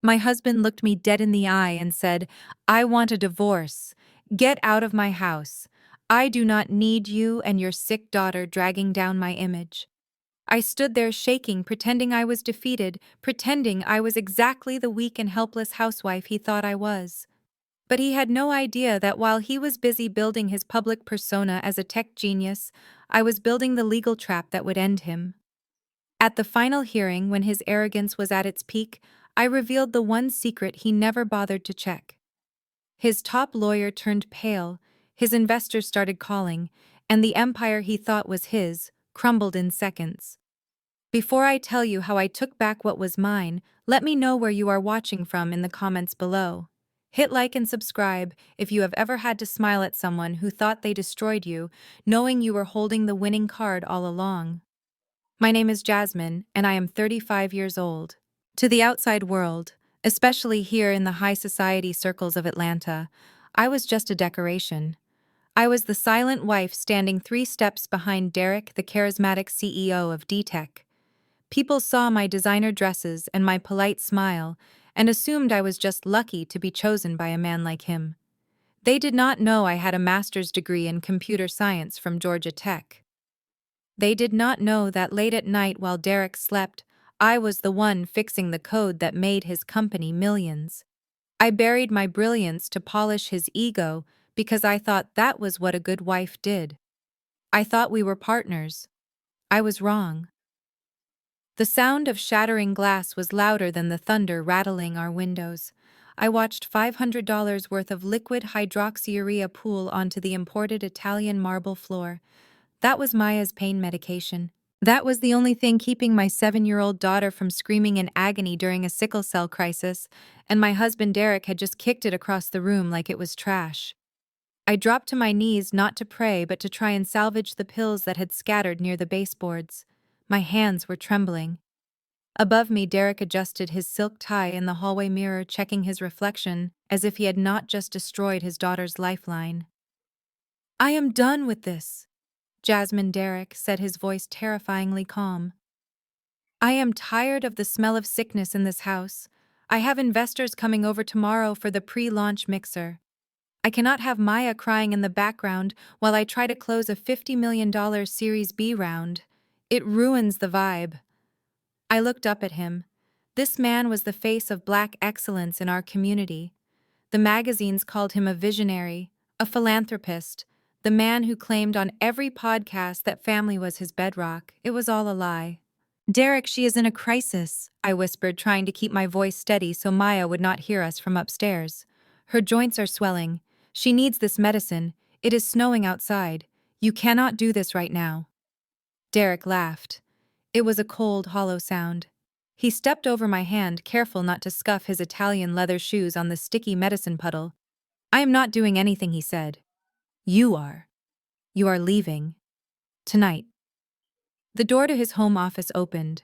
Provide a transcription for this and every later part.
My husband looked me dead in the eye and said, "I want a divorce. Get out of my house. I do not need you and your sick daughter dragging down my image." I stood there shaking, pretending I was defeated, pretending I was exactly the weak and helpless housewife he thought I was. But he had no idea that while he was busy building his public persona as a tech genius, I was building the legal trap that would end him. At the final hearing, when his arrogance was at its peak, I revealed the one secret he never bothered to check. His top lawyer turned pale, his investors started calling, and the empire he thought was his crumbled in seconds. Before I tell you how I took back what was mine, let me know where you are watching from in the comments below. Hit like and subscribe if you have ever had to smile at someone who thought they destroyed you, knowing you were holding the winning card all along. My name is Jasmine, and I am 35 years old. To the outside world, especially here in the high society circles of Atlanta, I was just a decoration. I was the silent wife standing 3 steps behind Derek, the charismatic CEO of D-Tech. People saw my designer dresses and my polite smile and assumed I was just lucky to be chosen by a man like him. They did not know I had a master's degree in computer science from Georgia Tech. They did not know that late at night while Derek slept, I was the one fixing the code that made his company millions. I buried my brilliance to polish his ego because I thought that was what a good wife did. I thought we were partners. I was wrong. The sound of shattering glass was louder than the thunder rattling our windows. I watched $500 worth of liquid hydroxyurea pool onto the imported Italian marble floor. That was Maya's pain medication. That was the only thing keeping my 7-year-old daughter from screaming in agony during a sickle cell crisis, and my husband Derek had just kicked it across the room like it was trash. I dropped to my knees not to pray but to try and salvage the pills that had scattered near the baseboards. My hands were trembling. Above me, Derek adjusted his silk tie in the hallway mirror, checking his reflection as if he had not just destroyed his daughter's lifeline. "I am done with this," Jasmine Derek said, his voice terrifyingly calm. "I am tired of the smell of sickness in this house. I have investors coming over tomorrow for the pre-launch mixer. I cannot have Maya crying in the background while I try to close a $50 million Series B round. It ruins the vibe." I looked up at him. This man was the face of Black excellence in our community. The magazines called him a visionary, a philanthropist, the man who claimed on every podcast that family was his bedrock. It was all a lie. "Derek, she is in a crisis," I whispered, trying to keep my voice steady so Maya would not hear us from upstairs. "Her joints are swelling. She needs this medicine. It is snowing outside. You cannot do this right now." Derek laughed. It was a cold, hollow sound. He stepped over my hand, careful not to scuff his Italian leather shoes on the sticky medicine puddle. "I am not doing anything," he said. "You are. You are leaving. Tonight." The door to his home office opened.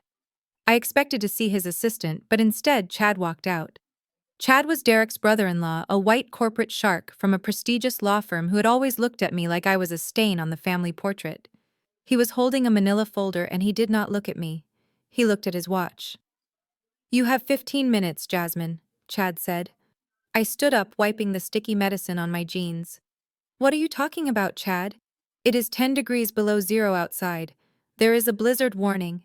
I expected to see his assistant, but instead Chad walked out. Chad was Derek's brother-in-law, a white corporate shark from a prestigious law firm who had always looked at me like I was a stain on the family portrait. He was holding a manila folder and he did not look at me. He looked at his watch. "You have 15 minutes, Jasmine," Chad said. I stood up, wiping the sticky medicine on my jeans. "What are you talking about, Chad? It is 10 degrees below zero outside. There is a blizzard warning."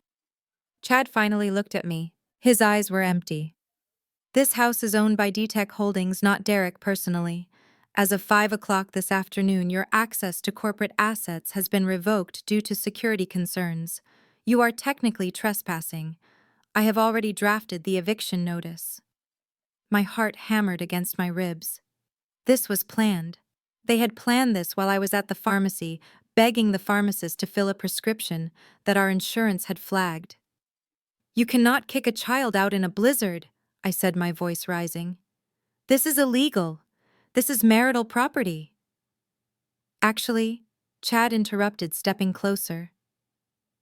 Chad finally looked at me. His eyes were empty. "This house is owned by D-Tech Holdings, not Derek personally. As of 5 o'clock this afternoon, your access to corporate assets has been revoked due to security concerns. You are technically trespassing. I have already drafted the eviction notice." My heart hammered against my ribs. This was planned. They had planned this while I was at the pharmacy, begging the pharmacist to fill a prescription that our insurance had flagged. "You cannot kick a child out in a blizzard," I said, my voice rising. "This is illegal. This is marital property." "Actually," Chad interrupted, stepping closer.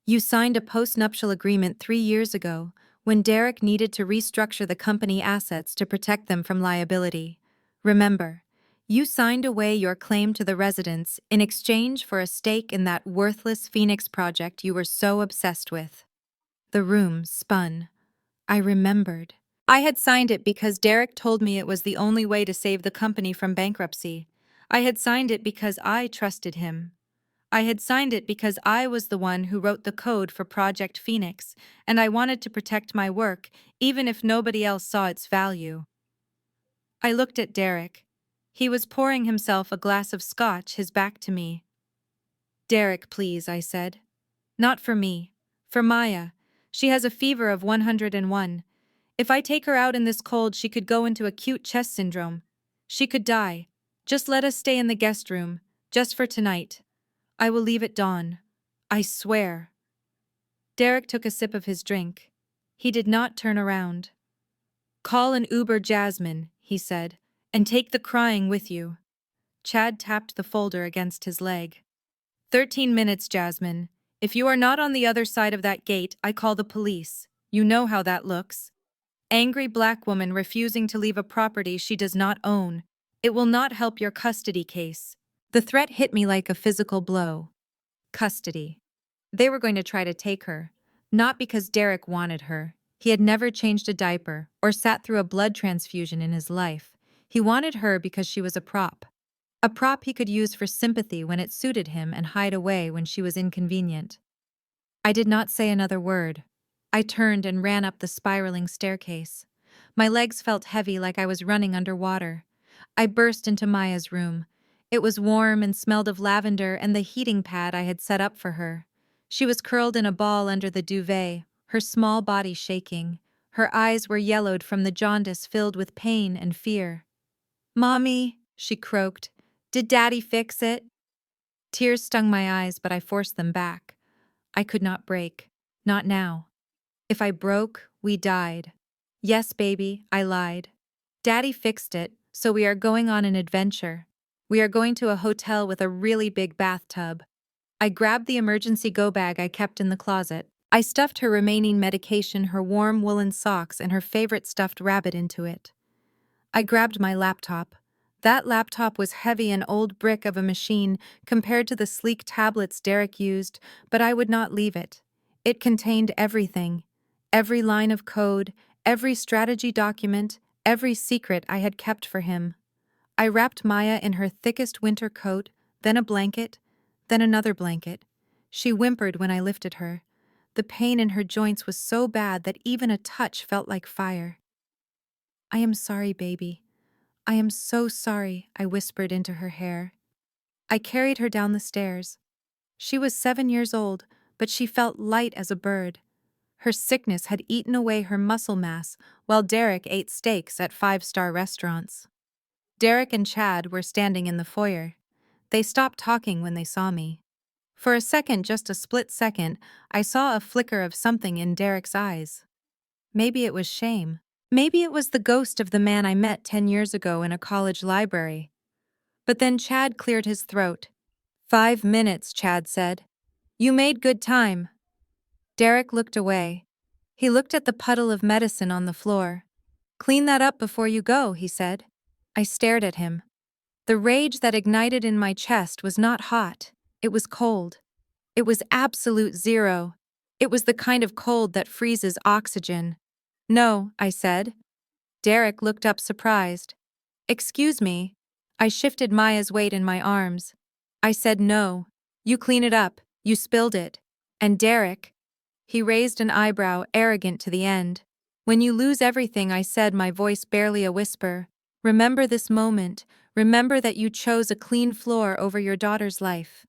"You signed a post-nuptial agreement 3 years ago, when Derek needed to restructure the company assets to protect them from liability. Remember, you signed away your claim to the residence in exchange for a stake in that worthless Phoenix project you were so obsessed with." The room spun. I remembered. I had signed it because Derek told me it was the only way to save the company from bankruptcy. I had signed it because I trusted him. I had signed it because I was the one who wrote the code for Project Phoenix, and I wanted to protect my work, even if nobody else saw its value. I looked at Derek. He was pouring himself a glass of scotch, his back to me. Derek, please, I said. Not for me. For Maya. She has a fever of 101. If I take her out in this cold, she could go into acute chest syndrome. She could die. Just let us stay in the guest room. Just for tonight. I will leave at dawn. I swear. Derek took a sip of his drink. He did not turn around. Call an Uber, Jasmine, he said, and take the crying with you. Chad tapped the folder against his leg. 13 minutes, Jasmine. If you are not on the other side of that gate, I call the police. You know how that looks. Angry black woman refusing to leave a property she does not own. It will not help your custody case. The threat hit me like a physical blow. Custody. They were going to try to take her. Not because Derek wanted her. He had never changed a diaper or sat through a blood transfusion in his life. He wanted her because she was a prop. A prop he could use for sympathy when it suited him and hide away when she was inconvenient. I did not say another word. I turned and ran up the spiraling staircase. My legs felt heavy like I was running underwater. I burst into Maya's room. It was warm and smelled of lavender and the heating pad I had set up for her. She was curled in a ball under the duvet, her small body shaking. Her eyes were yellowed from the jaundice filled with pain and fear. "Mommy," she croaked, "did Daddy fix it?" Tears stung my eyes, but I forced them back. I could not break. Not now. If I broke, we died. Yes, baby, I lied. Daddy fixed it, so we are going on an adventure. We are going to a hotel with a really big bathtub. I grabbed the emergency go bag I kept in the closet. I stuffed her remaining medication, her warm woolen socks, and her favorite stuffed rabbit into it. I grabbed my laptop. That laptop was heavy, an old brick of a machine compared to the sleek tablets Derek used, but I would not leave it. It contained everything. Every line of code, every strategy document, every secret I had kept for him. I wrapped Maya in her thickest winter coat, then a blanket, then another blanket. She whimpered when I lifted her. The pain in her joints was so bad that even a touch felt like fire. "I am sorry, baby. I am so sorry," I whispered into her hair. I carried her down the stairs. She was 7 years old, but she felt light as a bird. Her sickness had eaten away her muscle mass, while Derek ate steaks at five-star restaurants. Derek and Chad were standing in the foyer. They stopped talking when they saw me. For a second, just a split second, I saw a flicker of something in Derek's eyes. Maybe it was shame. Maybe it was the ghost of the man I met 10 years ago in a college library. But then Chad cleared his throat. 5 minutes, Chad said. You made good time. Derek looked away. He looked at the puddle of medicine on the floor. Clean that up before you go, he said. I stared at him. The rage that ignited in my chest was not hot. It was cold. It was absolute zero. It was the kind of cold that freezes oxygen. No, I said. Derek looked up surprised. Excuse me. I shifted Maya's weight in my arms. I said no. You clean it up. You spilled it. And Derek. He raised an eyebrow, arrogant to the end. When you lose everything, I said, my voice barely a whisper. Remember this moment. Remember that you chose a clean floor over your daughter's life.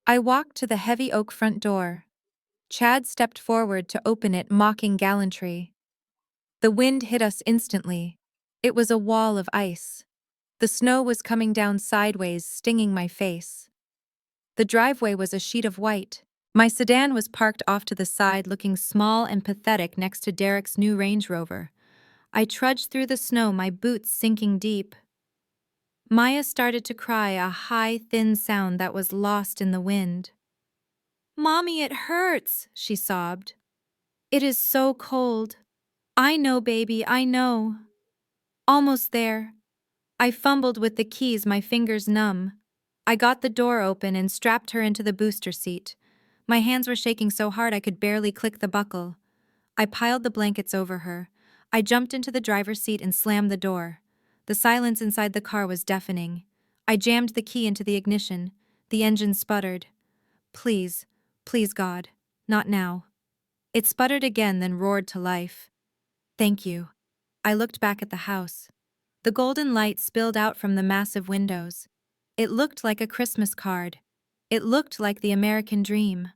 I walked to the heavy oak front door. Chad stepped forward to open it, mocking gallantry. The wind hit us instantly. It was a wall of ice. The snow was coming down sideways, stinging my face. The driveway was a sheet of white. My sedan was parked off to the side, looking small and pathetic next to Derek's new Range Rover. I trudged through the snow, my boots sinking deep. Maya started to cry, a high, thin sound that was lost in the wind. "Mommy, it hurts," she sobbed. "It is so cold." "I know, baby, I know." Almost there. I fumbled with the keys, my fingers numb. I got the door open and strapped her into the booster seat. My hands were shaking so hard I could barely click the buckle. I piled the blankets over her. I jumped into the driver's seat and slammed the door. The silence inside the car was deafening. I jammed the key into the ignition. The engine sputtered. Please, please, God, not now. It sputtered again, then roared to life. Thank you. I looked back at the house. The golden light spilled out from the massive windows. It looked like a Christmas card. It looked like the American dream.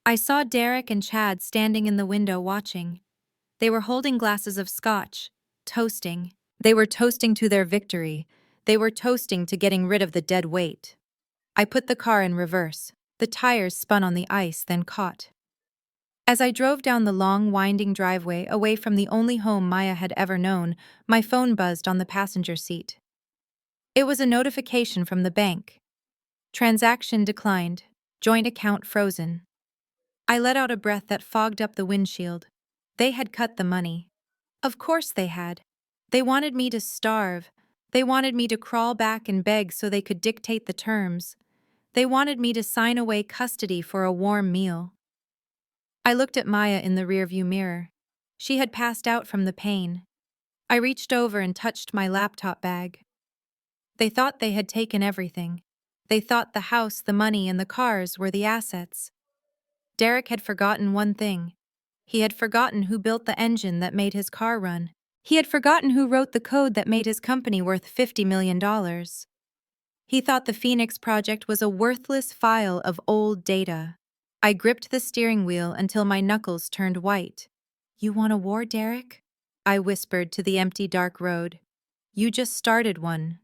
I saw Derek and Chad standing in the window watching. They were holding glasses of scotch, toasting. They were toasting to their victory. They were toasting to getting rid of the dead weight. I put the car in reverse. The tires spun on the ice, then caught. As I drove down the long, winding driveway away from the only home Maya had ever known, my phone buzzed on the passenger seat. It was a notification from the bank. Transaction declined. Joint account frozen. I let out a breath that fogged up the windshield. They had cut the money. Of course they had. They wanted me to starve. They wanted me to crawl back and beg so they could dictate the terms. They wanted me to sign away custody for a warm meal. I looked at Maya in the rearview mirror. She had passed out from the pain. I reached over and touched my laptop bag. They thought they had taken everything. They thought the house, the money, and the cars were the assets. Derek had forgotten one thing. He had forgotten who built the engine that made his car run. He had forgotten who wrote the code that made his company worth $50 million. He thought the Phoenix project was a worthless file of old data. I gripped the steering wheel until my knuckles turned white. You want a war, Derek? I whispered to the empty, dark road. You just started one.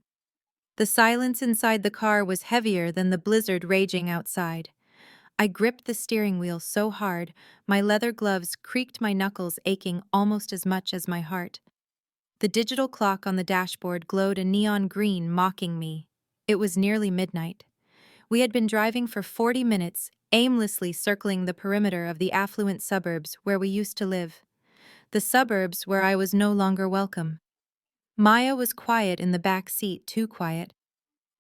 The silence inside the car was heavier than the blizzard raging outside. I gripped the steering wheel so hard, my leather gloves creaked, my knuckles aching almost as much as my heart. The digital clock on the dashboard glowed a neon green, mocking me. It was nearly midnight. We had been driving for 40 minutes, aimlessly circling the perimeter of the affluent suburbs where we used to live. The suburbs where I was no longer welcome. Maya was quiet in the back seat, too quiet.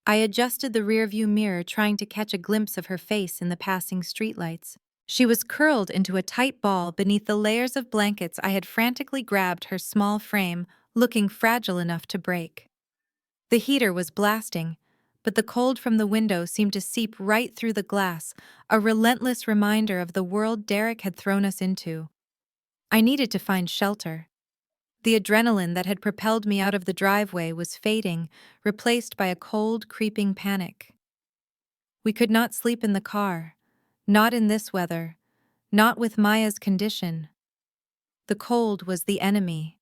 I adjusted the rearview mirror, trying to catch a glimpse of her face in the passing streetlights. She was curled into a tight ball beneath the layers of blankets I had frantically grabbed her small frame, looking fragile enough to break. The heater was blasting, but the cold from the window seemed to seep right through the glass, a relentless reminder of the world Derek had thrown us into. I needed to find shelter. The adrenaline that had propelled me out of the driveway was fading, replaced by a cold, creeping panic. We could not sleep in the car. Not in this weather. Not with Maya's condition. The cold was the enemy.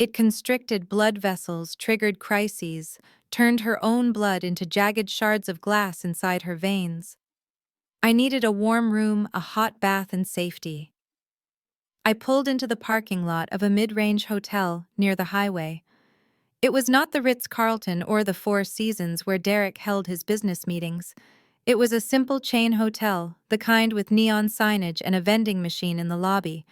It constricted blood vessels, triggered crises, turned her own blood into jagged shards of glass inside her veins. I needed a warm room, a hot bath, and safety. I pulled into the parking lot of a mid-range hotel near the highway. It was not the Ritz-Carlton or the Four Seasons where Derek held his business meetings. It was a simple chain hotel, the kind with neon signage and a vending machine in the lobby.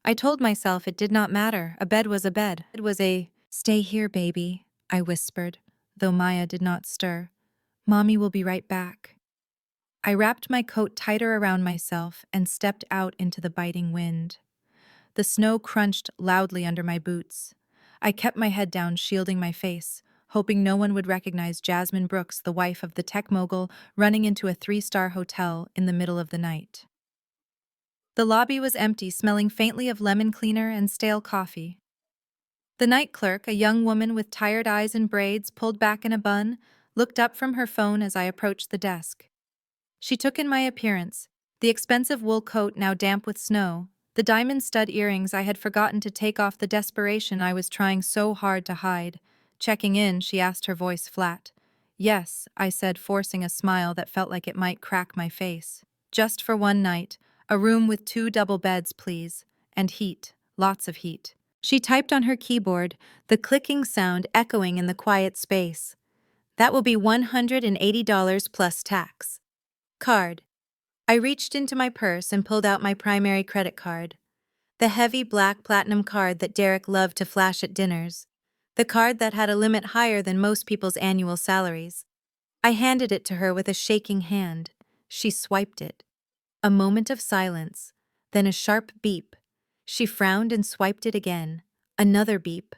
I told myself it did not matter. A bed was a bed. It was a, "Stay here, baby," I whispered, though Maya did not stir. "Mommy will be right back." I wrapped my coat tighter around myself and stepped out into the biting wind. The snow crunched loudly under my boots. I kept my head down, shielding my face, hoping no one would recognize Jasmine Brooks, the wife of the tech mogul, running into a 3-star hotel in the middle of the night. The lobby was empty, smelling faintly of lemon cleaner and stale coffee. The night clerk, a young woman with tired eyes and braids pulled back in a bun, looked up from her phone as I approached the desk. She took in my appearance, the expensive wool coat now damp with snow, the diamond stud earrings I had forgotten to take off, the desperation I was trying so hard to hide. Checking in, she asked, her voice flat. "Yes," I said, forcing a smile that felt like it might crack my face. "Just for one night. A room with 2 double beds, please. And heat. Lots of heat." She typed on her keyboard, the clicking sound echoing in the quiet space. "That will be $180 plus tax." Card. I reached into my purse and pulled out my primary credit card. The heavy black platinum card that Derek loved to flash at dinners. The card that had a limit higher than most people's annual salaries. I handed it to her with a shaking hand. She swiped it. A moment of silence, then a sharp beep. She frowned and swiped it again. Another beep.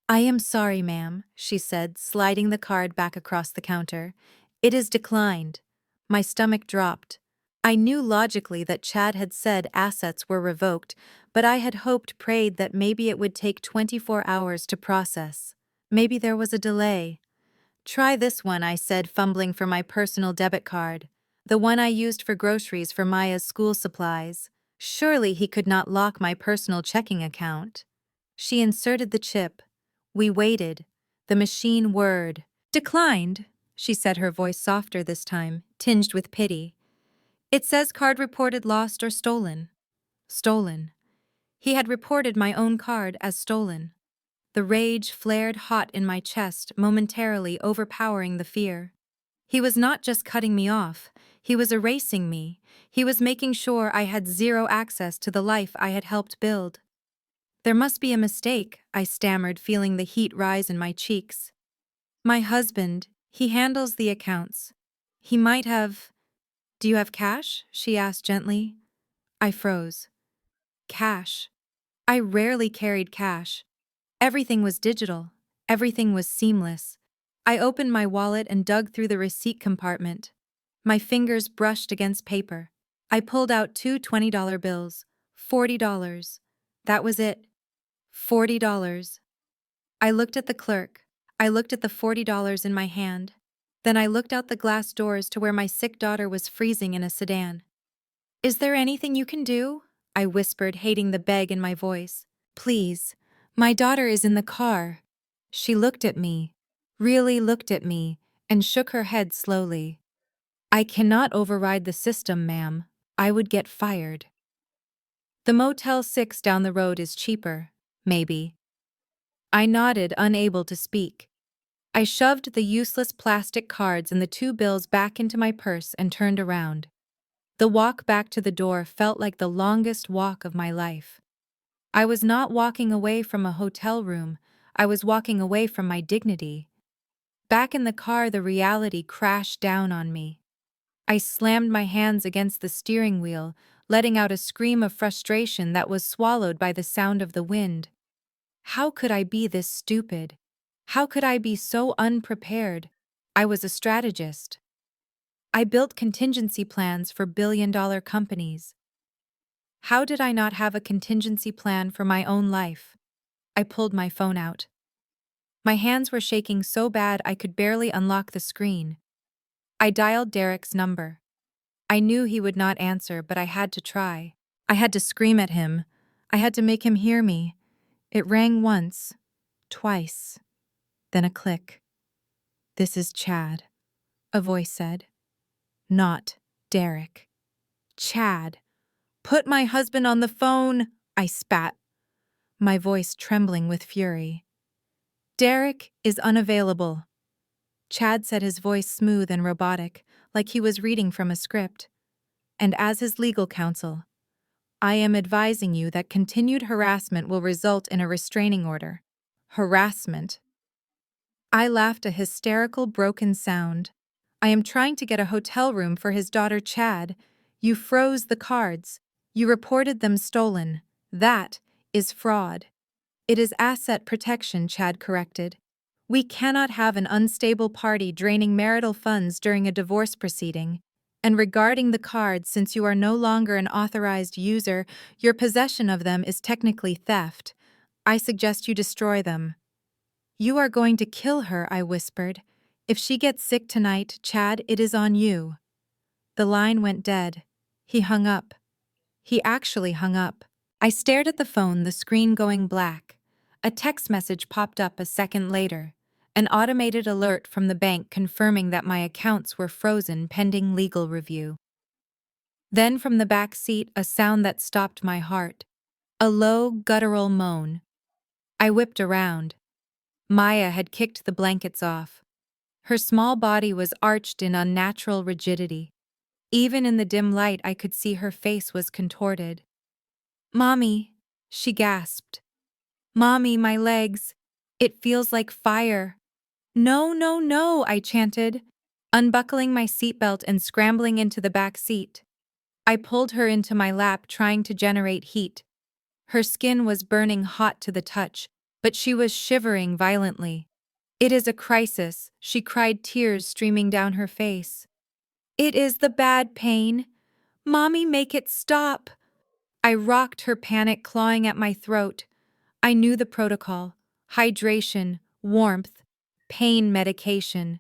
"I am sorry, ma'am," she said, sliding the card back across the counter. "It is declined." My stomach dropped. I knew logically that Chad had said assets were revoked, but I had prayed that maybe it would take 24 hours to process. Maybe there was a delay. "Try this one," I said, fumbling for my personal debit card. The one I used for groceries for Maya's school supplies. Surely he could not lock my personal checking account. She inserted the chip. We waited. The machine whirred. "Declined," she said, her voice softer this time, tinged with pity. "It says card reported lost or stolen." Stolen. He had reported my own card as stolen. The rage flared hot in my chest, momentarily overpowering the fear. He was not just cutting me off, he was erasing me. He was making sure I had zero access to the life I had helped build. "There must be a mistake," I stammered, feeling the heat rise in my cheeks. "My husband, he handles the accounts. He might have—" "Do you have cash?" she asked gently. I froze. Cash. I rarely carried cash. Everything was digital. Everything was seamless. I opened my wallet and dug through the receipt compartment. My fingers brushed against paper. I pulled out two $20 bills. $40. That was it. $40. I looked at the clerk. I looked at the $40 in my hand. Then I looked out the glass doors to where my sick daughter was freezing in a sedan. "Is there anything you can do?" I whispered, hating the beg in my voice. "Please. My daughter is in the car." She looked at me, really looked at me, and shook her head slowly. "I cannot override the system, ma'am. I would get fired." "The Motel 6 down the road is cheaper, maybe." I nodded, unable to speak. I shoved the useless plastic cards and the two bills back into my purse and turned around. The walk back to the door felt like the longest walk of my life. I was not walking away from a hotel room, I was walking away from my dignity. Back in the car, the reality crashed down on me. I slammed my hands against the steering wheel, letting out a scream of frustration that was swallowed by the sound of the wind. How could I be this stupid? How could I be so unprepared? I was a strategist. I built contingency plans for billion-dollar companies. How did I not have a contingency plan for my own life? I pulled my phone out. My hands were shaking so bad I could barely unlock the screen. I dialed Derek's number. I knew he would not answer, but I had to try. I had to scream at him. I had to make him hear me. It rang once, twice, then a click. "This is Chad," a voice said. Not Derek. Chad. "Put my husband on the phone," I spat, my voice trembling with fury. "Derek is unavailable." Chad said, his voice smooth and robotic, like he was reading from a script. "And as his legal counsel, I am advising you that continued harassment will result in a restraining order." Harassment. I laughed, a hysterical, broken sound. "I am trying to get a hotel room for his daughter Chad. You froze the cards. You reported them stolen. That is fraud." "It is asset protection," Chad corrected. "We cannot have an unstable party draining marital funds during a divorce proceeding. And regarding the cards, since you are no longer an authorized user, your possession of them is technically theft. I suggest you destroy them." "You are going to kill her," I whispered. "If she gets sick tonight, Chad, it is on you." The line went dead. He hung up. He actually hung up. I stared at the phone, the screen going black. A text message popped up a second later. An automated alert from the bank confirming that my accounts were frozen pending legal review. Then from the back seat, a sound that stopped my heart. A low, guttural moan. I whipped around. Maya had kicked the blankets off. Her small body was arched in unnatural rigidity. Even in the dim light, I could see her face was contorted. "Mommy," she gasped. "Mommy, my legs. It feels like fire." "No, no, no," I chanted, unbuckling my seatbelt and scrambling into the back seat. I pulled her into my lap, trying to generate heat. Her skin was burning hot to the touch, but she was shivering violently. "It is a crisis," she cried, tears streaming down her face. "It is the bad pain. Mommy, make it stop." I rocked her, panic clawing at my throat. I knew the protocol: hydration, warmth, pain medication.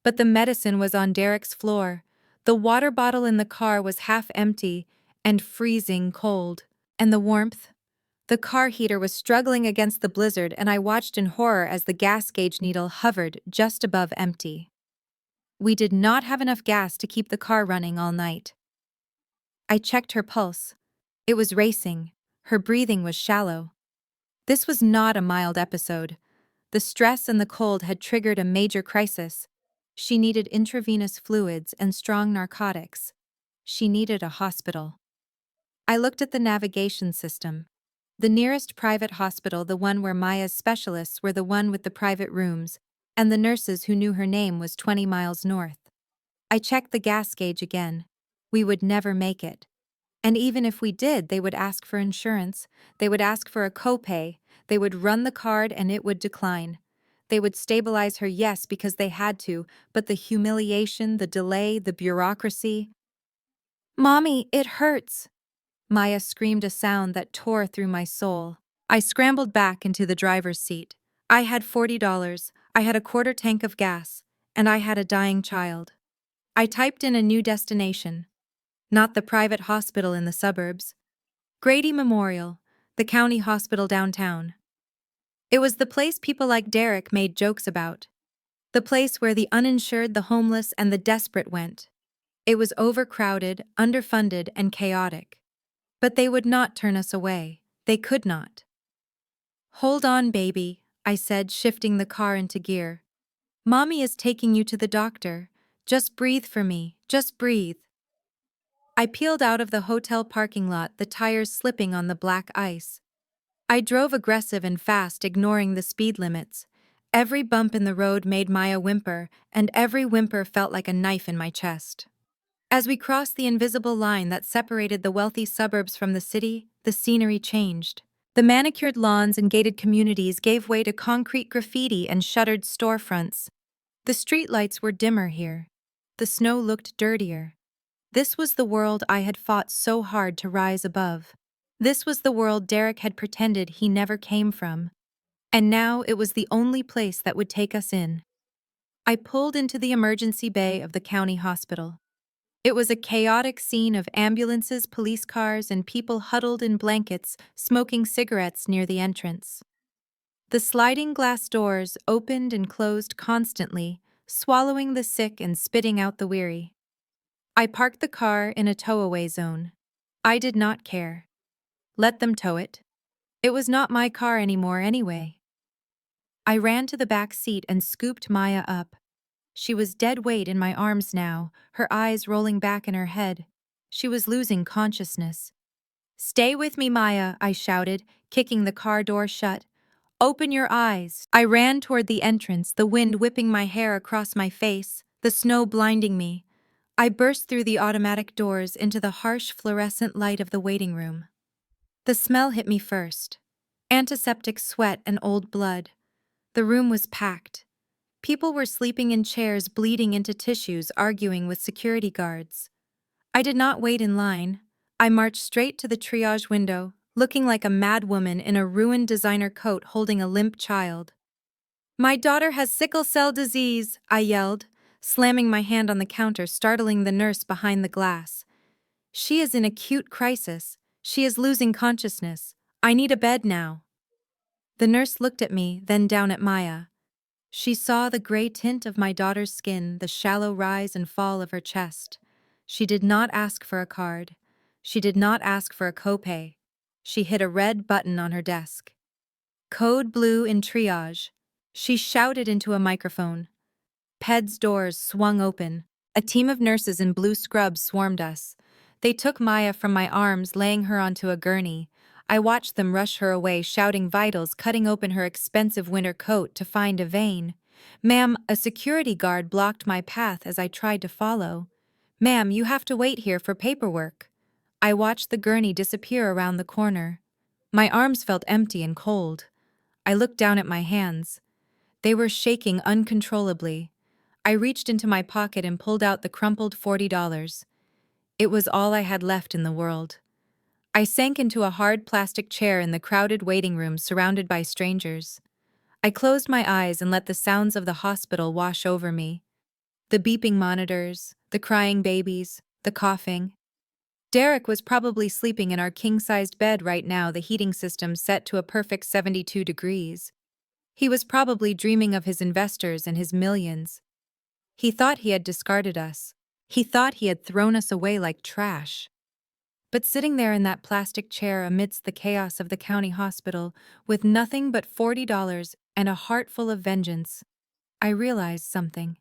But the medicine was on Derek's floor. The water bottle in the car was half empty and freezing cold. And the warmth? The car heater was struggling against the blizzard, and I watched in horror as the gas gauge needle hovered just above empty. We did not have enough gas to keep the car running all night. I checked her pulse. It was racing. Her breathing was shallow. This was not a mild episode. The stress and the cold had triggered a major crisis. She needed intravenous fluids and strong narcotics. She needed a hospital. I looked at the navigation system. The nearest private hospital, the one where Maya's specialists were, the one with the private rooms, and the nurses who knew her name, was 20 miles north. I checked the gas gauge again. We would never make it. And even if we did, they would ask for insurance. They would ask for a copay. They would run the card and it would decline. They would stabilize her, yes, because they had to, but the humiliation, the delay, the bureaucracy. "Mommy, it hurts." Maya screamed, a sound that tore through my soul. I scrambled back into the driver's seat. I had $40, I had a quarter tank of gas, and I had a dying child. I typed in a new destination. Not the private hospital in the suburbs. Grady Memorial, the county hospital downtown. It was the place people like Derek made jokes about. The place where the uninsured, the homeless, and the desperate went. It was overcrowded, underfunded, and chaotic. But they would not turn us away. They could not. "Hold on, baby," I said, shifting the car into gear. "Mommy is taking you to the doctor. Just breathe for me, just breathe." I peeled out of the hotel parking lot, the tires slipping on the black ice. I drove aggressive and fast, ignoring the speed limits. Every bump in the road made Maya whimper, and every whimper felt like a knife in my chest. As we crossed the invisible line that separated the wealthy suburbs from the city, the scenery changed. The manicured lawns and gated communities gave way to concrete graffiti and shuttered storefronts. The streetlights were dimmer here. The snow looked dirtier. This was the world I had fought so hard to rise above. This was the world Derek had pretended he never came from. And now it was the only place that would take us in. I pulled into the emergency bay of the county hospital. It was a chaotic scene of ambulances, police cars, and people huddled in blankets, smoking cigarettes near the entrance. The sliding glass doors opened and closed constantly, swallowing the sick and spitting out the weary. I parked the car in a tow-away zone. I did not care. Let them tow it. It was not my car anymore anyway. I ran to the back seat and scooped Maya up. She was dead weight in my arms now, her eyes rolling back in her head. She was losing consciousness. "Stay with me, Maya," I shouted, kicking the car door shut. "Open your eyes." I ran toward the entrance, the wind whipping my hair across my face, the snow blinding me. I burst through the automatic doors into the harsh fluorescent light of the waiting room. The smell hit me first. Antiseptic sweat and old blood. The room was packed. People were sleeping in chairs, bleeding into tissues, arguing with security guards. I did not wait in line. I marched straight to the triage window, looking like a mad woman in a ruined designer coat holding a limp child. "My daughter has sickle cell disease," I yelled, slamming my hand on the counter, startling the nurse behind the glass. "She is in acute crisis. She is losing consciousness. I need a bed now." The nurse looked at me, then down at Maya. She saw the gray tint of my daughter's skin, the shallow rise and fall of her chest. She did not ask for a card. She did not ask for a copay. She hit a red button on her desk. "Code blue in triage." She shouted into a microphone. PED's doors swung open. A team of nurses in blue scrubs swarmed us. They took Maya from my arms, laying her onto a gurney. I watched them rush her away, shouting vitals, cutting open her expensive winter coat to find a vein. "Ma'am," a security guard blocked my path as I tried to follow. "Ma'am, you have to wait here for paperwork." I watched the gurney disappear around the corner. My arms felt empty and cold. I looked down at my hands. They were shaking uncontrollably. I reached into my pocket and pulled out the crumpled $40. It was all I had left in the world. I sank into a hard plastic chair in the crowded waiting room surrounded by strangers. I closed my eyes and let the sounds of the hospital wash over me. The beeping monitors, the crying babies, the coughing. Derek was probably sleeping in our king-sized bed right now, the heating system set to a perfect 72 degrees. He was probably dreaming of his investors and his millions. He thought he had discarded us. He thought he had thrown us away like trash. But sitting there in that plastic chair amidst the chaos of the county hospital, with nothing but $40 and a heart full of vengeance, I realized something.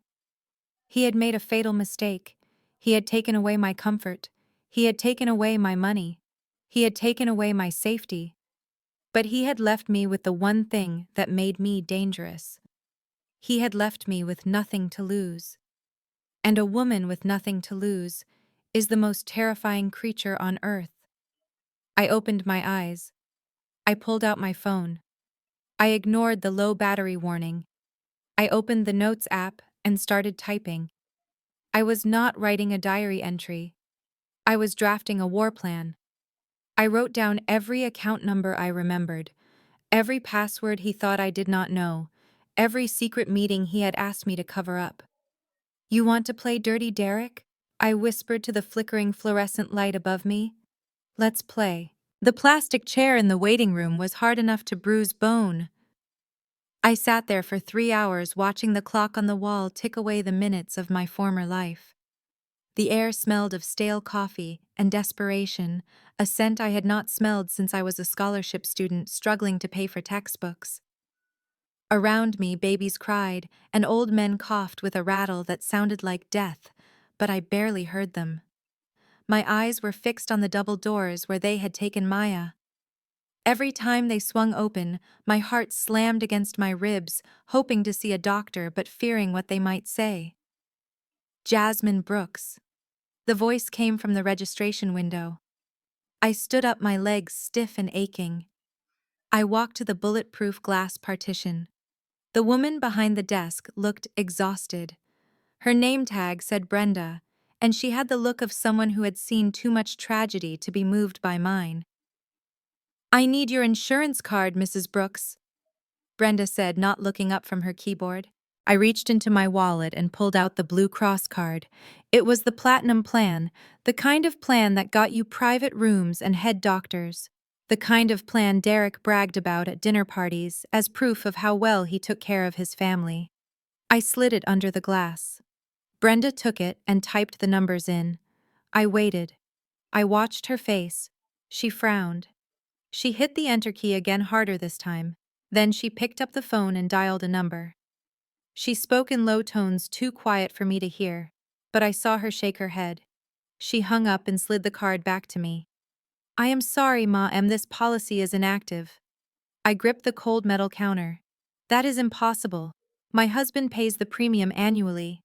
He had made a fatal mistake. He had taken away my comfort. He had taken away my money. He had taken away my safety. But he had left me with the one thing that made me dangerous. He had left me with nothing to lose. And a woman with nothing to lose is the most terrifying creature on earth. I opened my eyes. I pulled out my phone. I ignored the low battery warning. I opened the Notes app and started typing. I was not writing a diary entry. I was drafting a war plan. I wrote down every account number I remembered, every password he thought I did not know, every secret meeting he had asked me to cover up. "You want to play dirty, Derek?" I whispered to the flickering fluorescent light above me. "Let's play." The plastic chair in the waiting room was hard enough to bruise bone. I sat there for 3 hours watching the clock on the wall tick away the minutes of my former life. The air smelled of stale coffee and desperation, a scent I had not smelled since I was a scholarship student struggling to pay for textbooks. Around me, babies cried, and old men coughed with a rattle that sounded like death, but I barely heard them. My eyes were fixed on the double doors where they had taken Maya. Every time they swung open, my heart slammed against my ribs, hoping to see a doctor but fearing what they might say. Jasmine Brooks. The voice came from the registration window. I stood up, my legs stiff and aching. I walked to the bulletproof glass partition. The woman behind the desk looked exhausted. Her name tag said Brenda, and she had the look of someone who had seen too much tragedy to be moved by mine. "I need your insurance card, Mrs. Brooks," Brenda said, not looking up from her keyboard. I reached into my wallet and pulled out the Blue Cross card. It was the Platinum plan, the kind of plan that got you private rooms and head doctors. The kind of plan Derek bragged about at dinner parties as proof of how well he took care of his family. I slid it under the glass. Brenda took it and typed the numbers in. I waited. I watched her face. She frowned. She hit the enter key again, harder this time. Then she picked up the phone and dialed a number. She spoke in low tones too quiet for me to hear, but I saw her shake her head. She hung up and slid the card back to me. "I am sorry, Ma, this policy is inactive." I gripped the cold metal counter. "That is impossible. My husband pays the premium annually.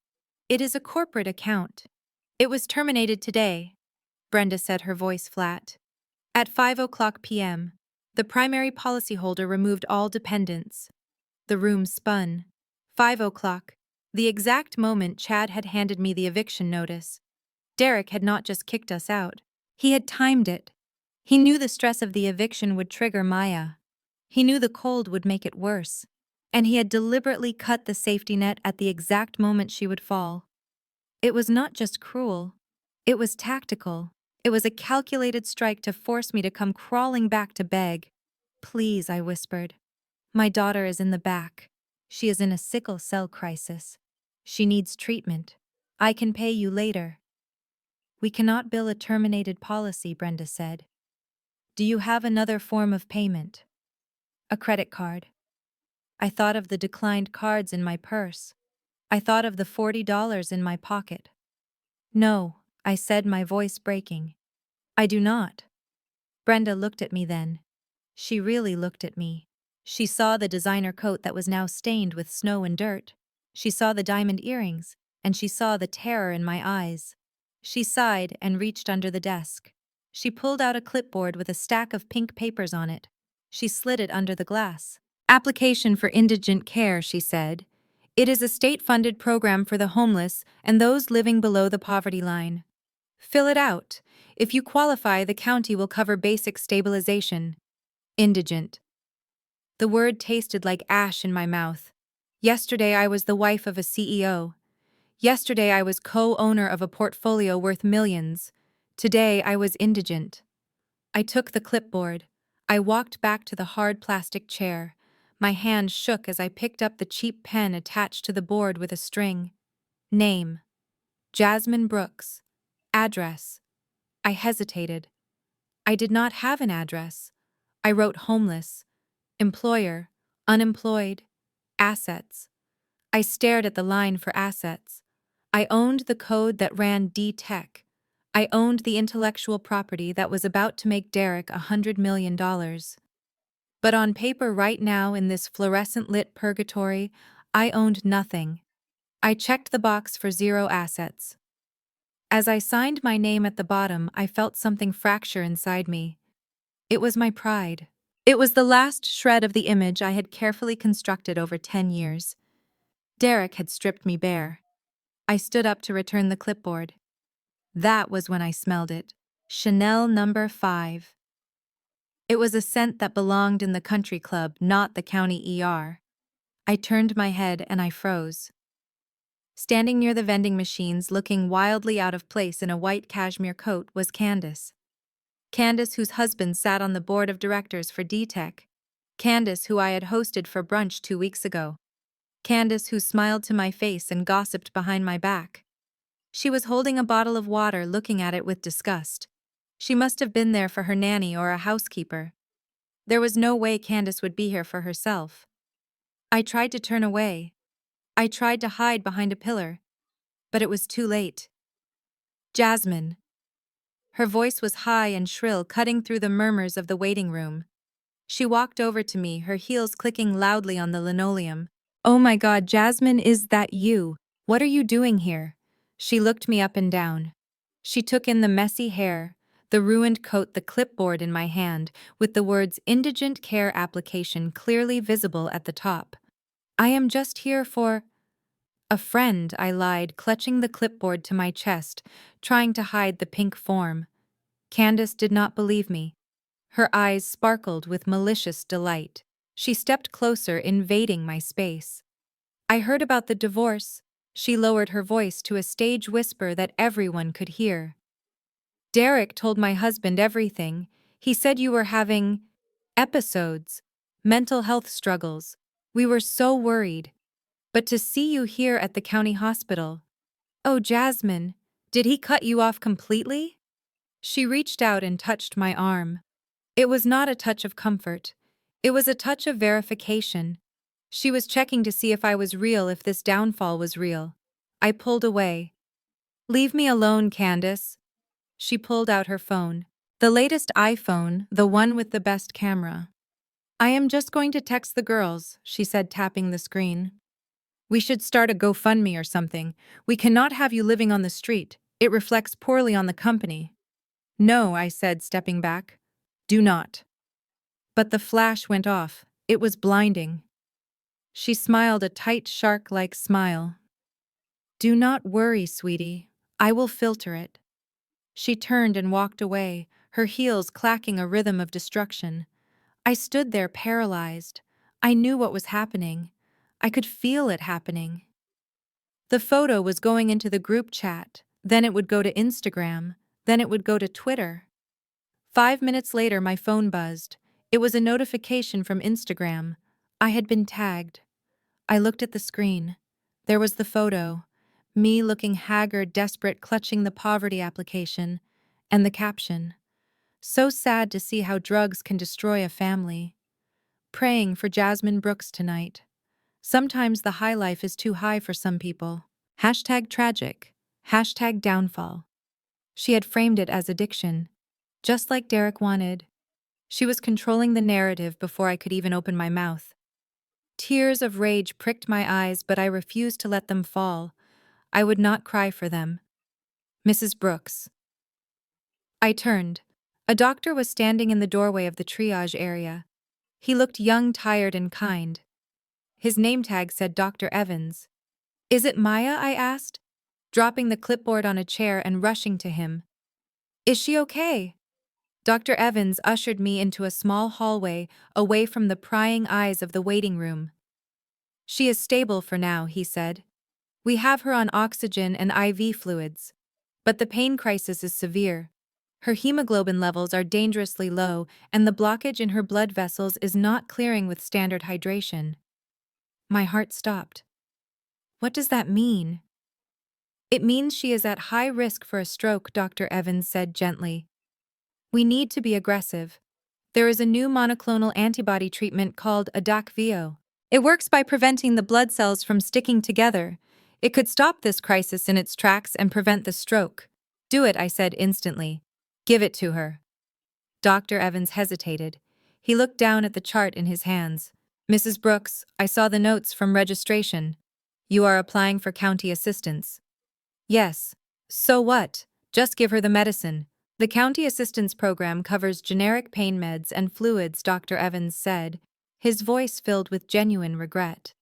It is a corporate account. It was terminated today," Brenda said, her voice flat. At 5:00 p.m., the primary policyholder removed all dependents. The room spun. 5:00, the exact moment Chad had handed me the eviction notice. Derek had not just kicked us out. He had timed it. He knew the stress of the eviction would trigger Maya. He knew the cold would make it worse. And he had deliberately cut the safety net at the exact moment she would fall. It was not just cruel. It was tactical. It was a calculated strike to force me to come crawling back to beg. "Please," I whispered. "My daughter is in the back. She is in a sickle cell crisis. She needs treatment. I can pay you later." "We cannot bill a terminated policy," Brenda said. "Do you have another form of payment?" "A credit card." I thought of the declined cards in my purse. I thought of the $40 in my pocket. "No," I said, my voice breaking. "I do not." Brenda looked at me then. She really looked at me. She saw the designer coat that was now stained with snow and dirt. She saw the diamond earrings, and she saw the terror in my eyes. She sighed and reached under the desk. She pulled out a clipboard with a stack of pink papers on it. She slid it under the glass. Application for indigent care, she said. It is a state-funded program for the homeless and those living below the poverty line. Fill it out. If you qualify, the county will cover basic stabilization. Indigent. The word tasted like ash in my mouth. Yesterday I was the wife of a CEO. Yesterday I was co-owner of a portfolio worth millions. Today I was indigent. I took the clipboard. I walked back to the hard plastic chair. My hand shook as I picked up the cheap pen attached to the board with a string. Name: Jasmine Brooks. Address. I hesitated. I did not have an address. I wrote homeless. Employer: unemployed. Assets. I stared at the line for assets. I owned the code that ran D-Tech. I owned the intellectual property that was about to make Derek $100 million. But on paper right now in this fluorescent-lit purgatory, I owned nothing. I checked the box for 0 assets. As I signed my name at the bottom, I felt something fracture inside me. It was my pride. It was the last shred of the image I had carefully constructed over 10 years. Derek had stripped me bare. I stood up to return the clipboard. That was when I smelled it. Chanel number 5. It was a scent that belonged in the country club, not the county ER. I turned my head and I froze. Standing near the vending machines, looking wildly out of place in a white cashmere coat, was Candace. Candace, whose husband sat on the board of directors for D-Tech. Candace, who I had hosted for brunch 2 weeks ago. Candace, who smiled to my face and gossiped behind my back. She was holding a bottle of water, looking at it with disgust. She must have been there for her nanny or a housekeeper. There was no way Candace would be here for herself. I tried to turn away. I tried to hide behind a pillar. But it was too late. Jasmine. Her voice was high and shrill, cutting through the murmurs of the waiting room. She walked over to me, her heels clicking loudly on the linoleum. "Oh my God, Jasmine, is that you? What are you doing here?" She looked me up and down. She took in the messy hair, the ruined coat, the clipboard in my hand, with the words "Indigent Care Application" clearly visible at the top. "I am just here for a friend," I lied, clutching the clipboard to my chest, trying to hide the pink form. Candace did not believe me. Her eyes sparkled with malicious delight. She stepped closer, invading my space. "I heard about the divorce." She lowered her voice to a stage whisper that everyone could hear. "Derek told my husband everything. He said you were having episodes, mental health struggles. We were so worried. But to see you here at the county hospital." "Oh, Jasmine, did he cut you off completely?" She reached out and touched my arm. It was not a touch of comfort. It was a touch of verification. She was checking to see if I was real, if this downfall was real. I pulled away. "Leave me alone, Candace." She pulled out her phone. The latest iPhone, the one with the best camera. "I am just going to text the girls," she said, tapping the screen. "We should start a GoFundMe or something. We cannot have you living on the street. It reflects poorly on the company." "No," I said, stepping back. "Do not." But the flash went off. It was blinding. She smiled a tight shark-like smile. "Do not worry, sweetie. I will filter it." She turned and walked away, her heels clacking a rhythm of destruction. I stood there paralyzed. I knew what was happening. I could feel it happening. The photo was going into the group chat, then it would go to Instagram, then it would go to Twitter. 5 minutes later, my phone buzzed. It was a notification from Instagram. I had been tagged. I looked at the screen. There was the photo, me looking haggard, desperate, clutching the poverty application, and the caption. "So sad to see how drugs can destroy a family. Praying for Jasmine Brooks tonight. Sometimes the high life is too high for some people. #tragic. #downfall. She had framed it as addiction, just like Derek wanted. She was controlling the narrative before I could even open my mouth. Tears of rage pricked my eyes, but I refused to let them fall. I would not cry for them. "Mrs. Brooks." I turned. A doctor was standing in the doorway of the triage area. He looked young, tired, and kind. His name tag said Dr. Evans. Is it Maya? I asked, dropping the clipboard on a chair and rushing to him. Is she okay? Dr. Evans ushered me into a small hallway away from the prying eyes of the waiting room. She is stable for now, he said. We have her on oxygen and IV fluids. But the pain crisis is severe. Her hemoglobin levels are dangerously low, and the blockage in her blood vessels is not clearing with standard hydration. My heart stopped. What does that mean? It means she is at high risk for a stroke, Dr. Evans said gently. We need to be aggressive. There is a new monoclonal antibody treatment called Adakveo. It works by preventing the blood cells from sticking together. It could stop this crisis in its tracks and prevent the stroke. Do it, I said instantly. Give it to her. Dr. Evans hesitated. He looked down at the chart in his hands. Mrs. Brooks, I saw the notes from registration. You are applying for county assistance. Yes. So what? Just give her the medicine. The county assistance program covers generic pain meds and fluids, Dr. Evans said, his voice filled with genuine regret.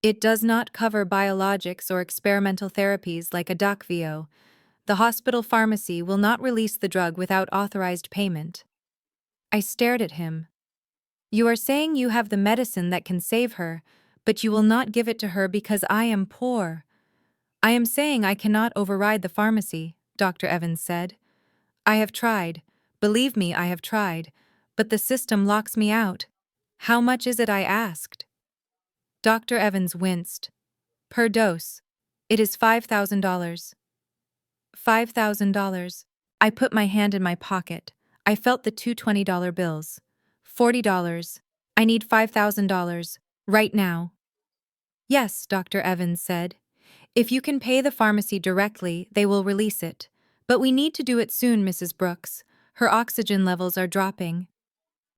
It does not cover biologics or experimental therapies like Adakveo. The hospital pharmacy will not release the drug without authorized payment. I stared at him. You are saying you have the medicine that can save her, but you will not give it to her because I am poor. I am saying I cannot override the pharmacy, Dr. Evans said. I have tried. Believe me, I have tried. But the system locks me out. How much is it? I asked. Dr. Evans winced. Per dose. It is $5,000. $5,000. I put my hand in my pocket. I felt the two $20 bills. $40. I need $5,000. Right now. Yes, Dr. Evans said. If you can pay the pharmacy directly, they will release it. But we need to do it soon, Mrs. Brooks. Her oxygen levels are dropping.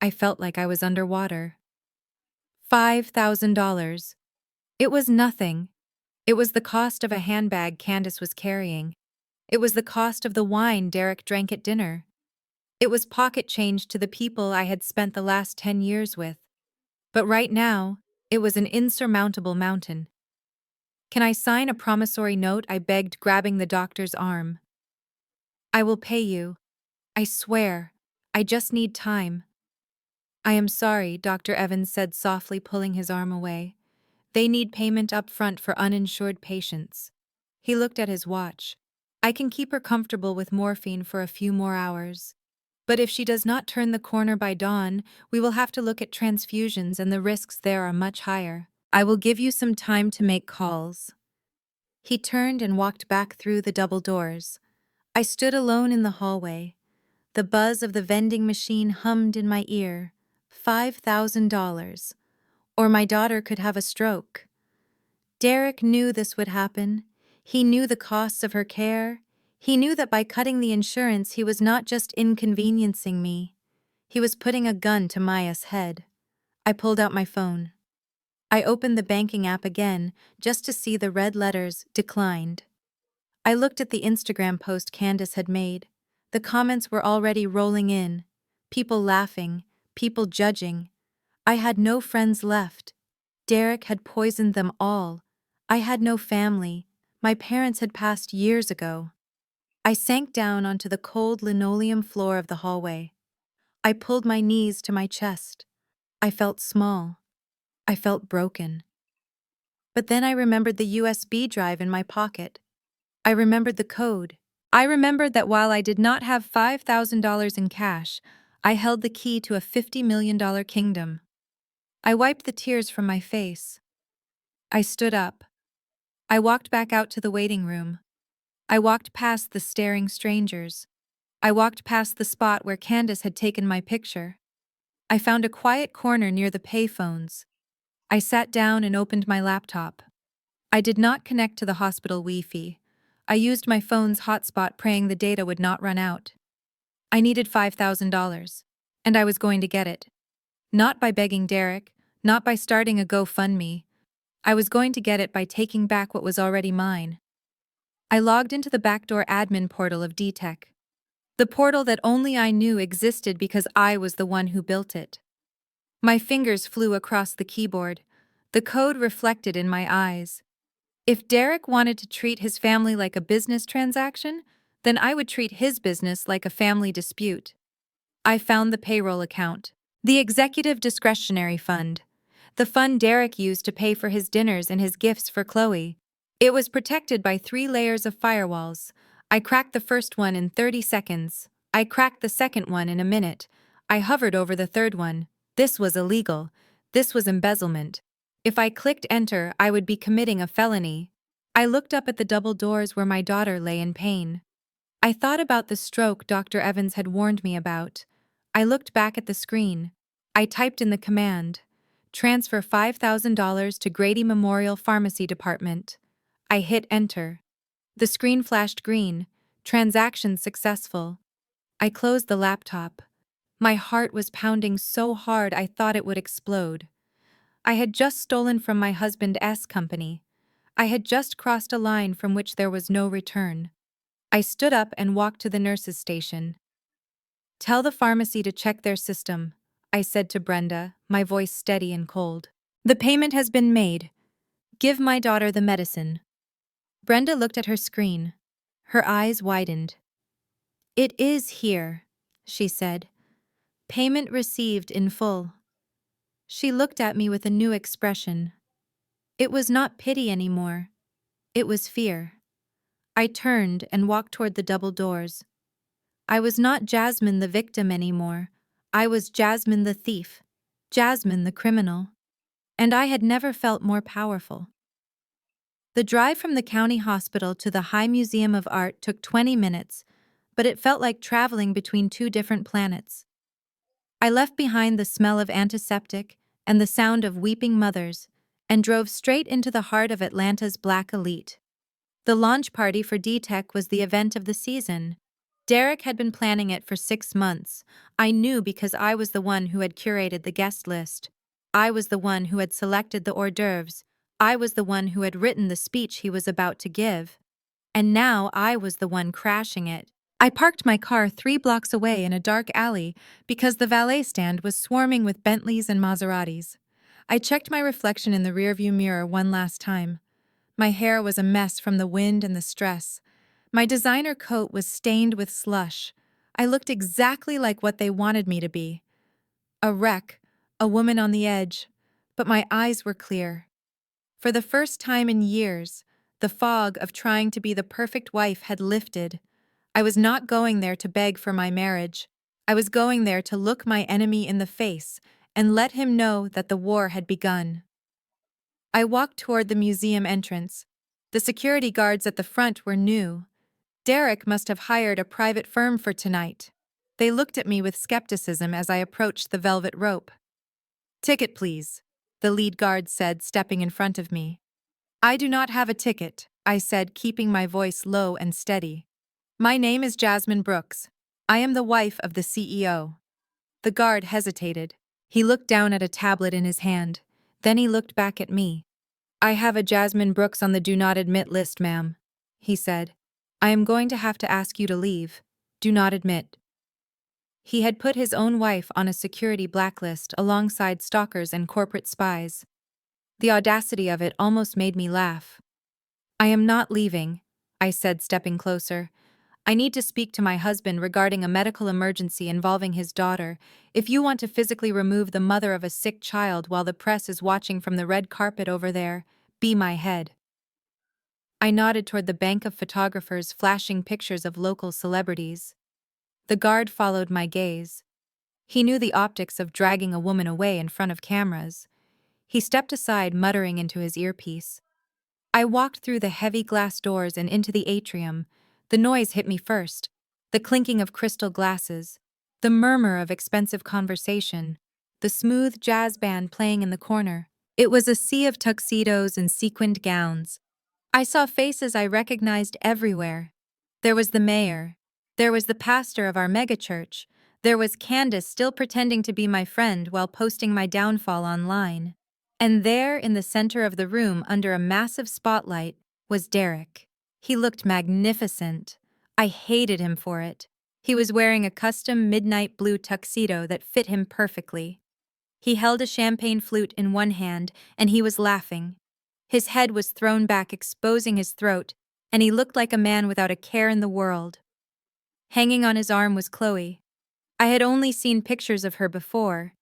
I felt like I was underwater. $5,000. It was nothing. It was the cost of a handbag Candace was carrying. It was the cost of the wine Derek drank at dinner. It was pocket change to the people I had spent the last 10 years with. But right now, it was an insurmountable mountain. Can I sign a promissory note? I begged, grabbing the doctor's arm. I will pay you. I swear. I just need time. I am sorry, Dr. Evans said softly, pulling his arm away. They need payment up front for uninsured patients. He looked at his watch. I can keep her comfortable with morphine for a few more hours. But if she does not turn the corner by dawn, we will have to look at transfusions, and the risks there are much higher. I will give you some time to make calls. He turned and walked back through the double doors. I stood alone in the hallway. The buzz of the vending machine hummed in my ear. $5,000. Or my daughter could have a stroke. Derek knew this would happen. He knew the costs of her care. He knew that by cutting the insurance, he was not just inconveniencing me. He was putting a gun to Maya's head. I pulled out my phone. I opened the banking app again, just to see the red letters, declined. I looked at the Instagram post Candace had made. The comments were already rolling in. People laughing, people judging. I had no friends left. Derek had poisoned them all. I had no family. My parents had passed years ago. I sank down onto the cold linoleum floor of the hallway. I pulled my knees to my chest. I felt small. I felt broken. But then I remembered the USB drive in my pocket. I remembered the code. I remembered that while I did not have $5,000 in cash, I held the key to a $50 million kingdom. I wiped the tears from my face. I stood up. I walked back out to the waiting room. I walked past the staring strangers. I walked past the spot where Candace had taken my picture. I found a quiet corner near the payphones. I sat down and opened my laptop. I did not connect to the hospital Wi-Fi. I used my phone's hotspot, praying the data would not run out. I needed $5,000, and I was going to get it. Not by begging Derek, not by starting a GoFundMe. I was going to get it by taking back what was already mine. I logged into the backdoor admin portal of DTech. The portal that only I knew existed because I was the one who built it. My fingers flew across the keyboard. The code reflected in my eyes. If Derek wanted to treat his family like a business transaction, then I would treat his business like a family dispute. I found the payroll account. The executive discretionary fund. The fund Derek used to pay for his dinners and his gifts for Chloe. It was protected by 3 layers of firewalls. I cracked the first one in 30 seconds. I cracked the second one in a minute. I hovered over the third one. This was illegal. This was embezzlement. If I clicked enter, I would be committing a felony. I looked up at the double doors where my daughter lay in pain. I thought about the stroke Dr. Evans had warned me about. I looked back at the screen. I typed in the command, transfer $5,000 to Grady Memorial Pharmacy Department. I hit enter. The screen flashed green, transaction successful. I closed the laptop. My heart was pounding so hard I thought it would explode. I had just stolen from my husband's company. I had just crossed a line from which there was no return. I stood up and walked to the nurse's station. Tell the pharmacy to check their system, I said to Brenda, my voice steady and cold. The payment has been made. Give my daughter the medicine. Brenda looked at her screen. Her eyes widened. It is here, she said. Payment received in full. She looked at me with a new expression. It was not pity anymore. It was fear. I turned and walked toward the double doors. I was not Jasmine the victim anymore. I was Jasmine the thief, Jasmine the criminal. And I had never felt more powerful. The drive from the county hospital to the High Museum of Art took 20 minutes, but it felt like traveling between 2 different planets. I left behind the smell of antiseptic and the sound of weeping mothers, and drove straight into the heart of Atlanta's black elite. The launch party for D-Tech was the event of the season. Derek had been planning it for 6 months. I knew because I was the one who had curated the guest list. I was the one who had selected the hors d'oeuvres. I was the one who had written the speech he was about to give. And now I was the one crashing it. I parked my car 3 blocks away in a dark alley because the valet stand was swarming with Bentleys and Maseratis. I checked my reflection in the rearview mirror one last time. My hair was a mess from the wind and the stress. My designer coat was stained with slush. I looked exactly like what they wanted me to be. A wreck, a woman on the edge, but my eyes were clear. For the first time in years, the fog of trying to be the perfect wife had lifted. I was not going there to beg for my marriage. I was going there to look my enemy in the face and let him know that the war had begun. I walked toward the museum entrance. The security guards at the front were new. Derek must have hired a private firm for tonight. They looked at me with skepticism as I approached the velvet rope. Ticket, please, the lead guard said, stepping in front of me. I do not have a ticket, I said, keeping my voice low and steady. My name is Jasmine Brooks. I am the wife of the CEO. The guard hesitated. He looked down at a tablet in his hand. Then he looked back at me. I have a Jasmine Brooks on the do not admit list, ma'am, he said. I am going to have to ask you to leave. Do not admit. He had put his own wife on a security blacklist alongside stalkers and corporate spies. The audacity of it almost made me laugh. I am not leaving, I said, stepping closer. I need to speak to my husband regarding a medical emergency involving his daughter. If you want to physically remove the mother of a sick child while the press is watching from the red carpet over there, be my head. I nodded toward the bank of photographers flashing pictures of local celebrities. The guard followed my gaze. He knew the optics of dragging a woman away in front of cameras. He stepped aside, muttering into his earpiece. I walked through the heavy glass doors and into the atrium. The noise hit me first. The clinking of crystal glasses, the murmur of expensive conversation, the smooth jazz band playing in the corner. It was a sea of tuxedos and sequined gowns. I saw faces I recognized everywhere. There was the mayor. There was the pastor of our megachurch. There was Candace still pretending to be my friend while posting my downfall online. And there, in the center of the room under a massive spotlight, was Derek. He looked magnificent. I hated him for it. He was wearing a custom midnight blue tuxedo that fit him perfectly. He held a champagne flute in one hand, and he was laughing. His head was thrown back, exposing his throat, and he looked like a man without a care in the world. Hanging on his arm was Chloe. I had only seen pictures of her before.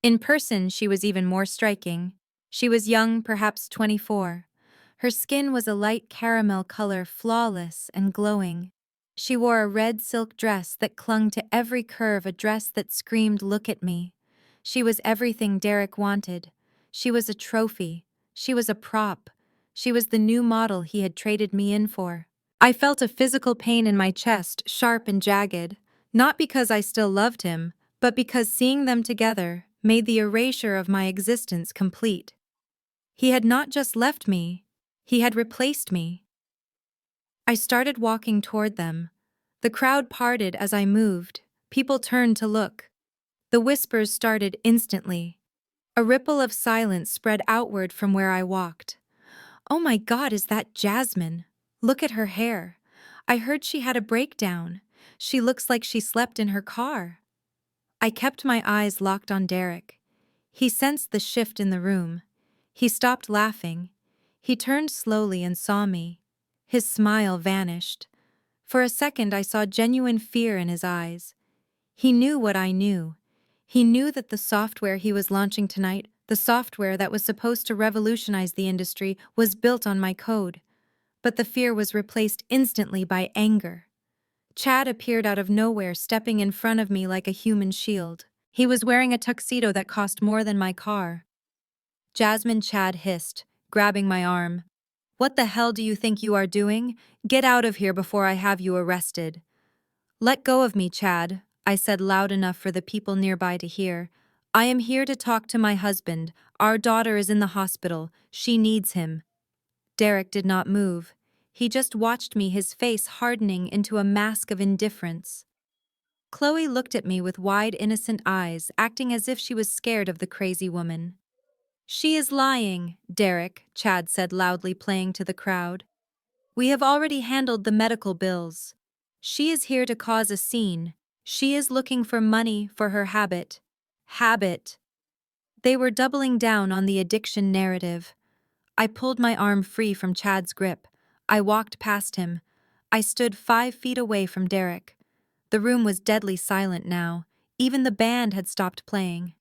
In person, she was even more striking. She was young, perhaps 24. Her skin was a light caramel color, flawless and glowing. She wore a red silk dress that clung to every curve, a dress that screamed, "Look at me." She was everything Derek wanted. She was a trophy. She was a prop. She was the new model he had traded me in for. I felt a physical pain in my chest, sharp and jagged, not because I still loved him, but because seeing them together made the erasure of my existence complete. He had not just left me, he had replaced me. I started walking toward them. The crowd parted as I moved. People turned to look. The whispers started instantly. A ripple of silence spread outward from where I walked. "Oh my God, is that Jasmine? Look at her hair. I heard she had a breakdown. She looks like she slept in her car." I kept my eyes locked on Derek. He sensed the shift in the room. He stopped laughing. He turned slowly and saw me. His smile vanished. For a second I saw genuine fear in his eyes. He knew what I knew. He knew that the software he was launching tonight, the software that was supposed to revolutionize the industry, was built on my code. But the fear was replaced instantly by anger. Chad appeared out of nowhere, stepping in front of me like a human shield. He was wearing a tuxedo that cost more than my car. "Jasmine," Chad hissed, grabbing my arm. "What the hell do you think you are doing? Get out of here before I have you arrested." "Let go of me, Chad," I said loud enough for the people nearby to hear. "I am here to talk to my husband. Our daughter is in the hospital. She needs him." Derek did not move. He just watched me, his face hardening into a mask of indifference. Chloe looked at me with wide, innocent eyes, acting as if she was scared of the crazy woman. "She is lying, Derek," Chad said loudly, playing to the crowd. "We have already handled the medical bills. She is here to cause a scene. She is looking for money for her habit." Habit. They were doubling down on the addiction narrative. I pulled my arm free from Chad's grip. I walked past him. I stood 5 feet away from Derek. The room was deadly silent now. Even the band had stopped playing.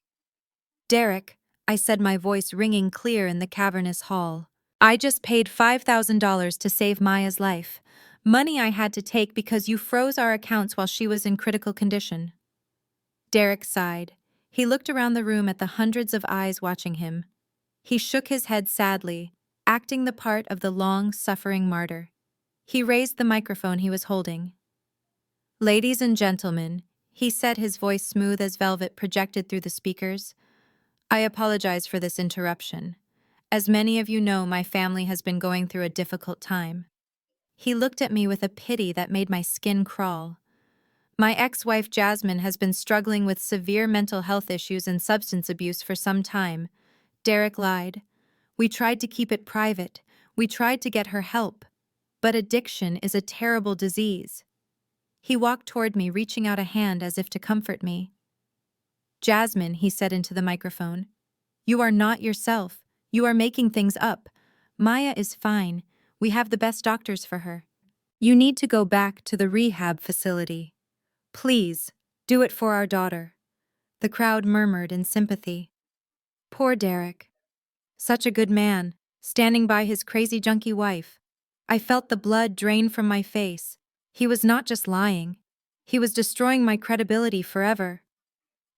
"Derek," I said, my voice ringing clear in the cavernous hall. "I just paid $5,000 to save Maya's life. Money I had to take because you froze our accounts while she was in critical condition." Derek sighed. He looked around the room at the hundreds of eyes watching him. He shook his head sadly, acting the part of the long-suffering martyr. He raised the microphone he was holding. "Ladies and gentlemen," he said, his voice smooth as velvet projected through the speakers, "I apologize for this interruption. As many of you know, my family has been going through a difficult time." He looked at me with a pity that made my skin crawl. "My ex-wife Jasmine has been struggling with severe mental health issues and substance abuse for some time." Derek lied. "We tried to keep it private. We tried to get her help. But addiction is a terrible disease." He walked toward me, reaching out a hand as if to comfort me. "Jasmine," he said into the microphone, "you are not yourself. You are making things up. Maya is fine. We have the best doctors for her. You need to go back to the rehab facility. Please, do it for our daughter." The crowd murmured in sympathy. Poor Derek. Such a good man, standing by his crazy junkie wife. I felt the blood drain from my face. He was not just lying. He was destroying my credibility forever.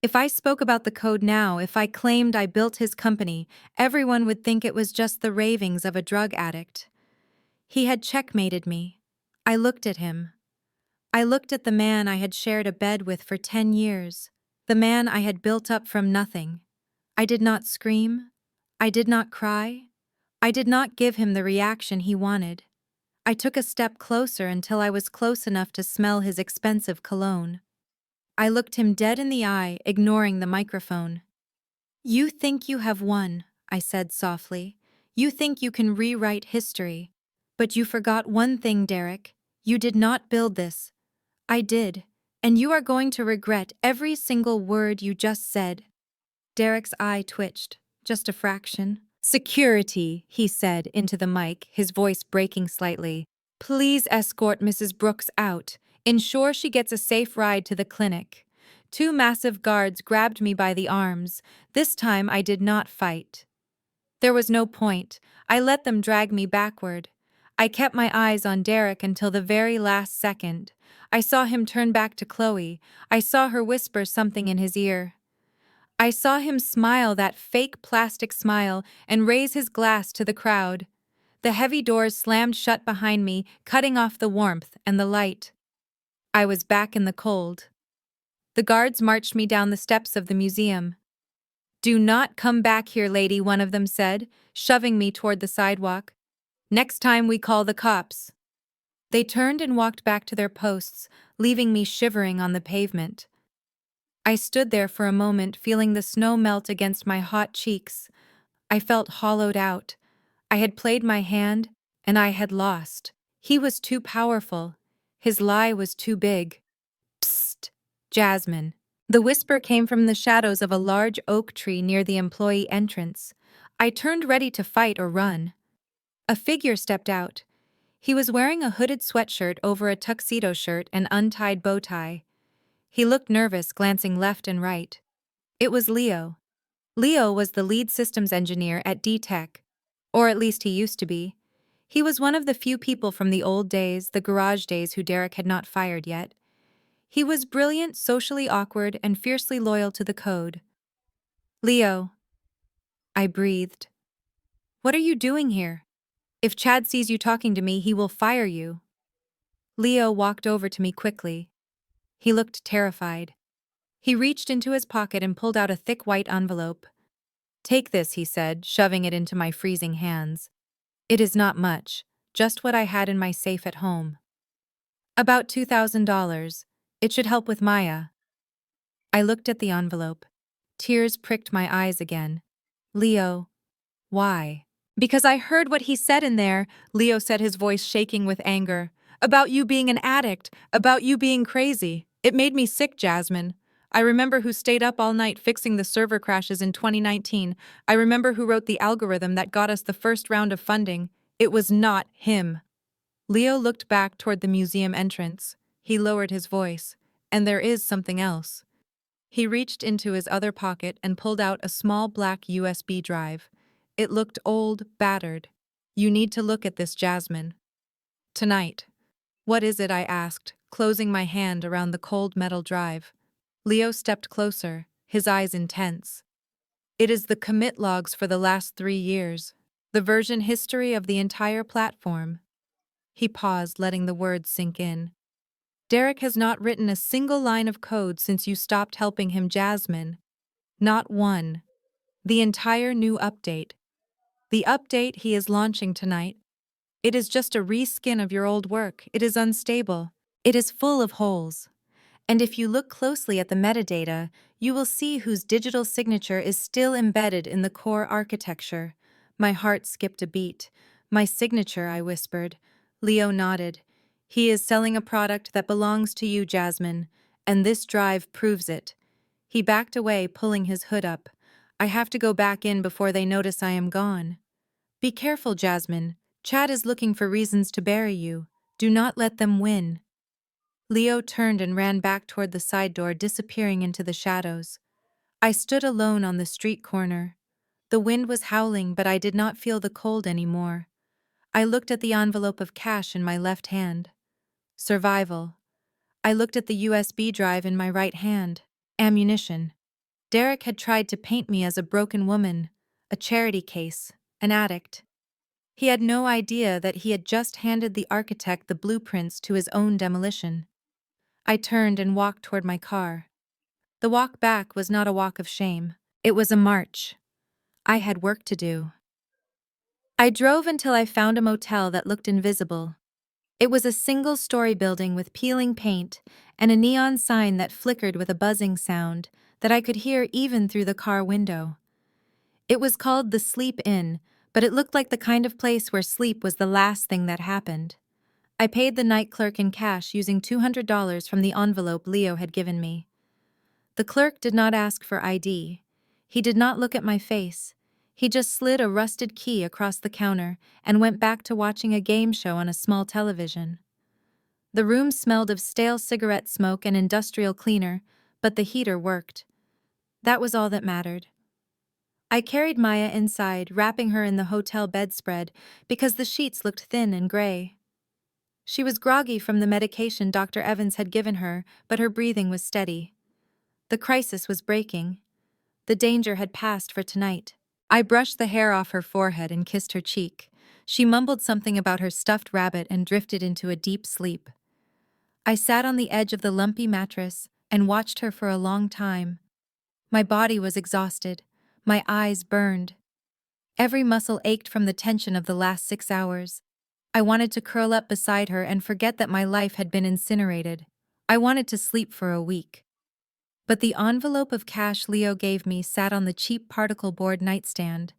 If I spoke about the code now, if I claimed I built his company, everyone would think it was just the ravings of a drug addict. He had checkmated me. I looked at him. I looked at the man I had shared a bed with for 10 years, the man I had built up from nothing. I did not scream. I did not cry. I did not give him the reaction he wanted. I took a step closer until I was close enough to smell his expensive cologne. I looked him dead in the eye, ignoring the microphone. "You think you have won," I said softly. "You think you can rewrite history. But you forgot one thing, Derek. You did not build this. I did, and you are going to regret every single word you just said." Derek's eye twitched, just a fraction. "Security," he said into the mic, his voice breaking slightly. "Please escort Mrs. Brooks out. Ensure she gets a safe ride to the clinic." Two massive guards grabbed me by the arms. This time I did not fight. There was no point. I let them drag me backward. I kept my eyes on Derek until the very last second. I saw him turn back to Chloe. I saw her whisper something in his ear. I saw him smile that fake plastic smile and raise his glass to the crowd. The heavy doors slammed shut behind me, cutting off the warmth and the light. I was back in the cold. The guards marched me down the steps of the museum. "Do not come back here, lady," one of them said, shoving me toward the sidewalk. "Next time we call the cops." They turned and walked back to their posts, leaving me shivering on the pavement. I stood there for a moment, feeling the snow melt against my hot cheeks. I felt hollowed out. I had played my hand, and I had lost. He was too powerful. His lie was too big. "Psst, Jasmine." The whisper came from the shadows of a large oak tree near the employee entrance. I turned ready to fight or run. A figure stepped out. He was wearing a hooded sweatshirt over a tuxedo shirt and untied bow tie. He looked nervous, glancing left and right. It was Leo. Leo was the lead systems engineer at D-Tech, or at least he used to be. He was one of the few people from the old days, the garage days, who Derek had not fired yet. He was brilliant, socially awkward, and fiercely loyal to the code. "Leo," I breathed. "What are you doing here? If Chad sees you talking to me, he will fire you." Leo walked over to me quickly. He looked terrified. He reached into his pocket and pulled out a thick white envelope. "Take this," he said, shoving it into my freezing hands. "It is not much, just what I had in my safe at home. About $2,000. It should help with Maya." I looked at the envelope. Tears pricked my eyes again. "Leo, why?" "Because I heard what he said in there," Leo said, his voice shaking with anger. "About you being an addict, about you being crazy. It made me sick, Jasmine. I remember who stayed up all night fixing the server crashes in 2019. I remember who wrote the algorithm that got us the first round of funding. It was not him." Leo looked back toward the museum entrance. He lowered his voice. "And there is something else." He reached into his other pocket and pulled out a small black USB drive. It looked old, battered. "You need to look at this, Jasmine. Tonight." "What is it?" I asked, closing my hand around the cold metal drive. Leo stepped closer, his eyes intense. "It is the commit logs for the last 3 years. The version history of the entire platform." He paused, letting the words sink in. "Derek has not written a single line of code since you stopped helping him, Jasmine. Not one. The entire new update. The update he is launching tonight. It is just a reskin of your old work. It is unstable. It is full of holes. And if you look closely at the metadata, you will see whose digital signature is still embedded in the core architecture." My heart skipped a beat. "My signature," I whispered. Leo nodded. "He is selling a product that belongs to you, Jasmine, and this drive proves it." He backed away, pulling his hood up. "I have to go back in before they notice I am gone." "Be careful, Jasmine. Chad is looking for reasons to bury you. Do not let them win." Leo turned and ran back toward the side door, disappearing into the shadows. I stood alone on the street corner. The wind was howling, but I did not feel the cold anymore. I looked at the envelope of cash in my left hand. Survival. I looked at the USB drive in my right hand. Ammunition. Derek had tried to paint me as a broken woman, a charity case, an addict. He had no idea that he had just handed the architect the blueprints to his own demolition. I turned and walked toward my car. The walk back was not a walk of shame. It was a march. I had work to do. I drove until I found a motel that looked invisible. It was a single-story building with peeling paint and a neon sign that flickered with a buzzing sound that I could hear even through the car window. It was called the Sleep Inn, but it looked like the kind of place where sleep was the last thing that happened. I paid the night clerk in cash using $200 from the envelope Leo had given me. The clerk did not ask for ID. He did not look at my face. He just slid a rusted key across the counter and went back to watching a game show on a small television. The room smelled of stale cigarette smoke and industrial cleaner, but the heater worked. That was all that mattered. I carried Maya inside, wrapping her in the hotel bedspread because the sheets looked thin and gray. She was groggy from the medication Dr. Evans had given her, but her breathing was steady. The crisis was breaking. The danger had passed for tonight. I brushed the hair off her forehead and kissed her cheek. She mumbled something about her stuffed rabbit and drifted into a deep sleep. I sat on the edge of the lumpy mattress and watched her for a long time. My body was exhausted. My eyes burned. Every muscle ached from the tension of the last 6 hours. I wanted to curl up beside her and forget that my life had been incinerated. I wanted to sleep for a week. But the envelope of cash Leo gave me sat on the cheap particle board nightstand.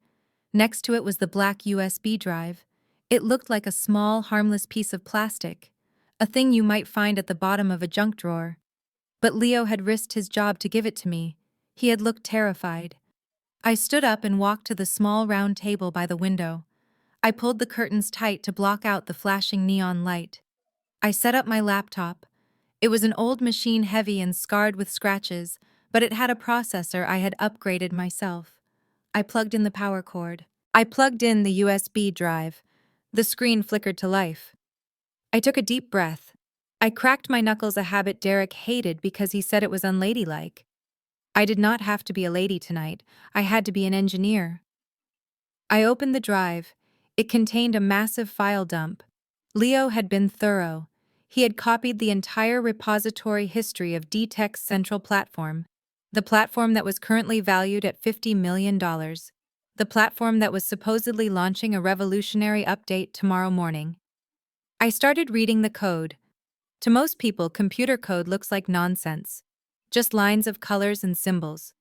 Next to it was the black USB drive. It looked like a small, harmless piece of plastic, a thing you might find at the bottom of a junk drawer. But Leo had risked his job to give it to me. He had looked terrified. I stood up and walked to the small round table by the window. I pulled the curtains tight to block out the flashing neon light. I set up my laptop. It was an old machine, heavy and scarred with scratches, but it had a processor I had upgraded myself. I plugged in the power cord. I plugged in the USB drive. The screen flickered to life. I took a deep breath. I cracked my knuckles, a habit Derek hated because he said it was unladylike. I did not have to be a lady tonight. I had to be an engineer. I opened the drive. It contained a massive file dump. Leo had been thorough. He had copied the entire repository history of DTech's central platform, the platform that was currently valued at $50 million, the platform that was supposedly launching a revolutionary update tomorrow morning. I started reading the code. To most people, computer code looks like nonsense, just lines of colors and symbols.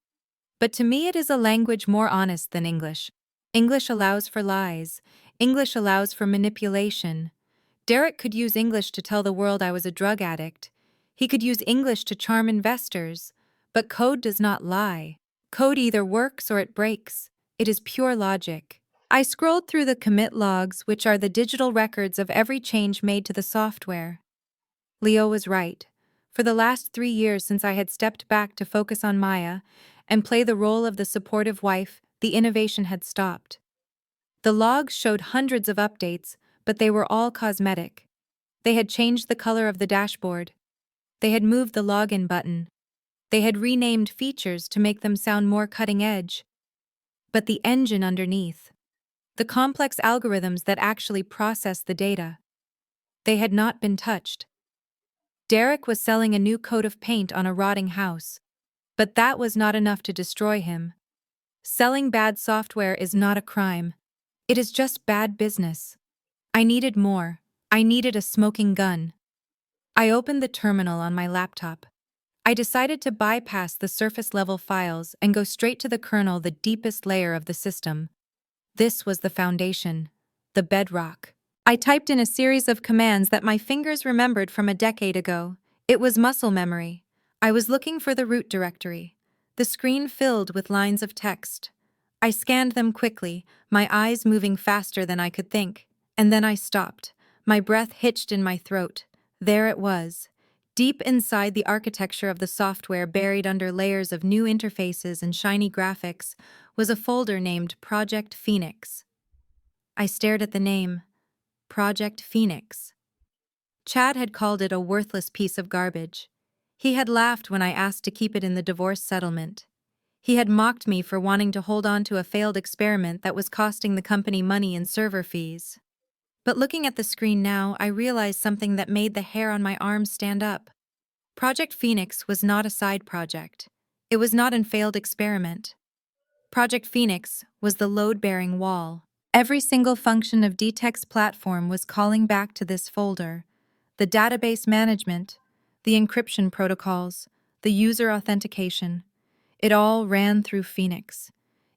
But to me, it is a language more honest than English. English allows for lies. English allows for manipulation. Derek could use English to tell the world I was a drug addict. He could use English to charm investors. But code does not lie. Code either works or it breaks. It is pure logic. I scrolled through the commit logs, which are the digital records of every change made to the software. Leo was right. For the last 3 years since I had stepped back to focus on Maya and play the role of the supportive wife, the innovation had stopped. The logs showed hundreds of updates, but they were all cosmetic. They had changed the color of the dashboard. They had moved the login button. They had renamed features to make them sound more cutting edge. But the engine underneath, the complex algorithms that actually process the data, they had not been touched. Derek was selling a new coat of paint on a rotting house. But that was not enough to destroy him. Selling bad software is not a crime. It is just bad business. I needed more. I needed a smoking gun. I opened the terminal on my laptop. I decided to bypass the surface-level files and go straight to the kernel, the deepest layer of the system. This was the foundation, the bedrock. I typed in a series of commands that my fingers remembered from a decade ago. It was muscle memory. I was looking for the root directory. The screen filled with lines of text. I scanned them quickly, my eyes moving faster than I could think. And then I stopped. My breath hitched in my throat. There it was. Deep inside the architecture of the software, buried under layers of new interfaces and shiny graphics, was a folder named Project Phoenix. I stared at the name. Project Phoenix. Chad had called it a worthless piece of garbage. He had laughed when I asked to keep it in the divorce settlement. He had mocked me for wanting to hold on to a failed experiment that was costing the company money in server fees. But looking at the screen now, I realized something that made the hair on my arms stand up. Project Phoenix was not a side project. It was not a failed experiment. Project Phoenix was the load-bearing wall. Every single function of DTech's platform was calling back to this folder. The database management, the encryption protocols, the user authentication. It all ran through Phoenix.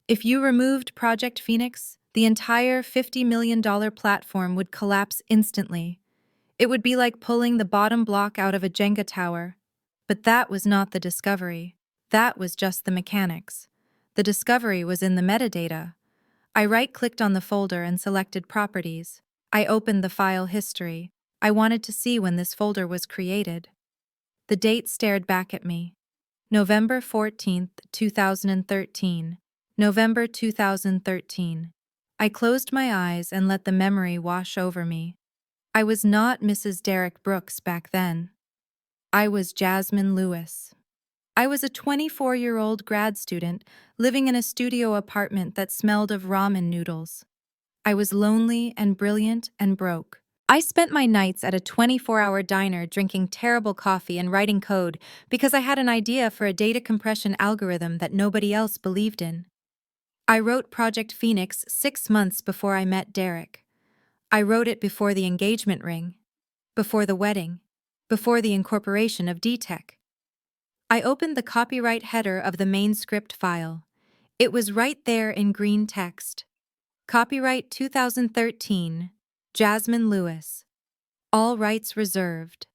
If you removed Project Phoenix, the entire $50 million platform would collapse instantly. It would be like pulling the bottom block out of a Jenga tower. But that was not the discovery. That was just the mechanics. The discovery was in the metadata. I right-clicked on the folder and selected Properties. I opened the file history. I wanted to see when this folder was created. The date stared back at me. November 14th, 2013. November 2013. I closed my eyes and let the memory wash over me. I was not Mrs. Derek Brooks back then. I was Jasmine Lewis. I was a 24-year-old grad student living in a studio apartment that smelled of ramen noodles. I was lonely and brilliant and broke. I spent my nights at a 24-hour diner drinking terrible coffee and writing code because I had an idea for a data compression algorithm that nobody else believed in. I wrote Project Phoenix 6 months before I met Derek. I wrote it before the engagement ring, before the wedding, before the incorporation of DTech. I opened the copyright header of the main script file. It was right there in green text. Copyright 2013, Jasmine Lewis. All rights reserved.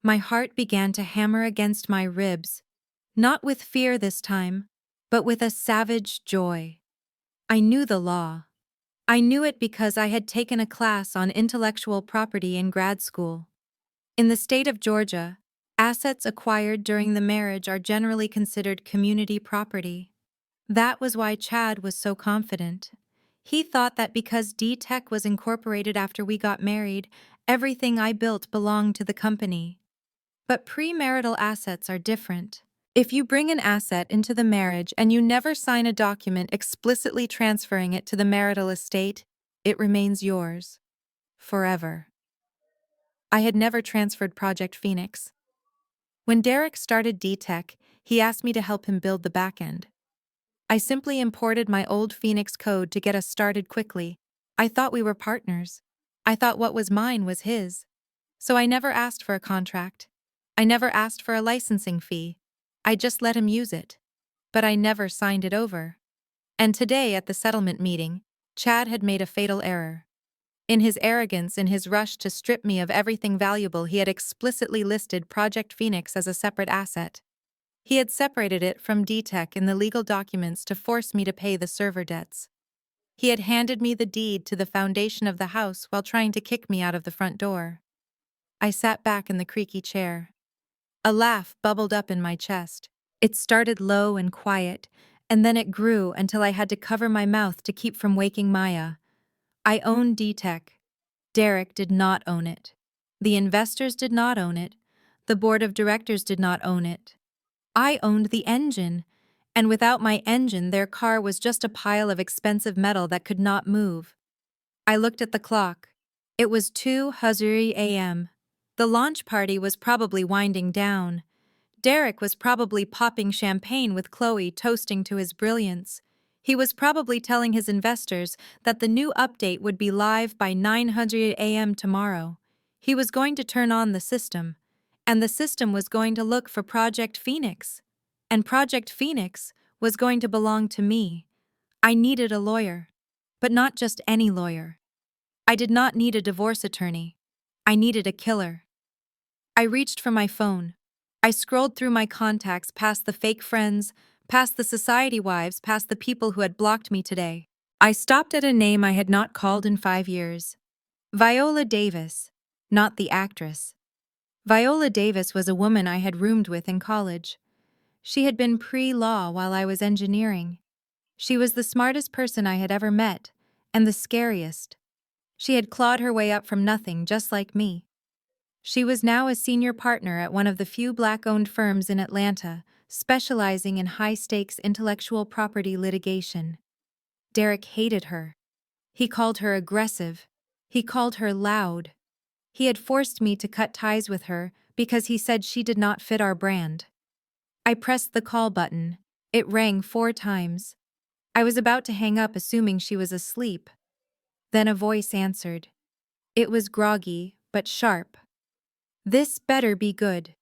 My heart began to hammer against my ribs, not with fear this time, but with a savage joy. I knew the law. I knew it because I had taken a class on intellectual property in grad school. In the state of Georgia, assets acquired during the marriage are generally considered community property. That was why Chad was so confident. He thought that because D-Tech was incorporated after we got married, everything I built belonged to the company. But premarital assets are different. If you bring an asset into the marriage and you never sign a document explicitly transferring it to the marital estate, it remains yours. Forever. I had never transferred Project Phoenix. When Derek started D-Tech, he asked me to help him build the backend. I simply imported my old Phoenix code to get us started quickly. I thought we were partners. I thought what was mine was his. So I never asked for a contract. I never asked for a licensing fee. I just let him use it. But I never signed it over. And today at the settlement meeting, Chad had made a fatal error. In his arrogance, in his rush to strip me of everything valuable, he had explicitly listed Project Phoenix as a separate asset. He had separated it from DTech in the legal documents to force me to pay the server debts. He had handed me the deed to the foundation of the house while trying to kick me out of the front door. I sat back in the creaky chair. A laugh bubbled up in my chest. It started low and quiet, and then it grew until I had to cover my mouth to keep from waking Maya. I owned DTech. Derek did not own it. The investors did not own it. The board of directors did not own it. I owned the engine, and without my engine, their car was just a pile of expensive metal that could not move. I looked at the clock. It was 2:00 a.m. The launch party was probably winding down. Derek was probably popping champagne with Chloe, toasting to his brilliance. He was probably telling his investors that the new update would be live by 9:00 a.m. tomorrow. He was going to turn on the system, and the system was going to look for Project Phoenix. And Project Phoenix was going to belong to me. I needed a lawyer, but not just any lawyer. I did not need a divorce attorney. I needed a killer. I reached for my phone. I scrolled through my contacts past the fake friends, past the society wives, past the people who had blocked me today. I stopped at a name I had not called in 5 years. Viola Davis, not the actress. Viola Davis was a woman I had roomed with in college. She had been pre-law while I was engineering. She was the smartest person I had ever met, and the scariest. She had clawed her way up from nothing, just like me. She was now a senior partner at one of the few Black-owned firms in Atlanta, specializing in high-stakes intellectual property litigation. Derek hated her. He called her aggressive. He called her loud. He had forced me to cut ties with her because he said she did not fit our brand. I pressed the call button. It rang 4 times. I was about to hang up, assuming she was asleep. Then a voice answered. It was groggy, but sharp. This better be good.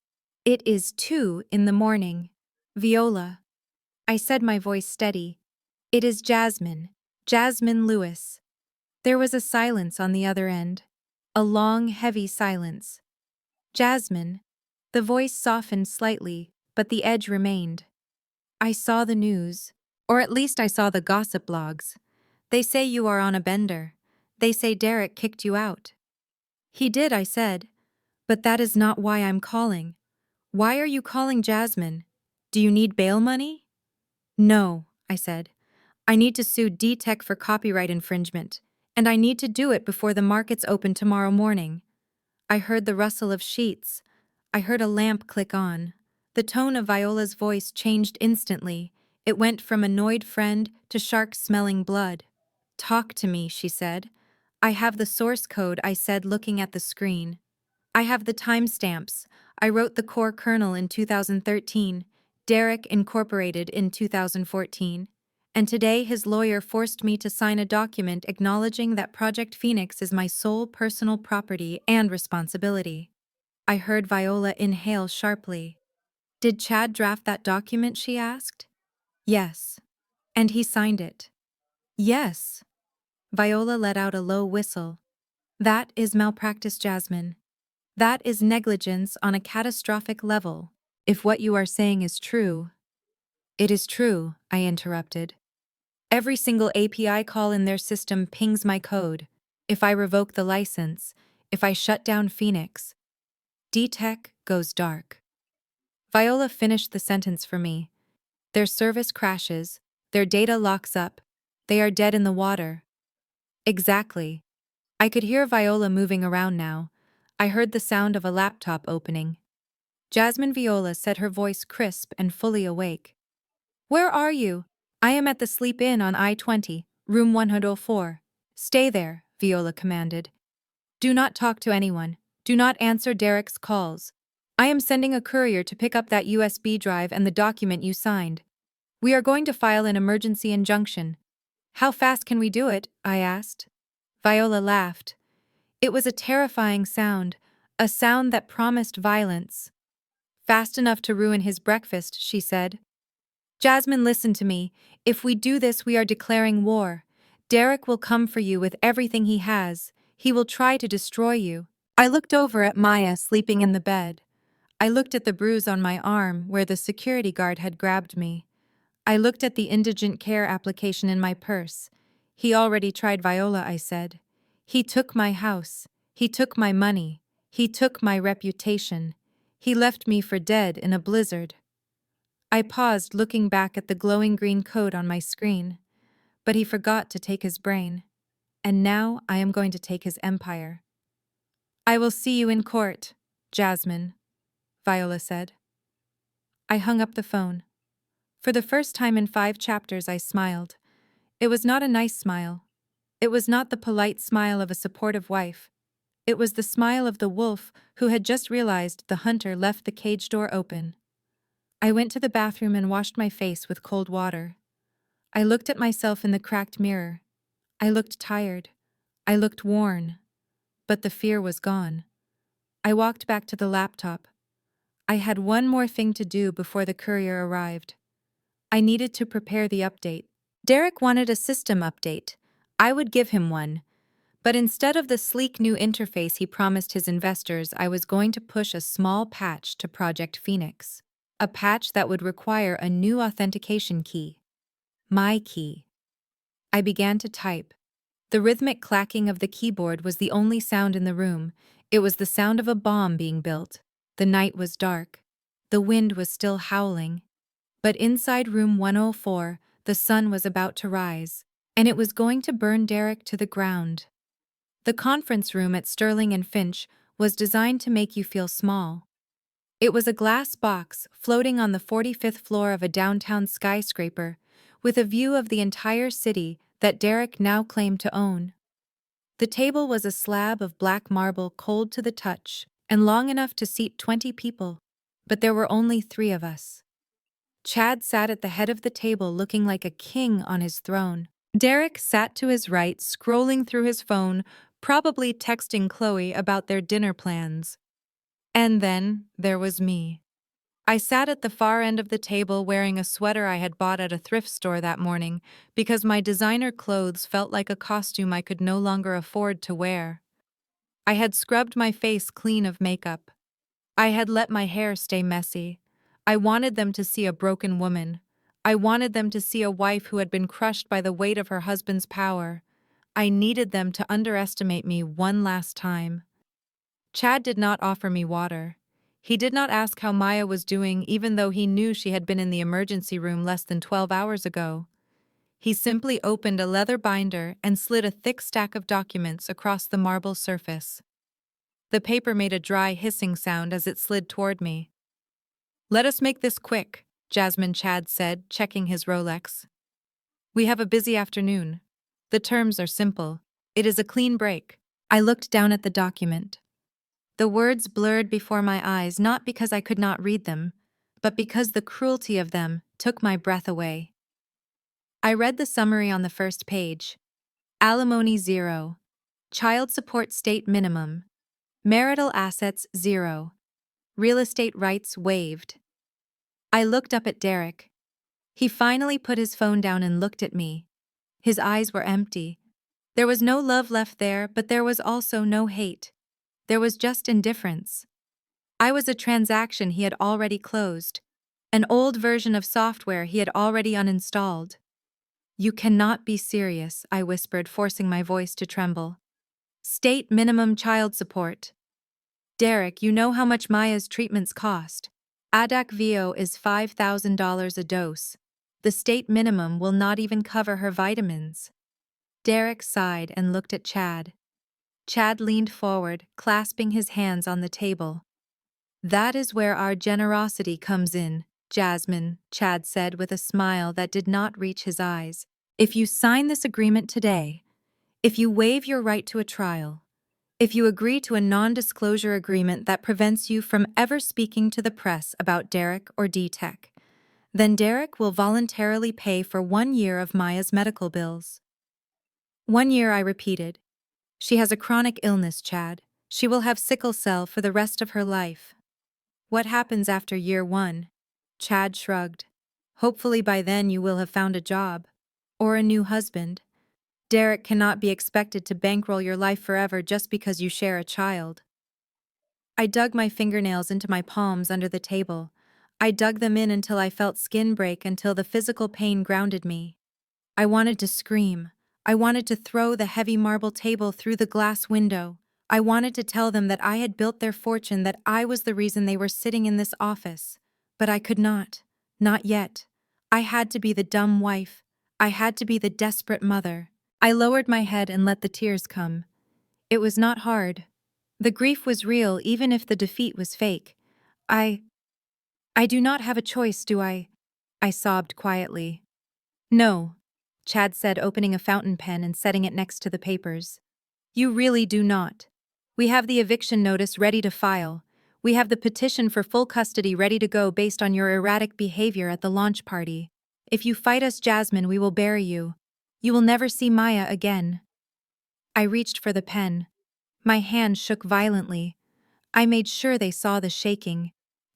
It is 2 in the morning. Viola. I said, my voice steady. It is Jasmine. Jasmine Lewis. There was a silence on the other end. A long, heavy silence. Jasmine. The voice softened slightly, but the edge remained. I saw the news. Or at least I saw the gossip blogs. They say you are on a bender. They say Derek kicked you out. He did, I said. But that is not why I'm calling. Why are you calling Jasmine? Do you need bail money? No, I said. I need to sue D-Tech for copyright infringement, and I need to do it before the markets open tomorrow morning. I heard the rustle of sheets. I heard a lamp click on. The tone of Viola's voice changed instantly. It went from annoyed friend to shark-smelling blood. Talk to me, she said. I have the source code, I said, looking at the screen. I have the timestamps. I wrote the core kernel in 2013, Derek Incorporated in 2014. And today his lawyer forced me to sign a document acknowledging that Project Phoenix is my sole personal property and responsibility. I heard Viola inhale sharply. Did Chad draft that document, she asked? Yes. And he signed it. Yes. Viola let out a low whistle. That is malpractice, Jasmine. That is negligence on a catastrophic level. If what you are saying is true. It is true, I interrupted. Every single API call in their system pings my code. If I revoke the license, if I shut down Phoenix, D-Tech goes dark. Viola finished the sentence for me. Their service crashes, their data locks up, they are dead in the water. Exactly. I could hear Viola moving around now. I heard the sound of a laptop opening. Jasmine Viola said, her voice crisp and fully awake. Where are you? I am at the Sleep Inn on I-20, room 104. Stay there, Viola commanded. Do not talk to anyone. Do not answer Derek's calls. I am sending a courier to pick up that USB drive and the document you signed. We are going to file an emergency injunction. How fast can we do it? I asked. Viola laughed. It was a terrifying sound, a sound that promised violence. Fast enough to ruin his breakfast, she said. Jasmine, listen to me. If we do this, we are declaring war. Derek will come for you with everything he has. He will try to destroy you. I looked over at Maya sleeping in the bed. I looked at the bruise on my arm where the security guard had grabbed me. I looked at the indigent care application in my purse. He already tried Viola, I said. He took my house. He took my money. He took my reputation. He left me for dead in a blizzard. I paused, looking back at the glowing green code on my screen. But he forgot to take his brain. And now I am going to take his empire. I will see you in court, Jasmine, Viola said. I hung up the phone. For the first time in 5 chapters, I smiled. It was not a nice smile. It was not the polite smile of a supportive wife. It was the smile of the wolf who had just realized the hunter left the cage door open. I went to the bathroom and washed my face with cold water. I looked at myself in the cracked mirror. I looked tired. I looked worn. But the fear was gone. I walked back to the laptop. I had one more thing to do before the courier arrived. I needed to prepare the update. Derek wanted a system update. I would give him one. But instead of the sleek new interface he promised his investors, I was going to push a small patch to Project Phoenix. A patch that would require a new authentication key. My key. I began to type. The rhythmic clacking of the keyboard was the only sound in the room. It was the sound of a bomb being built. The night was dark. The wind was still howling. But inside room 104, the sun was about to rise, and it was going to burn Derek to the ground. The conference room at Sterling and Finch was designed to make you feel small. It was a glass box floating on the 45th floor of a downtown skyscraper, with a view of the entire city that Derek now claimed to own. The table was a slab of black marble, cold to the touch, and long enough to seat 20 people, but there were only 3 of us. Chad sat at the head of the table looking like a king on his throne. Derek sat to his right, scrolling through his phone, probably texting Chloe about their dinner plans. And then there was me. I sat at the far end of the table wearing a sweater I had bought at a thrift store that morning because my designer clothes felt like a costume I could no longer afford to wear. I had scrubbed my face clean of makeup. I had let my hair stay messy. I wanted them to see a broken woman, I wanted them to see a wife who had been crushed by the weight of her husband's power. I needed them to underestimate me one last time. Chad did not offer me water. He did not ask how Maya was doing, even though he knew she had been in the emergency room less than 12 hours ago. He simply opened a leather binder and slid a thick stack of documents across the marble surface. The paper made a dry hissing sound as it slid toward me. "Let us make this quick," Jasmine Chad said, checking his Rolex. "We have a busy afternoon. The terms are simple. It is a clean break." I looked down at the document. The words blurred before my eyes not because I could not read them, but because the cruelty of them took my breath away. I read the summary on the first page. Alimony 0. Child support state minimum. Marital assets 0. Real estate rights waived. I looked up at Derek. He finally put his phone down and looked at me. His eyes were empty. There was no love left there, but there was also no hate. There was just indifference. I was a transaction he had already closed, an old version of software he had already uninstalled. "You cannot be serious," I whispered, forcing my voice to tremble. "State minimum child support." "Derek, you know how much Maya's treatments cost. Adakveo is $5,000 a dose. The state minimum will not even cover her vitamins." Derek sighed and looked at Chad. Chad leaned forward, clasping his hands on the table. "That is where our generosity comes in, Jasmine," Chad said with a smile that did not reach his eyes. "If you sign this agreement today, if you waive your right to a trial, if you agree to a non-disclosure agreement that prevents you from ever speaking to the press about Derek or D-Tech, then Derek will voluntarily pay for 1 year of Maya's medical bills." 1 year, I repeated. "She has a chronic illness, Chad. She will have sickle cell for the rest of her life." "What happens after year 1? Chad shrugged. "Hopefully by then you will have found a job. Or a new husband. Derek cannot be expected to bankroll your life forever just because you share a child." I dug my fingernails into my palms under the table. I dug them in until I felt skin break, until the physical pain grounded me. I wanted to scream. I wanted to throw the heavy marble table through the glass window. I wanted to tell them that I had built their fortune, that I was the reason they were sitting in this office. But I could not. Not yet. I had to be the dumb wife. I had to be the desperate mother. I lowered my head and let the tears come. It was not hard. The grief was real, even if the defeat was fake. I do not have a choice, do I?" I sobbed quietly. "No," Chad said, opening a fountain pen and setting it next to the papers. "You really do not. We have the eviction notice ready to file. We have the petition for full custody ready to go based on your erratic behavior at the launch party. If you fight us, Jasmine, we will bury you. You will never see Maya again." I reached for the pen. My hand shook violently. I made sure they saw the shaking.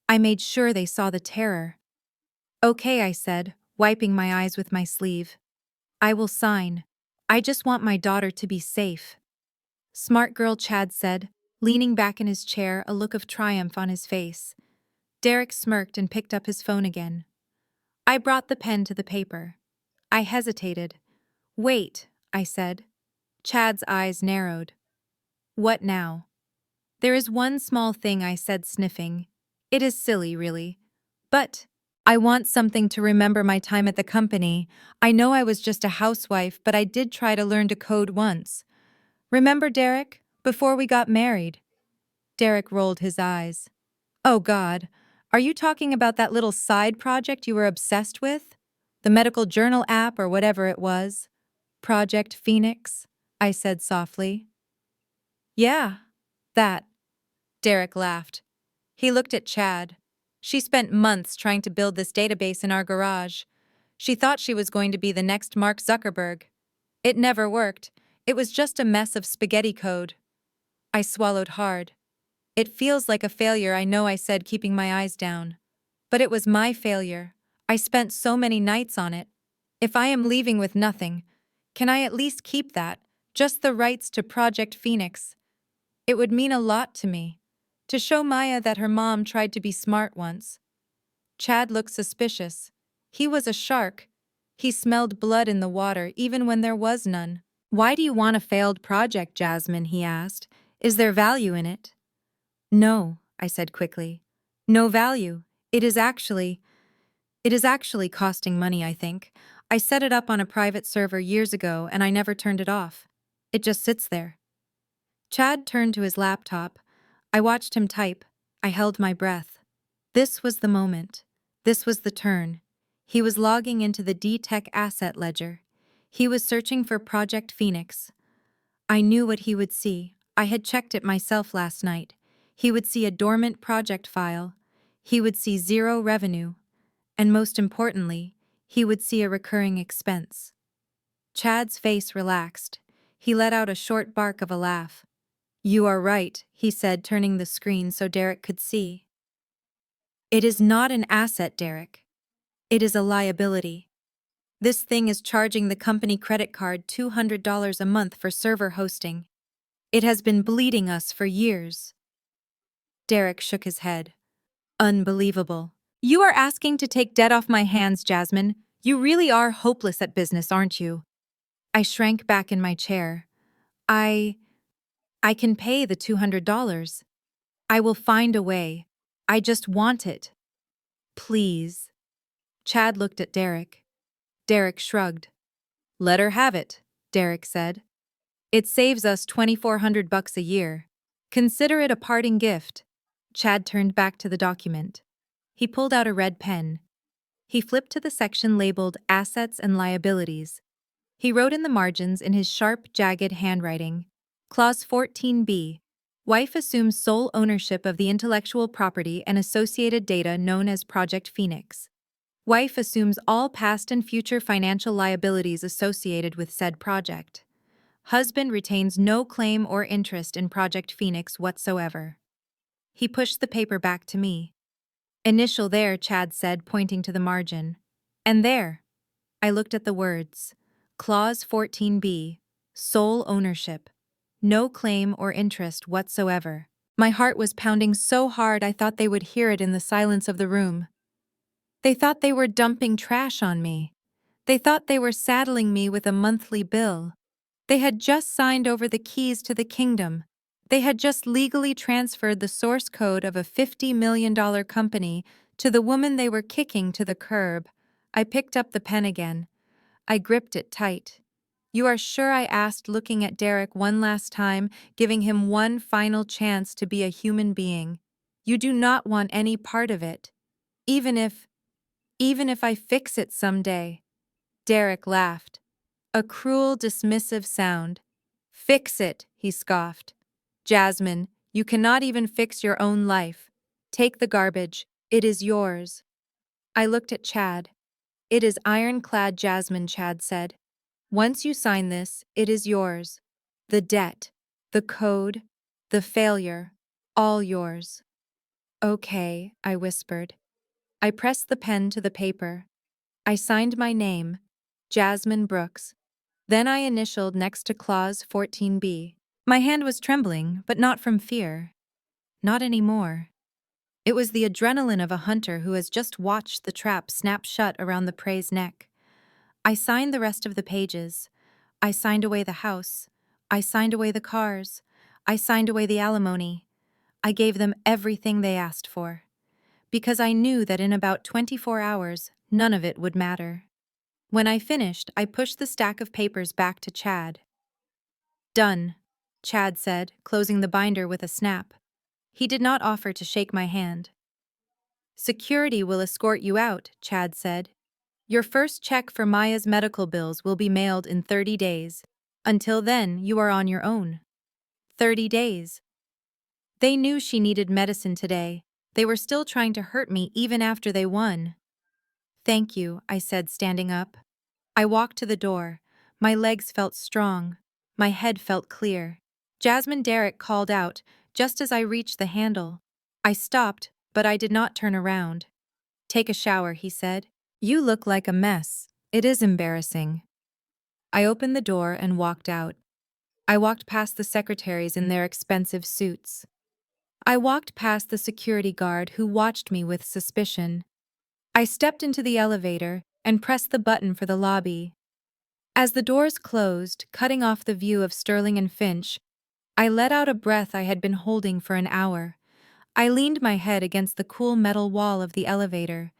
I made sure they saw the terror. "Okay," I said, wiping my eyes with my sleeve. "I will sign. I just want my daughter to be safe." "Smart girl," Chad said, leaning back in his chair, a look of triumph on his face. Derek smirked and picked up his phone again. I brought the pen to the paper. I hesitated. "Wait," I said. Chad's eyes narrowed. "What now?" "There is one small thing," I said, sniffing. "It is silly, really. But I want something to remember my time at the company. I know I was just a housewife, but I did try to learn to code once. Remember, Derek, before we got married?" Derek rolled his eyes. "Oh God, are you talking about that little side project you were obsessed with? The medical journal app or whatever it was? Project Phoenix?" I said softly. "Yeah, that." Derek laughed. He looked at Chad. "She spent months trying to build this database in our garage. She thought she was going to be the next Mark Zuckerberg. It never worked. It was just a mess of spaghetti code." I swallowed hard. "It feels like a failure, I know," I said, keeping my eyes down. "But it was my failure. I spent so many nights on it. If I am leaving with nothing, can I at least keep that, just the rights to Project Phoenix? It would mean a lot to me. To show Maya that her mom tried to be smart once." Chad looked suspicious. He was a shark. He smelled blood in the water even when there was none. Why do you want a failed project, Jasmine? He asked. Is there value in it? No, I said quickly. No value. It is actually costing money, I think. I set it up on a private server years ago and I never turned it off. It just sits there. Chad turned to his laptop. I watched him type. I held my breath. This was the moment. This was the turn. He was logging into the D-Tech asset ledger. He was searching for Project Phoenix. I knew what he would see. I had checked it myself last night. He would see a dormant project file. He would see zero revenue. And most importantly, he would see a recurring expense. Chad's face relaxed. He let out a short bark of a laugh. You are right, he said, turning the screen so Derek could see. It is not an asset, Derek. It is a liability. This thing is charging the company credit card $200 a month for server hosting. It has been bleeding us for years. Derek shook his head. Unbelievable. You are asking to take debt off my hands, Jasmine. You really are hopeless at business, aren't you? I shrank back in my chair. I can pay the $200. I will find a way. I just want it. Please. Chad looked at Derek. Derek shrugged. Let her have it, Derek said. It saves us $2,400 a year. Consider it a parting gift. Chad turned back to the document. He pulled out a red pen. He flipped to the section labeled Assets and Liabilities. He wrote in the margins in his sharp, jagged handwriting. Clause 14b. Wife assumes sole ownership of the intellectual property and associated data known as Project Phoenix. Wife assumes all past and future financial liabilities associated with said project. Husband retains no claim or interest in Project Phoenix whatsoever. He pushed the paper back to me. Initial there, Chad said, pointing to the margin. And there. I looked at the words. Clause 14b. Sole ownership. No claim or interest whatsoever. My heart was pounding so hard I thought they would hear it in the silence of the room. They thought they were dumping trash on me. They thought they were saddling me with a monthly bill. They had just signed over the keys to the kingdom. They had just legally transferred the source code of a $50 million company to the woman they were kicking to the curb. I picked up the pen again. I gripped it tight. You are sure? I asked, looking at Derek one last time, giving him one final chance to be a human being. You do not want any part of it. Even if I fix it someday. Derek laughed. A cruel, dismissive sound. Fix it, he scoffed. Jasmine, you cannot even fix your own life. Take the garbage. It is yours. I looked at Chad. It is ironclad, Jasmine, Chad said. Once you sign this, it is yours. The debt, the code, the failure, all yours. Okay, I whispered. I pressed the pen to the paper. I signed my name, Jasmine Brooks. Then I initialed next to clause 14b. My hand was trembling, but not from fear. Not anymore. It was the adrenaline of a hunter who has just watched the trap snap shut around the prey's neck. I signed the rest of the pages. I signed away the house. I signed away the cars. I signed away the alimony. I gave them everything they asked for. Because I knew that in about 24 hours, none of it would matter. When I finished, I pushed the stack of papers back to Chad. Done, Chad said, closing the binder with a snap. He did not offer to shake my hand. Security will escort you out, Chad said. Your first check for Maya's medical bills will be mailed in 30 days. Until then, you are on your own. 30 days. They knew she needed medicine today. They were still trying to hurt me even after they won. Thank you, I said, standing up. I walked to the door. My legs felt strong. My head felt clear. Jasmine Derek called out, just as I reached the handle. I stopped, but I did not turn around. Take a shower, he said. You look like a mess. It is embarrassing. I opened the door and walked out. I walked past the secretaries in their expensive suits. I walked past the security guard who watched me with suspicion. I stepped into the elevator and pressed the button for the lobby. As the doors closed, cutting off the view of Sterling and Finch, I let out a breath I had been holding for an hour. I leaned my head against the cool metal wall of the elevator.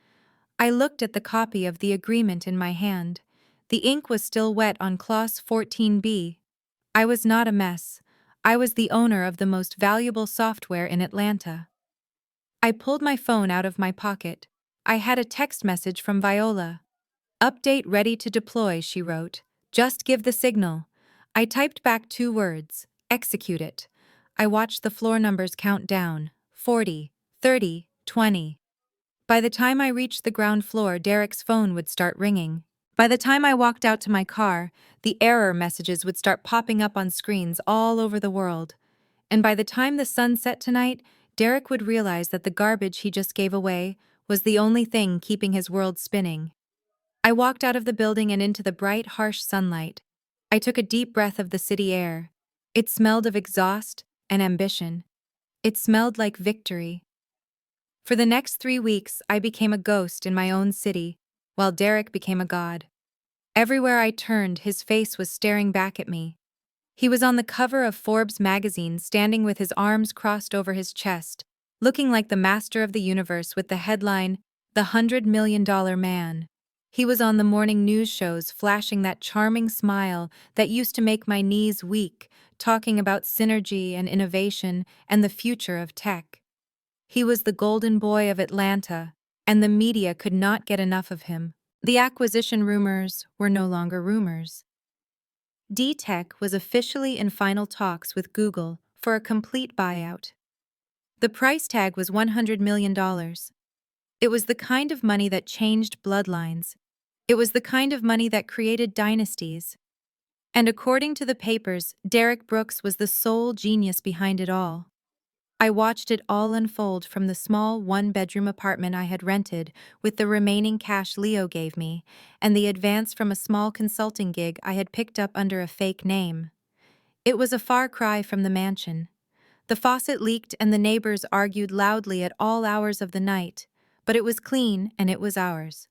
I looked at the copy of the agreement in my hand. The ink was still wet on Clause 14B. I was not a mess. I was the owner of the most valuable software in Atlanta. I pulled my phone out of my pocket. I had a text message from Viola. "Update ready to deploy," she wrote. "Just give the signal." I typed back 2 words: "Execute it." I watched the floor numbers count down: 40, 30, 20. By the time I reached the ground floor, Derek's phone would start ringing. By the time I walked out to my car, the error messages would start popping up on screens all over the world. And by the time the sun set tonight, Derek would realize that the garbage he just gave away was the only thing keeping his world spinning. I walked out of the building and into the bright, harsh sunlight. I took a deep breath of the city air. It smelled of exhaust and ambition. It smelled like victory. For the next 3 weeks, I became a ghost in my own city, while Derek became a god. Everywhere I turned, his face was staring back at me. He was on the cover of Forbes magazine, standing with his arms crossed over his chest, looking like the master of the universe with the headline, "The $100 Million Man." He was on the morning news shows, flashing that charming smile that used to make my knees weak, talking about synergy and innovation and the future of tech. He was the golden boy of Atlanta, and the media could not get enough of him. The acquisition rumors were no longer rumors. D-Tech was officially in final talks with Google for a complete buyout. The price tag was $100 million. It was the kind of money that changed bloodlines. It was the kind of money that created dynasties. And according to the papers, Derek Brooks was the sole genius behind it all. I watched it all unfold from the small one-bedroom apartment I had rented with the remaining cash Leo gave me, and the advance from a small consulting gig I had picked up under a fake name. It was a far cry from the mansion. The faucet leaked and the neighbors argued loudly at all hours of the night, but it was clean and it was ours.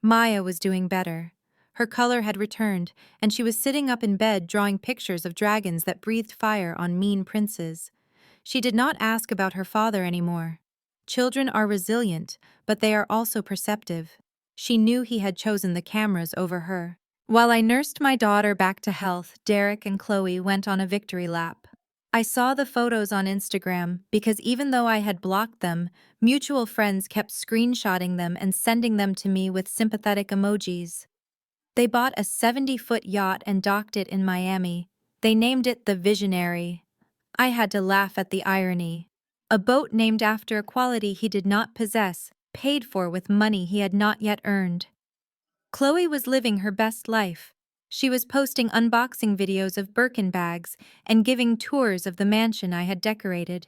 Maya was doing better. Her color had returned, and she was sitting up in bed drawing pictures of dragons that breathed fire on mean princes. She did not ask about her father anymore. Children are resilient, but they are also perceptive. She knew he had chosen the cameras over her. While I nursed my daughter back to health, Derek and Chloe went on a victory lap. I saw the photos on Instagram because even though I had blocked them, mutual friends kept screenshotting them and sending them to me with sympathetic emojis. They bought a 70-foot yacht and docked it in Miami. They named it the Visionary. I had to laugh at the irony. A boat named after a quality he did not possess, paid for with money he had not yet earned. Chloe was living her best life. She was posting unboxing videos of Birkin bags and giving tours of the mansion I had decorated.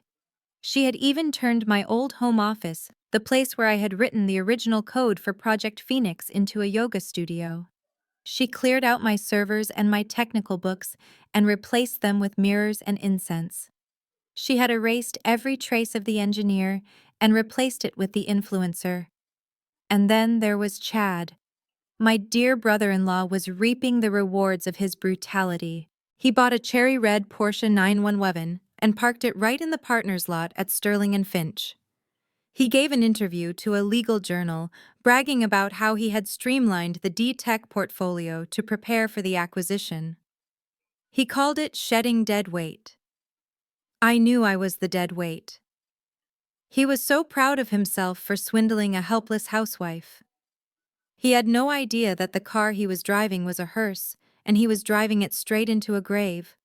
She had even turned my old home office, the place where I had written the original code for Project Phoenix, into a yoga studio. She cleared out my servers and my technical books and replaced them with mirrors and incense. She had erased every trace of the engineer and replaced it with the influencer. And then there was Chad. My dear brother-in-law was reaping the rewards of his brutality. He bought a cherry red Porsche 911 and parked it right in the partner's lot at Sterling and Finch. He gave an interview to a legal journal, bragging about how he had streamlined the D-Tech portfolio to prepare for the acquisition. He called it shedding dead weight. I knew I was the dead weight. He was so proud of himself for swindling a helpless housewife. He had no idea that the car he was driving was a hearse, and he was driving it straight into a grave.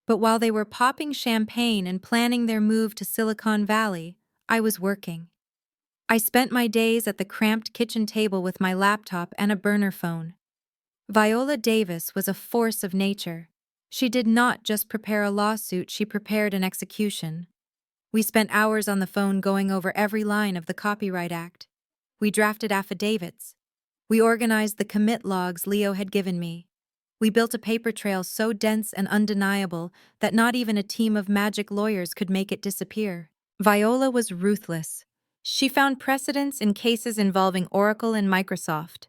But while they were popping champagne and planning their move to Silicon Valley, I was working. I spent my days at the cramped kitchen table with my laptop and a burner phone. Viola Davis was a force of nature. She did not just prepare a lawsuit, she prepared an execution. We spent hours on the phone going over every line of the Copyright Act. We drafted affidavits. We organized the commit logs Leo had given me. We built a paper trail so dense and undeniable that not even a team of magic lawyers could make it disappear. Viola was ruthless. She found precedents in cases involving Oracle and Microsoft.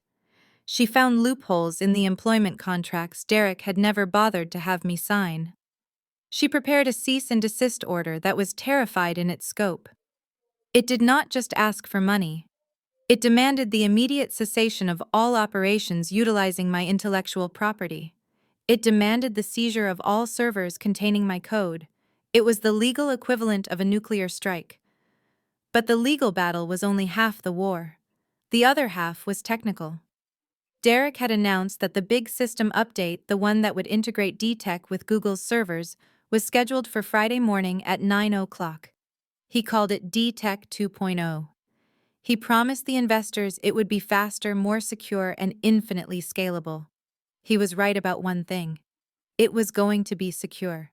She found loopholes in the employment contracts Derek had never bothered to have me sign. She prepared a cease and desist order that was terrified in its scope. It did not just ask for money. It demanded the immediate cessation of all operations utilizing my intellectual property. It demanded the seizure of all servers containing my code. It was the legal equivalent of a nuclear strike. But the legal battle was only half the war. The other half was technical. Derek had announced that the big system update, the one that would integrate DTech with Google's servers, was scheduled for Friday morning at 9 o'clock. He called it DTech 2.0. He promised the investors it would be faster, more secure, and infinitely scalable. He was right about one thing. It was going to be secure.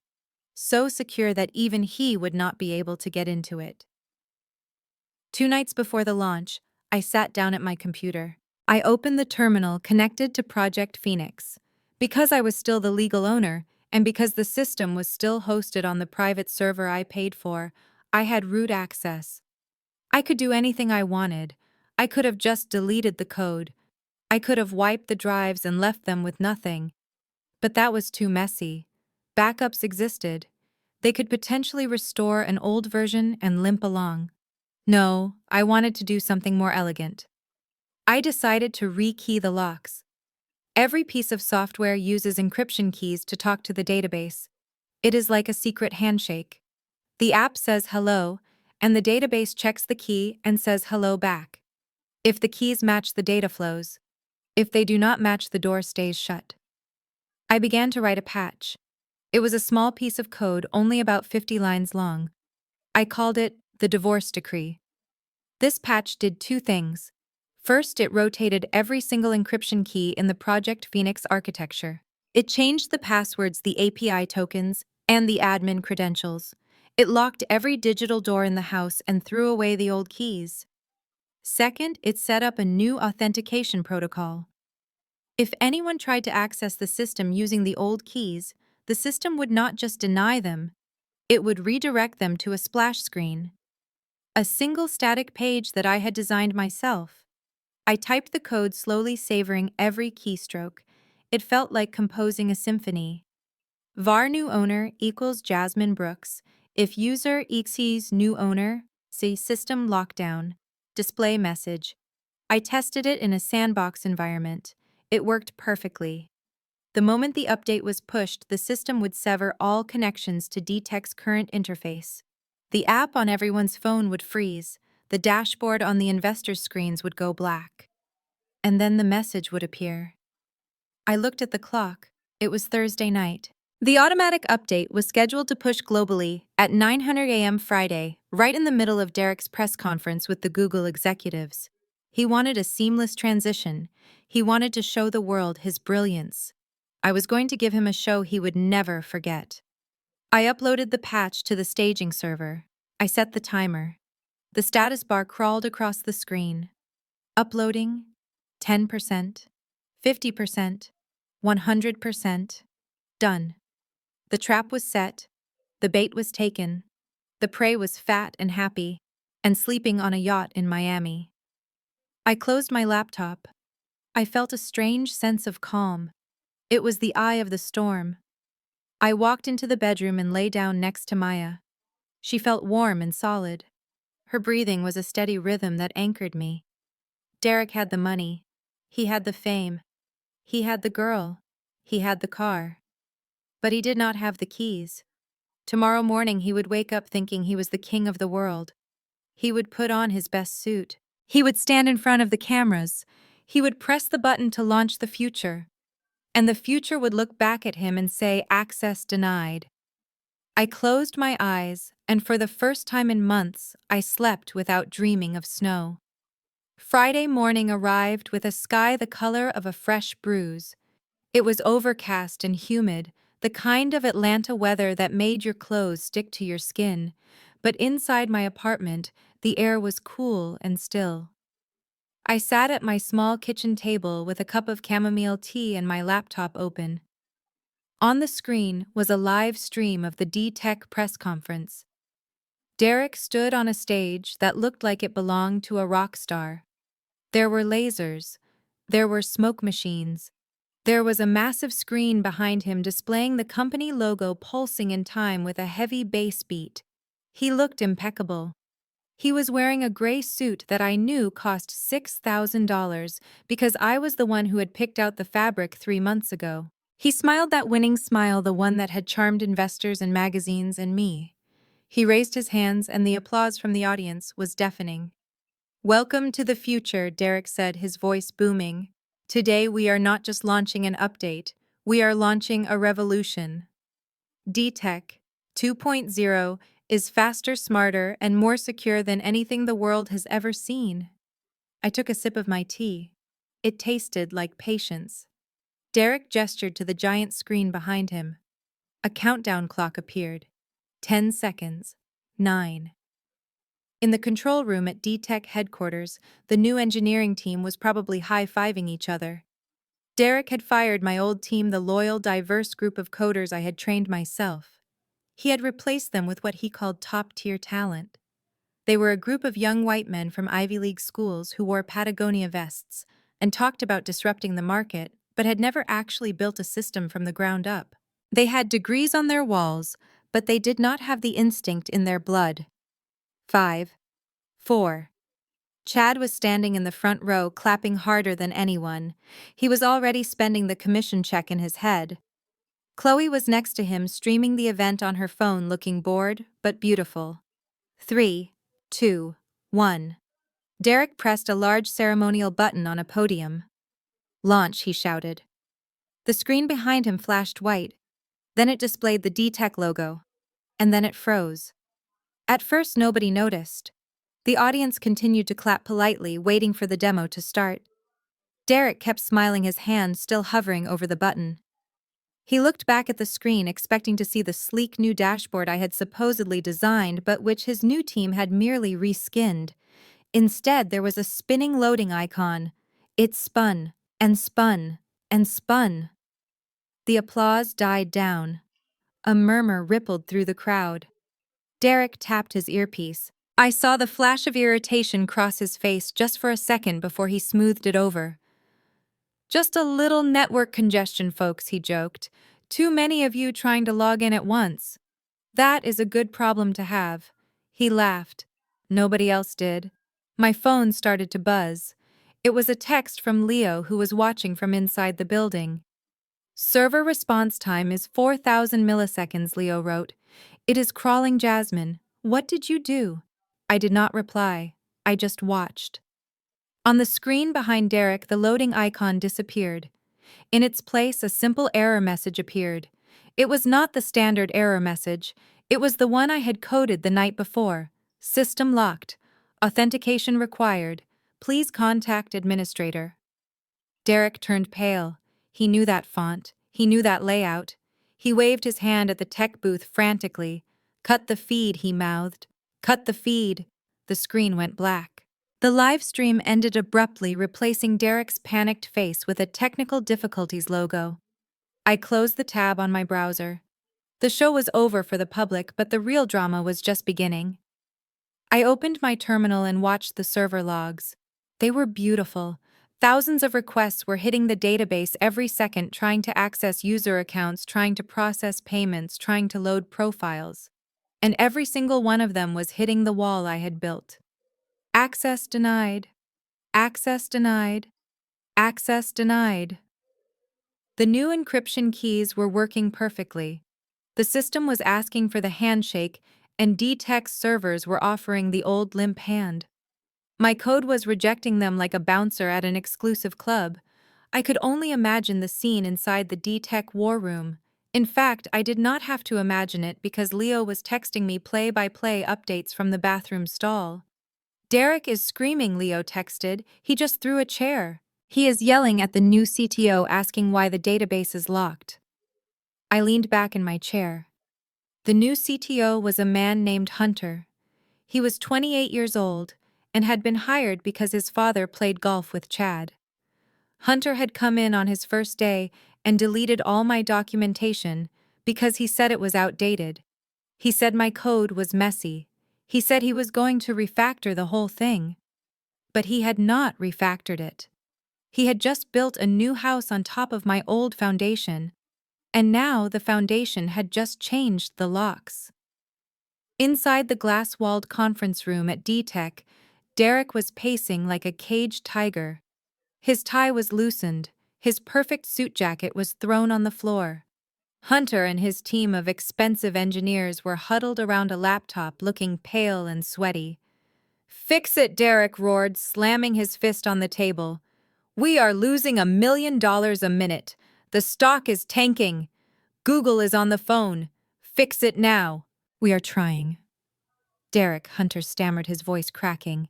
So secure that even he would not be able to get into it. 2 nights before the launch, I sat down at my computer. I opened the terminal connected to Project Phoenix. Because I was still the legal owner, and because the system was still hosted on the private server I paid for, I had root access. I could do anything I wanted. I could have just deleted the code. I could have wiped the drives and left them with nothing. But that was too messy. Backups existed. They could potentially restore an old version and limp along. No, I wanted to do something more elegant. I decided to rekey the locks. Every piece of software uses encryption keys to talk to the database. It is like a secret handshake. The app says hello, and the database checks the key and says hello back. If the keys match, the data flows. If they do not match, the door stays shut. I began to write a patch. It was a small piece of code, only about 50 lines long. I called it the divorce decree. This patch did two things. First, it rotated every single encryption key in the Project Phoenix architecture. It changed the passwords, the API tokens, and the admin credentials. It locked every digital door in the house and threw away the old keys. Second, it set up a new authentication protocol. If anyone tried to access the system using the old keys, the system would not just deny them, it would redirect them to a splash screen. A single static page that I had designed myself. I typed the code slowly, savoring every keystroke. It felt like composing a symphony. var new owner equals Jasmine Brooks. If user equals new owner, see system lockdown. Display message. I tested it in a sandbox environment. It worked perfectly. The moment the update was pushed, the system would sever all connections to DTech's current interface. The app on everyone's phone would freeze. The dashboard on the investors' screens would go black. And then the message would appear. I looked at the clock. It was Thursday night. The automatic update was scheduled to push globally at 9:00 a.m. Friday, right in the middle of Derek's press conference with the Google executives. He wanted a seamless transition. He wanted to show the world his brilliance. I was going to give him a show he would never forget. I uploaded the patch to the staging server. I set the timer. The status bar crawled across the screen. Uploading, 10%, 50%, 100%, done. The trap was set, the bait was taken, the prey was fat and happy, and sleeping on a yacht in Miami. I closed my laptop. I felt a strange sense of calm. It was the eye of the storm. I walked into the bedroom and lay down next to Maya. She felt warm and solid. Her breathing was a steady rhythm that anchored me. Derek had the money. He had the fame. He had the girl. He had the car. But he did not have the keys. Tomorrow morning he would wake up thinking he was the king of the world. He would put on his best suit. He would stand in front of the cameras. He would press the button to launch the future. And the future would look back at him and say, "Access denied." I closed my eyes, and for the first time in months, I slept without dreaming of snow. Friday morning arrived with a sky the color of a fresh bruise. It was overcast and humid, the kind of Atlanta weather that made your clothes stick to your skin, but inside my apartment, the air was cool and still. I sat at my small kitchen table with a cup of chamomile tea and my laptop open. On the screen was a live stream of the DTech press conference. Derek stood on a stage that looked like it belonged to a rock star. There were lasers. There were smoke machines. There was a massive screen behind him displaying the company logo pulsing in time with a heavy bass beat. He looked impeccable. He was wearing a gray suit that I knew cost $6,000 because I was the one who had picked out the fabric 3 months ago. He smiled that winning smile, the one that had charmed investors and magazines and me. He raised his hands and the applause from the audience was deafening. "Welcome to the future," Derek said, his voice booming. "Today we are not just launching an update, we are launching a revolution. D-Tech 2.0 is faster, smarter, and more secure than anything the world has ever seen." I took a sip of my tea. It tasted like patience. Derek gestured to the giant screen behind him. A countdown clock appeared. 10 seconds. 9. In the control room at D-Tech headquarters, the new engineering team was probably high-fiving each other. Derek had fired my old team, the loyal, diverse group of coders I had trained myself. He had replaced them with what he called top-tier talent. They were a group of young white men from Ivy League schools who wore Patagonia vests and talked about disrupting the market, but had never actually built a system from the ground up. They had degrees on their walls, but they did not have the instinct in their blood. 5. 4. Chad was standing in the front row, clapping harder than anyone. He was already spending the commission check in his head. Chloe was next to him, streaming the event on her phone, looking bored but beautiful. 3, 2, 1. Derek pressed a large ceremonial button on a podium. "Launch," he shouted. The screen behind him flashed white. Then it displayed the D-Tech logo. And then it froze. At first, nobody noticed. The audience continued to clap politely, waiting for the demo to start. Derek kept smiling, his hand still hovering over the button. He looked back at the screen, expecting to see the sleek new dashboard I had supposedly designed, but which his new team had merely reskinned. Instead, there was a spinning loading icon. It spun, and spun, and spun. The applause died down. A murmur rippled through the crowd. Derek tapped his earpiece. I saw the flash of irritation cross his face just for a second before he smoothed it over. "Just a little network congestion, folks," he joked. "Too many of you trying to log in at once. That is a good problem to have." He laughed. Nobody else did. My phone started to buzz. It was a text from Leo, who was watching from inside the building. "Server response time is 4,000 milliseconds," Leo wrote. "It is crawling, Jasmine. What did you do?" I did not reply. I just watched. On the screen behind Derek, the loading icon disappeared. In its place, a simple error message appeared. It was not the standard error message. It was the one I had coded the night before. "System locked. Authentication required. Please contact administrator." Derek turned pale. He knew that font. He knew that layout. He waved his hand at the tech booth frantically. "Cut the feed," he mouthed. "Cut the feed." The screen went black. The live stream ended abruptly, replacing Derek's panicked face with a technical difficulties logo. I closed the tab on my browser. The show was over for the public, but the real drama was just beginning. I opened my terminal and watched the server logs. They were beautiful. Thousands of requests were hitting the database every second, trying to access user accounts, trying to process payments, trying to load profiles. And every single one of them was hitting the wall I had built. "Access denied. Access denied. Access denied." The new encryption keys were working perfectly. The system was asking for the handshake, and D-Tech's servers were offering the old limp hand. My code was rejecting them like a bouncer at an exclusive club. I could only imagine the scene inside the D-Tech war room. In fact, I did not have to imagine it because Leo was texting me play-by-play updates from the bathroom stall. "Derek is screaming," Leo texted. "He just threw a chair. He is yelling at the new CTO, asking why the database is locked." I leaned back in my chair. The new CTO was a man named Hunter. He was 28 years old and had been hired because his father played golf with Chad. Hunter had come in on his first day and deleted all my documentation because he said it was outdated. He said my code was messy. He said he was going to refactor the whole thing. But he had not refactored it. He had just built a new house on top of my old foundation, and now the foundation had just changed the locks. Inside the glass-walled conference room at D-Tech, Derek was pacing like a caged tiger. His tie was loosened, his perfect suit jacket was thrown on the floor. Hunter and his team of expensive engineers were huddled around a laptop looking pale and sweaty. "Fix it," Derek roared, slamming his fist on the table. "We are losing $1 million a minute. The stock is tanking. Google is on the phone. Fix it now." "We are trying." Derek, Hunter stammered, his voice cracking.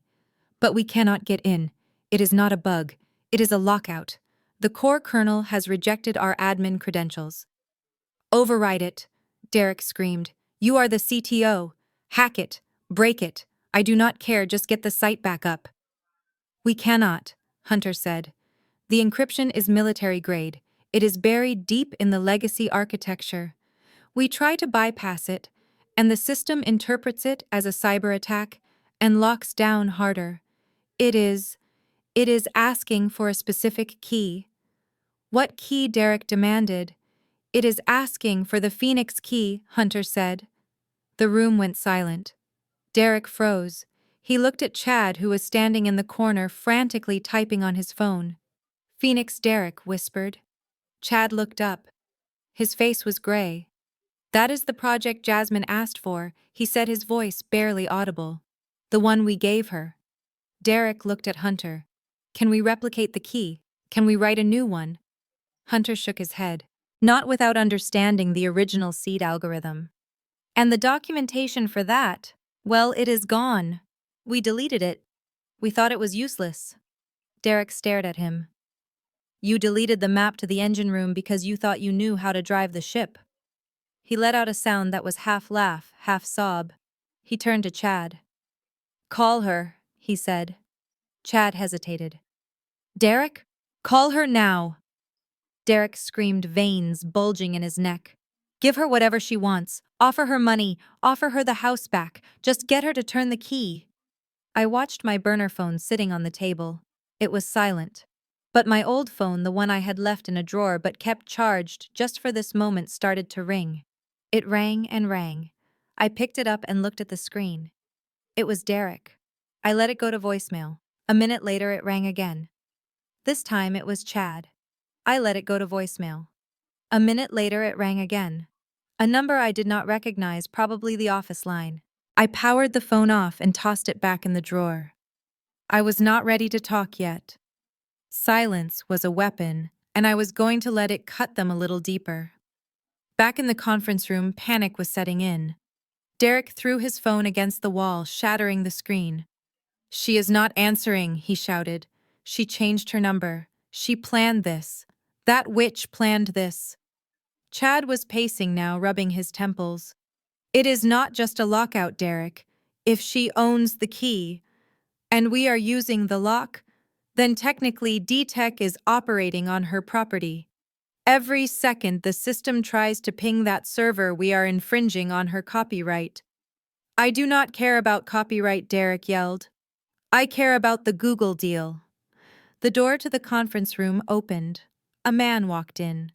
"But we cannot get in. It is not a bug. It is a lockout. The core kernel has rejected our admin credentials." "Override it," Derek screamed. "You are the CTO. Hack it. Break it. I do not care, just get the site back up." "We cannot," Hunter said. "The encryption is military grade. It is buried deep in the legacy architecture. We try to bypass it, and the system interprets it as a cyber attack and locks down harder. It is asking for a specific key." "What key?" Derek demanded. "It is asking for the Phoenix key," Hunter said. The room went silent. Derek froze. He looked at Chad, who was standing in the corner frantically typing on his phone. "Phoenix," Derek whispered. Chad looked up. His face was gray. "That is the project Jasmine asked for," he said, his voice barely audible. "The one we gave her." Derek looked at Hunter. "Can we replicate the key? Can we write a new one?" Hunter shook his head. "Not without understanding the original seed algorithm. And the documentation for that, well, it is gone. We deleted it. We thought it was useless." Derek stared at him. "You deleted the map to the engine room because you thought you knew how to drive the ship." He let out a sound that was half laugh, half sob. He turned to Chad. "Call her," he said. Chad hesitated. "Derek? Call her now." Derek screamed, veins bulging in his neck. "Give her whatever she wants. Offer her money. Offer her the house back. Just get her to turn the key." I watched my burner phone sitting on the table. It was silent. But my old phone, the one I had left in a drawer but kept charged just for this moment, started to ring. It rang and rang. I picked it up and looked at the screen. It was Derek. I let it go to voicemail. A minute later it rang again. This time it was Chad. I let it go to voicemail. A minute later it rang again. A number I did not recognize, probably the office line. I powered the phone off and tossed it back in the drawer. I was not ready to talk yet. Silence was a weapon, and I was going to let it cut them a little deeper. Back in the conference room, panic was setting in. Derek threw his phone against the wall, shattering the screen. "She is not answering," he shouted. "She changed her number. She planned this. That witch planned this." Chad was pacing now, rubbing his temples. "It is not just a lockout, Derek. If she owns the key, and we are using the lock, then technically D-Tech is operating on her property. Every second the system tries to ping that server, we are infringing on her copyright." "I do not care about copyright," Derek yelled. "I care about the Google deal." The door to the conference room opened. A man walked in.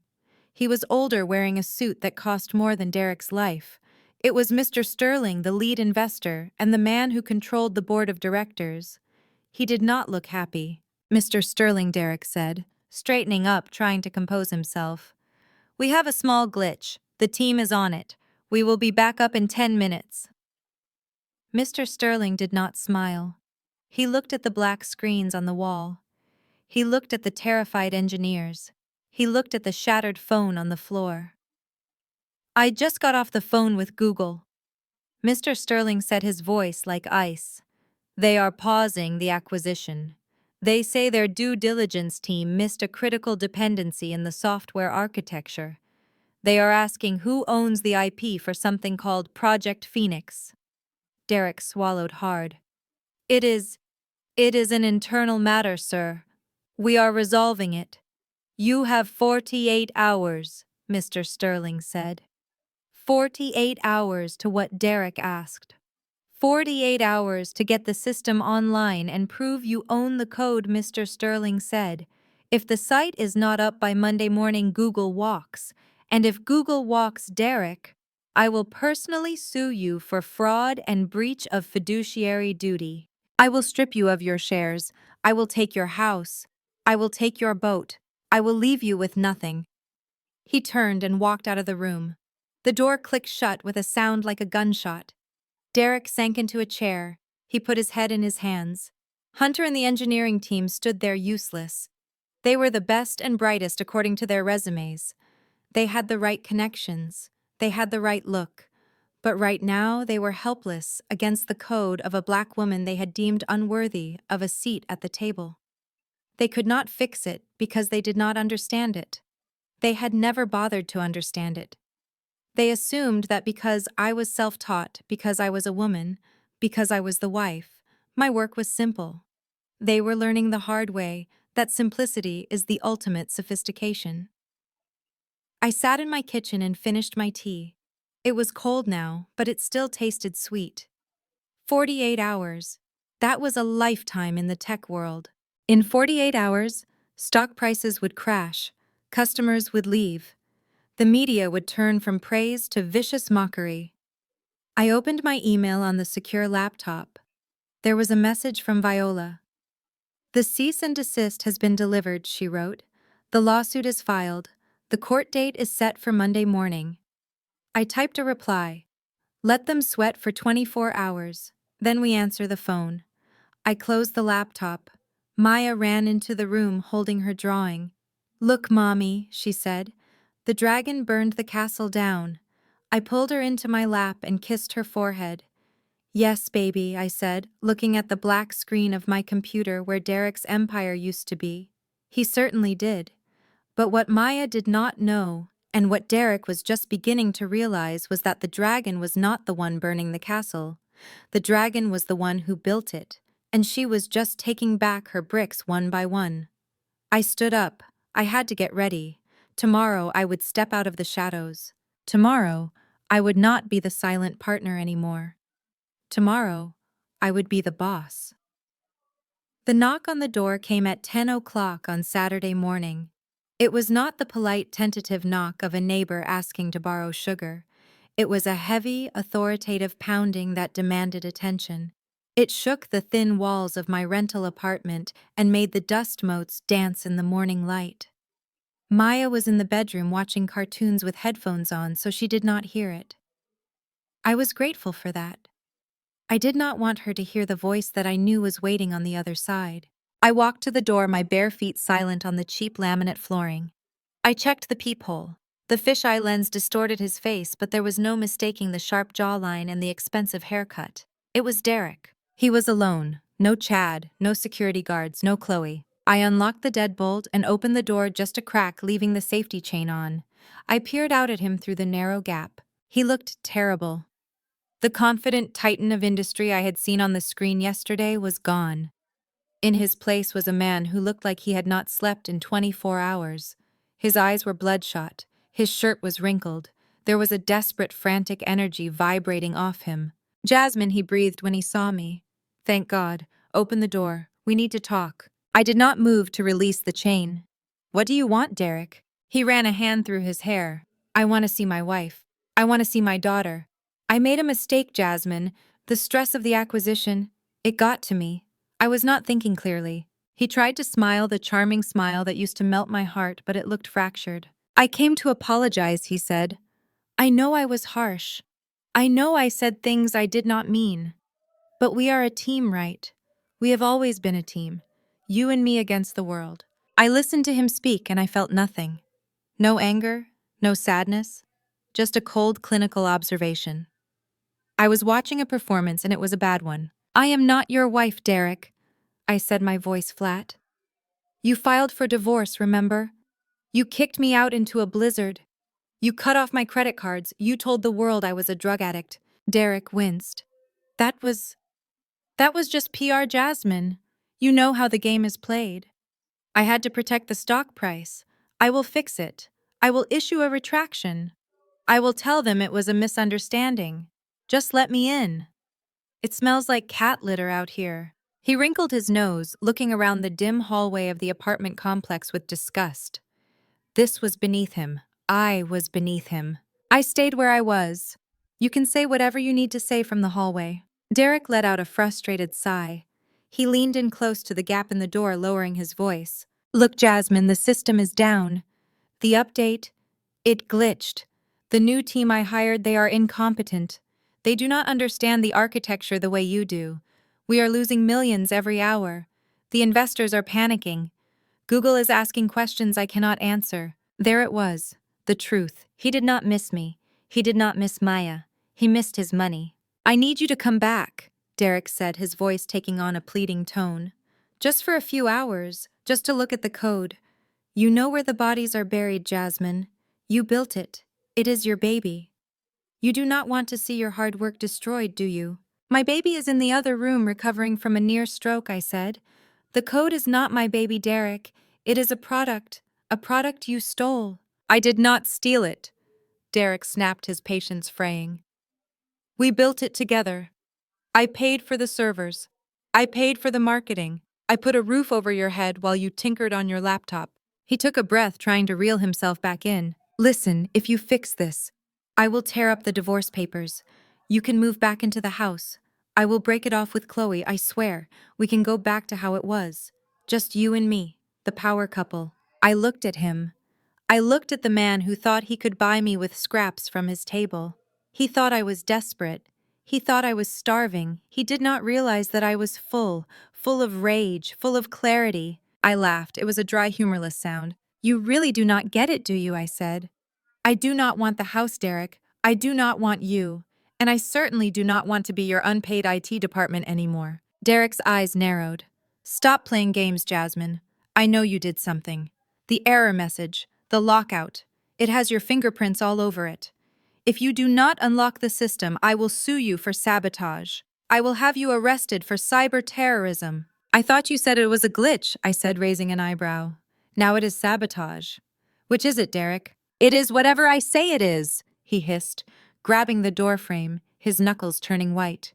He was older, wearing a suit that cost more than Derek's life. It was Mr. Sterling, the lead investor, and the man who controlled the board of directors. He did not look happy. "Mr. Sterling," Derek said, straightening up, trying to compose himself. "We have a small glitch. The team is on it. We will be back up in 10 minutes. Mr. Sterling did not smile. He looked at the black screens on the wall. He looked at the terrified engineers. He looked at the shattered phone on the floor. "I just got off the phone with Google." Mr. Sterling said, his voice like ice. "They are pausing the acquisition. They say their due diligence team missed a critical dependency in the software architecture. They are asking who owns the IP for something called Project Phoenix." Derek swallowed hard. It is an internal matter, sir. We are resolving it." "You have 48 hours," Mr. Sterling said. 48 hours to what Derek asked. 48 hours to get the system online and prove you own the code, Mr. Sterling said. If the site is not up by Monday morning, Google walks. And if Google walks Derek, I will personally sue you for fraud and breach of fiduciary duty. I will strip you of your shares. I will take your house. I will take your boat. I will leave you with nothing. He turned and walked out of the room. The door clicked shut with a sound like a gunshot. Derek sank into a chair. He put his head in his hands. Hunter and the engineering team stood there useless. They were the best and brightest according to their resumes. They had the right connections. They had the right look. But right now they were helpless against the code of a black woman they had deemed unworthy of a seat at the table. They could not fix it because they did not understand it. They had never bothered to understand it. They assumed that because I was self-taught, because I was a woman, because I was the wife, my work was simple. They were learning the hard way that simplicity is the ultimate sophistication. I sat in my kitchen and finished my tea. It was cold now, but it still tasted sweet. 48 hours. That was a lifetime in the tech world. In 48 hours, stock prices would crash, customers would leave, the media would turn from praise to vicious mockery. I opened my email on the secure laptop. There was a message from Viola. The cease and desist has been delivered, she wrote. The lawsuit is filed. The court date is set for Monday morning. I typed a reply. Let them sweat for 24 hours. Then we answer the phone. I closed the laptop. Maya ran into the room holding her drawing. Look, Mommy, she said. The dragon burned the castle down. I pulled her into my lap and kissed her forehead. Yes, baby, I said, looking at the black screen of my computer where Derek's empire used to be. He certainly did. But what Maya did not know, and what Derek was just beginning to realize, was that the dragon was not the one burning the castle. The dragon was the one who built it, and she was just taking back her bricks one by one. I stood up. I had to get ready. Tomorrow I would step out of the shadows. Tomorrow I would not be the silent partner anymore. Tomorrow I would be the boss. The knock on the door came at 10 o'clock on Saturday morning. It was not the polite, tentative knock of a neighbor asking to borrow sugar. It was a heavy, authoritative pounding that demanded attention. It shook the thin walls of my rental apartment and made the dust motes dance in the morning light. Maya was in the bedroom watching cartoons with headphones on, so she did not hear it. I was grateful for that. I did not want her to hear the voice that I knew was waiting on the other side. I walked to the door, my bare feet silent on the cheap laminate flooring. I checked the peephole. The fisheye lens distorted his face, but there was no mistaking the sharp jawline and the expensive haircut. It was Derek. He was alone. No Chad, no security guards, no Chloe. I unlocked the deadbolt and opened the door just a crack, leaving the safety chain on. I peered out at him through the narrow gap. He looked terrible. The confident titan of industry I had seen on the screen yesterday was gone. In his place was a man who looked like he had not slept in 24 hours. His eyes were bloodshot. His shirt was wrinkled. There was a desperate, frantic energy vibrating off him. Jasmine, he breathed when he saw me. Thank God. Open the door. We need to talk. I did not move to release the chain. What do you want, Derek? He ran a hand through his hair. I want to see my wife. I want to see my daughter. I made a mistake, Jasmine. The stress of the acquisition, it got to me. I was not thinking clearly. He tried to smile, the charming smile that used to melt my heart, but it looked fractured. I came to apologize, he said. I know I was harsh. I know I said things I did not mean. But we are a team, right? We have always been a team. You and me against the world. I listened to him speak and I felt nothing. No anger, no sadness, just a cold clinical observation. I was watching a performance and it was a bad one. I am not your wife, Derek, I said, my voice flat. You filed for divorce, remember? You kicked me out into a blizzard. You cut off my credit cards. You told the world I was a drug addict. Derek winced. That was just PR, Jasmine. You know how the game is played. I had to protect the stock price. I will fix it. I will issue a retraction. I will tell them it was a misunderstanding. Just let me in. It smells like cat litter out here. He wrinkled his nose, looking around the dim hallway of the apartment complex with disgust. This was beneath him. I was beneath him. I stayed where I was. You can say whatever you need to say from the hallway. Derek let out a frustrated sigh. He leaned in close to the gap in the door, lowering his voice. Look, Jasmine, the system is down. The update, it glitched. The new team I hired, they are incompetent. They do not understand the architecture the way you do. We are losing millions every hour. The investors are panicking. Google is asking questions I cannot answer. There it was. The truth. He did not miss me. He did not miss Maya. He missed his money. I need you to come back, Derek said, his voice taking on a pleading tone. Just for a few hours, just to look at the code. You know where the bodies are buried, Jasmine. You built it. It is your baby. You do not want to see your hard work destroyed, do you? My baby is in the other room recovering from a near stroke, I said. The code is not my baby, Derek. It is a product you stole. I did not steal it. Derek snapped, his patience fraying. We built it together. I paid for the servers. I paid for the marketing. I put a roof over your head while you tinkered on your laptop. He took a breath, trying to reel himself back in. Listen, if you fix this, I will tear up the divorce papers. You can move back into the house. I will break it off with Chloe, I swear. We can go back to how it was. Just you and me, the power couple. I looked at him. I looked at the man who thought he could buy me with scraps from his table. He thought I was desperate. He thought I was starving. He did not realize that I was full of rage, full of clarity. I laughed. It was a dry, humorless sound. You really do not get it, do you? I said. I do not want the house, Derek. I do not want you. And I certainly do not want to be your unpaid IT department anymore. Derek's eyes narrowed. Stop playing games, Jasmine. I know you did something. The error message, the lockout, it has your fingerprints all over it. If you do not unlock the system, I will sue you for sabotage. I will have you arrested for cyber terrorism. I thought you said it was a glitch, I said, raising an eyebrow. Now it is sabotage. Which is it, Derek? It is whatever I say it is, he hissed, grabbing the door frame, his knuckles turning white.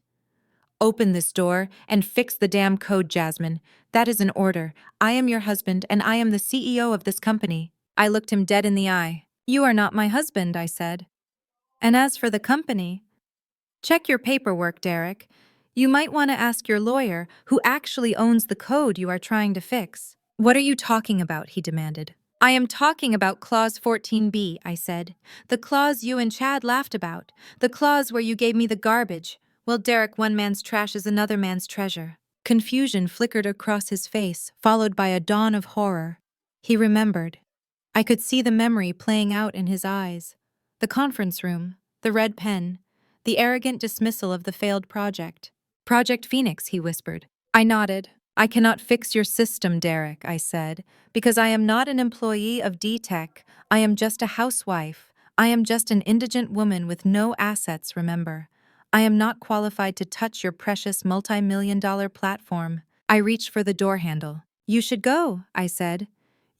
Open this door and fix the damn code, Jasmine. That is an order. I am your husband and I am the CEO of this company. I looked him dead in the eye. You are not my husband, I said. And as for the company, check your paperwork, Derek. You might want to ask your lawyer who actually owns the code you are trying to fix. What are you talking about? He demanded. I am talking about Clause 14B, I said. The clause you and Chad laughed about. The clause where you gave me the garbage. Well, Derek, one man's trash is another man's treasure. Confusion flickered across his face, followed by a dawn of horror. He remembered. I could see the memory playing out in his eyes. The conference room, the red pen, the arrogant dismissal of the failed project. Project Phoenix, he whispered. I nodded. I cannot fix your system, Derek, I said, because I am not an employee of D-Tech. I am just a housewife. I am just an indigent woman with no assets, remember. I am not qualified to touch your precious multi-million-dollar platform. I reached for the door handle. You should go, I said.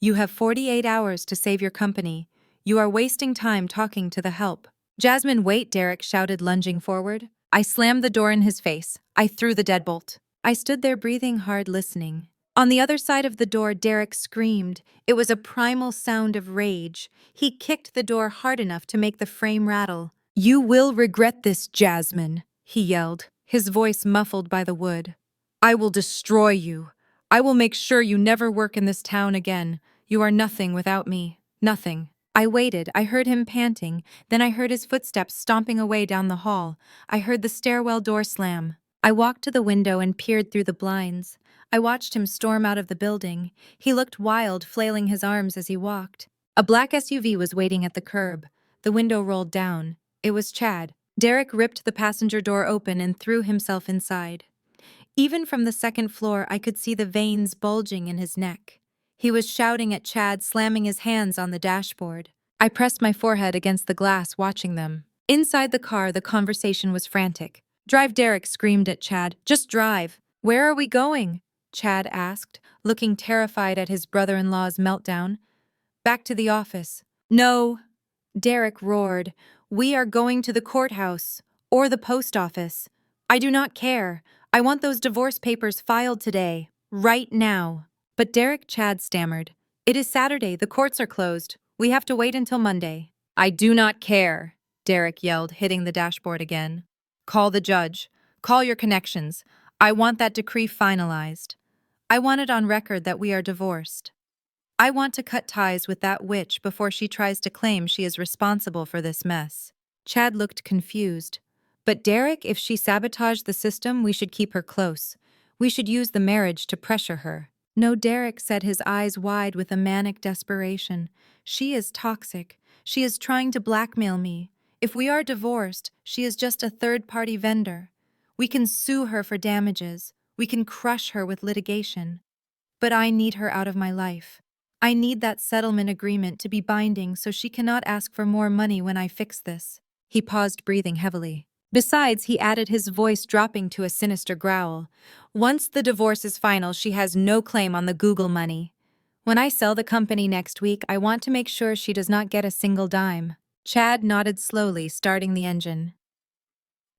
You have 48 hours to save your company. You are wasting time talking to the help. Jasmine, wait, Derek shouted, lunging forward. I slammed the door in his face. I threw the deadbolt. I stood there breathing hard, listening. On the other side of the door, Derek screamed. It was a primal sound of rage. He kicked the door hard enough to make the frame rattle. You will regret this, Jasmine, he yelled, his voice muffled by the wood. I will destroy you. I will make sure you never work in this town again. You are nothing without me. Nothing. I waited. I heard him panting. Then I heard his footsteps stomping away down the hall. I heard the stairwell door slam. I walked to the window and peered through the blinds. I watched him storm out of the building. He looked wild, flailing his arms as he walked. A black SUV was waiting at the curb. The window rolled down. It was Chad. Derek ripped the passenger door open and threw himself inside. Even from the second floor, I could see the veins bulging in his neck. He was shouting at Chad, slamming his hands on the dashboard. I pressed my forehead against the glass, watching them. Inside the car, the conversation was frantic. Drive, Derek screamed at Chad. Just drive. Where are we going? Chad asked, looking terrified at his brother-in-law's meltdown. Back to the office. No, Derek roared. We are going to the courthouse. Or the post office. I do not care. I want those divorce papers filed today, right now. But Chad stammered. It is Saturday, the courts are closed. We have to wait until Monday. I do not care, Derek yelled, hitting the dashboard again. Call the judge. Call your connections. I want that decree finalized. I want it on record that we are divorced. I want to cut ties with that witch before she tries to claim she is responsible for this mess. Chad looked confused. But Derek, if she sabotaged the system, we should keep her close. We should use the marriage to pressure her. No, Derek said, his eyes wide with a manic desperation. She is toxic. She is trying to blackmail me. If we are divorced, she is just a third-party vendor. We can sue her for damages. We can crush her with litigation. But I need her out of my life. I need that settlement agreement to be binding so she cannot ask for more money when I fix this. He paused, breathing heavily. Besides, he added, his voice dropping to a sinister growl, once the divorce is final, she has no claim on the Google money. When I sell the company next week, I want to make sure she does not get a single dime. Chad nodded slowly, starting the engine.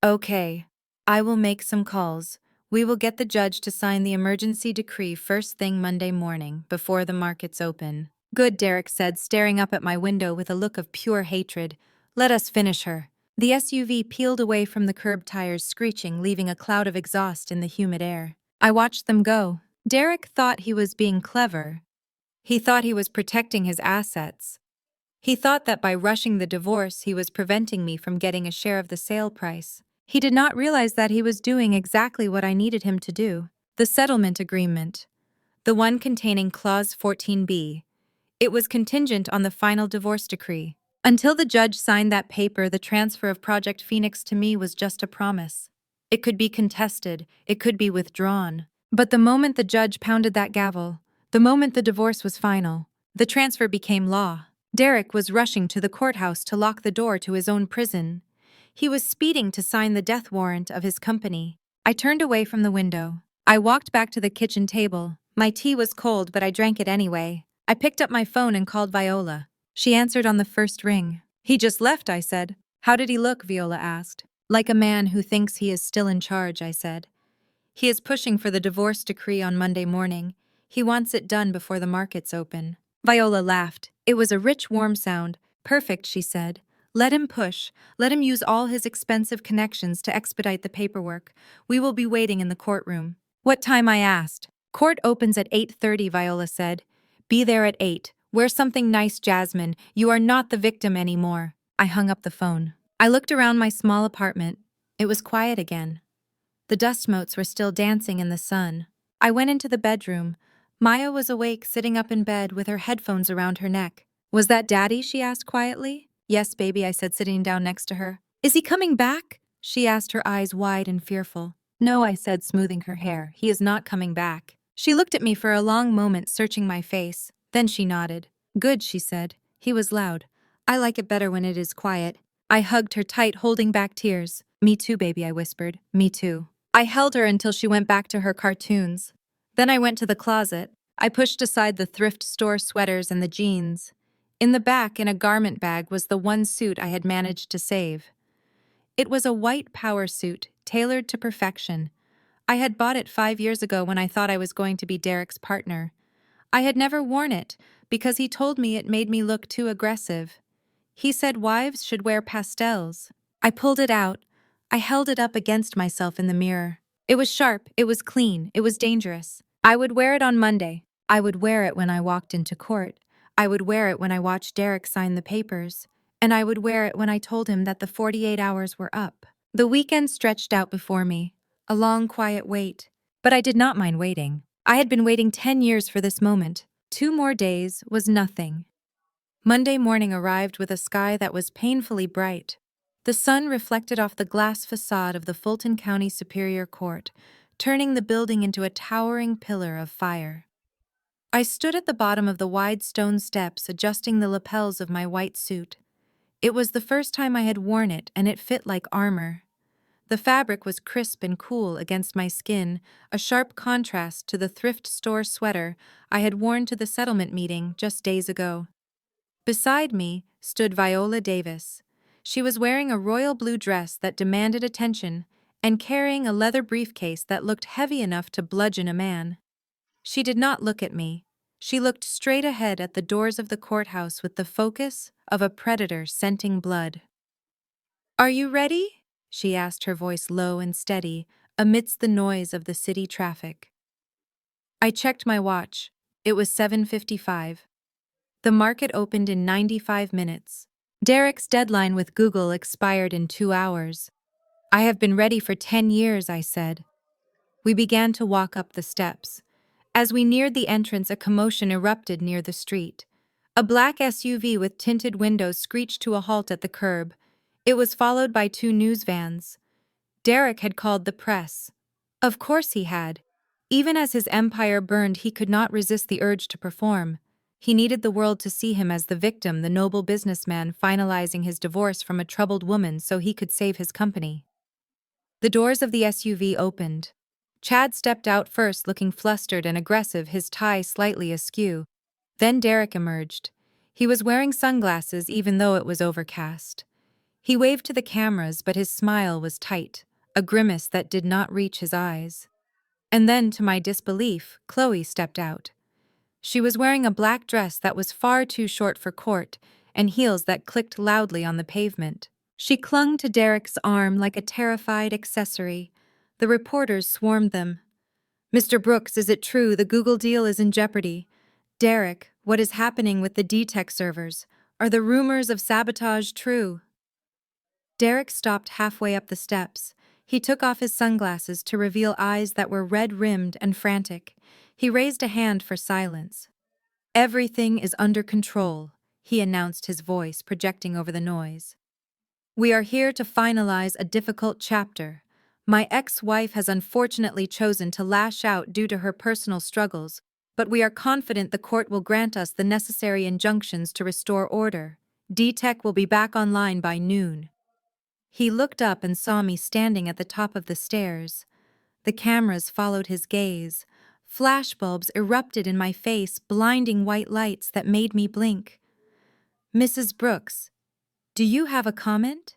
Okay, I will make some calls. We will get the judge to sign the emergency decree first thing Monday morning, before the markets open. Good, Derek said, staring up at my window with a look of pure hatred. Let us finish her. The SUV peeled away from the curb, tires screeching, leaving a cloud of exhaust in the humid air. I watched them go. Derek thought he was being clever. He thought he was protecting his assets. He thought that by rushing the divorce, he was preventing me from getting a share of the sale price. He did not realize that he was doing exactly what I needed him to do. The settlement agreement. The one containing Clause 14b. It was contingent on the final divorce decree. Until the judge signed that paper, the transfer of Project Phoenix to me was just a promise. It could be contested, it could be withdrawn. But the moment the judge pounded that gavel, the moment the divorce was final, the transfer became law. Derek was rushing to the courthouse to lock the door to his own prison. He was speeding to sign the death warrant of his company. I turned away from the window. I walked back to the kitchen table. My tea was cold, but I drank it anyway. I picked up my phone and called Viola. She answered on the first ring. He just left, I said. How did he look? Viola asked. Like a man who thinks he is still in charge, I said. He is pushing for the divorce decree on Monday morning. He wants it done before the markets open. Viola laughed. It was a rich, warm sound. Perfect, she said. Let him push. Let him use all his expensive connections to expedite the paperwork. We will be waiting in the courtroom. What time? I asked. Court opens at 8:30, Viola said. Be there at 8. Wear something nice, Jasmine. You are not the victim anymore. I hung up the phone. I looked around my small apartment. It was quiet again. The dust motes were still dancing in the sun. I went into the bedroom. Maya was awake, sitting up in bed with her headphones around her neck. Was that Daddy? She asked quietly. Yes, baby, I said, sitting down next to her. Is he coming back? She asked, her eyes wide and fearful. No, I said, smoothing her hair. He is not coming back. She looked at me for a long moment, searching my face. Then she nodded. Good, she said. He was loud. I like it better when it is quiet. I hugged her tight, holding back tears. Me too, baby, I whispered. Me too. I held her until she went back to her cartoons. Then I went to the closet. I pushed aside the thrift store sweaters and the jeans. In the back, in a garment bag, was the one suit I had managed to save. It was a white power suit, tailored to perfection. I had bought it 5 years ago when I thought I was going to be Derek's partner. I had never worn it, because he told me it made me look too aggressive. He said wives should wear pastels. I pulled it out. I held it up against myself in the mirror. It was sharp, it was clean, it was dangerous. I would wear it on Monday. I would wear it when I walked into court. I would wear it when I watched Derek sign the papers. And I would wear it when I told him that the 48 hours were up. The weekend stretched out before me. A long, quiet wait. But I did not mind waiting. I had been waiting 10 years for this moment. 2 more days was nothing. Monday morning arrived with a sky that was painfully bright. The sun reflected off the glass facade of the Fulton County Superior Court, turning the building into a towering pillar of fire. I stood at the bottom of the wide stone steps, adjusting the lapels of my white suit. It was the first time I had worn it, and it fit like armor. The fabric was crisp and cool against my skin, a sharp contrast to the thrift store sweater I had worn to the settlement meeting just days ago. Beside me stood Viola Davis. She was wearing a royal blue dress that demanded attention, and carrying a leather briefcase that looked heavy enough to bludgeon a man. She did not look at me. She looked straight ahead at the doors of the courthouse with the focus of a predator scenting blood. "Are you ready?" she asked, her voice low and steady, amidst the noise of the city traffic. I checked my watch. It was 7:55. The market opened in 95 minutes. Derek's deadline with Google expired in 2 hours. "I have been ready for 10 years," I said. We began to walk up the steps. As we neared the entrance, a commotion erupted near the street. A black SUV with tinted windows screeched to a halt at the curb. It was followed by 2 news vans. Derek had called the press. Of course he had. Even as his empire burned, he could not resist the urge to perform. He needed the world to see him as the victim, the noble businessman finalizing his divorce from a troubled woman so he could save his company. The doors of the SUV opened. Chad stepped out first, looking flustered and aggressive, his tie slightly askew. Then Derek emerged. He was wearing sunglasses even though it was overcast. He waved to the cameras, but his smile was tight, a grimace that did not reach his eyes. And then, to my disbelief, Chloe stepped out. She was wearing a black dress that was far too short for court and heels that clicked loudly on the pavement. She clung to Derek's arm like a terrified accessory. The reporters swarmed them. "Mr. Brooks, is it true the Google deal is in jeopardy? Derek, what is happening with the D-Tech servers? Are the rumors of sabotage true?" Derek stopped halfway up the steps. He took off his sunglasses to reveal eyes that were red-rimmed and frantic. He raised a hand for silence. "Everything is under control," he announced, his voice projecting over the noise. "We are here to finalize a difficult chapter. My ex-wife has unfortunately chosen to lash out due to her personal struggles, but we are confident the court will grant us the necessary injunctions to restore order. D-Tech will be back online by noon." He looked up and saw me standing at the top of the stairs. The cameras followed his gaze. Flashbulbs erupted in my face, blinding white lights that made me blink. "Mrs. Brooks, do you have a comment?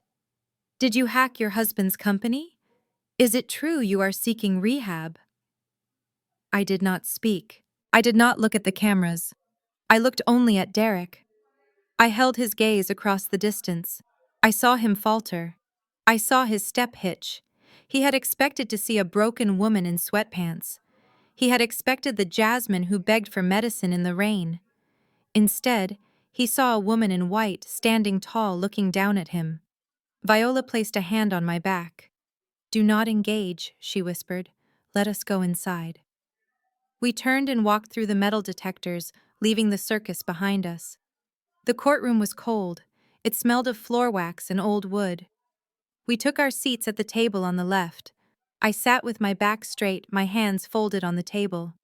Did you hack your husband's company? Is it true you are seeking rehab?" I did not speak. I did not look at the cameras. I looked only at Derek. I held his gaze across the distance. I saw him falter. I saw his step hitch. He had expected to see a broken woman in sweatpants. He had expected the Jasmine who begged for medicine in the rain. Instead, he saw a woman in white standing tall, looking down at him. Viola placed a hand on my back. "Do not engage," she whispered. "Let us go inside." We turned and walked through the metal detectors, leaving the circus behind us. The courtroom was cold. It smelled of floor wax and old wood. We took our seats at the table on the left. I sat with my back straight, my hands folded on the table.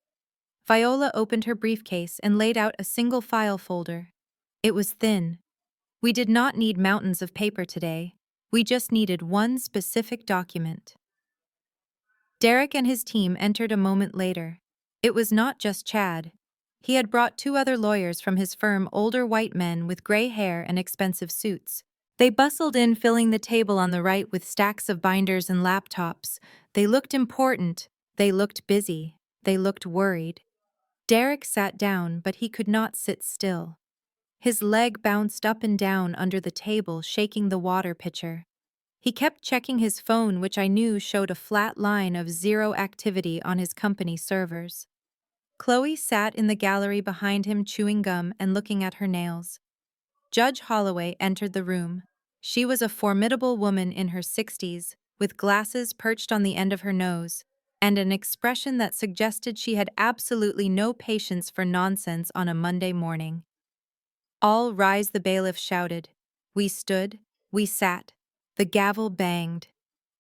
Viola opened her briefcase and laid out a single file folder. It was thin. We did not need mountains of paper today. We just needed one specific document. Derek and his team entered a moment later. It was not just Chad. He had brought 2 other lawyers from his firm, older white men with gray hair and expensive suits. They bustled in, filling the table on the right with stacks of binders and laptops. They looked important. They looked busy. They looked worried. Derek sat down, but he could not sit still. His leg bounced up and down under the table, shaking the water pitcher. He kept checking his phone, which I knew showed a flat line of 0 activity on his company servers. Chloe sat in the gallery behind him, chewing gum and looking at her nails. Judge Holloway entered the room. She was a formidable woman in her 60s, with glasses perched on the end of her nose, and an expression that suggested she had absolutely no patience for nonsense on a Monday morning. "All rise," the bailiff shouted. We stood, we sat. The gavel banged.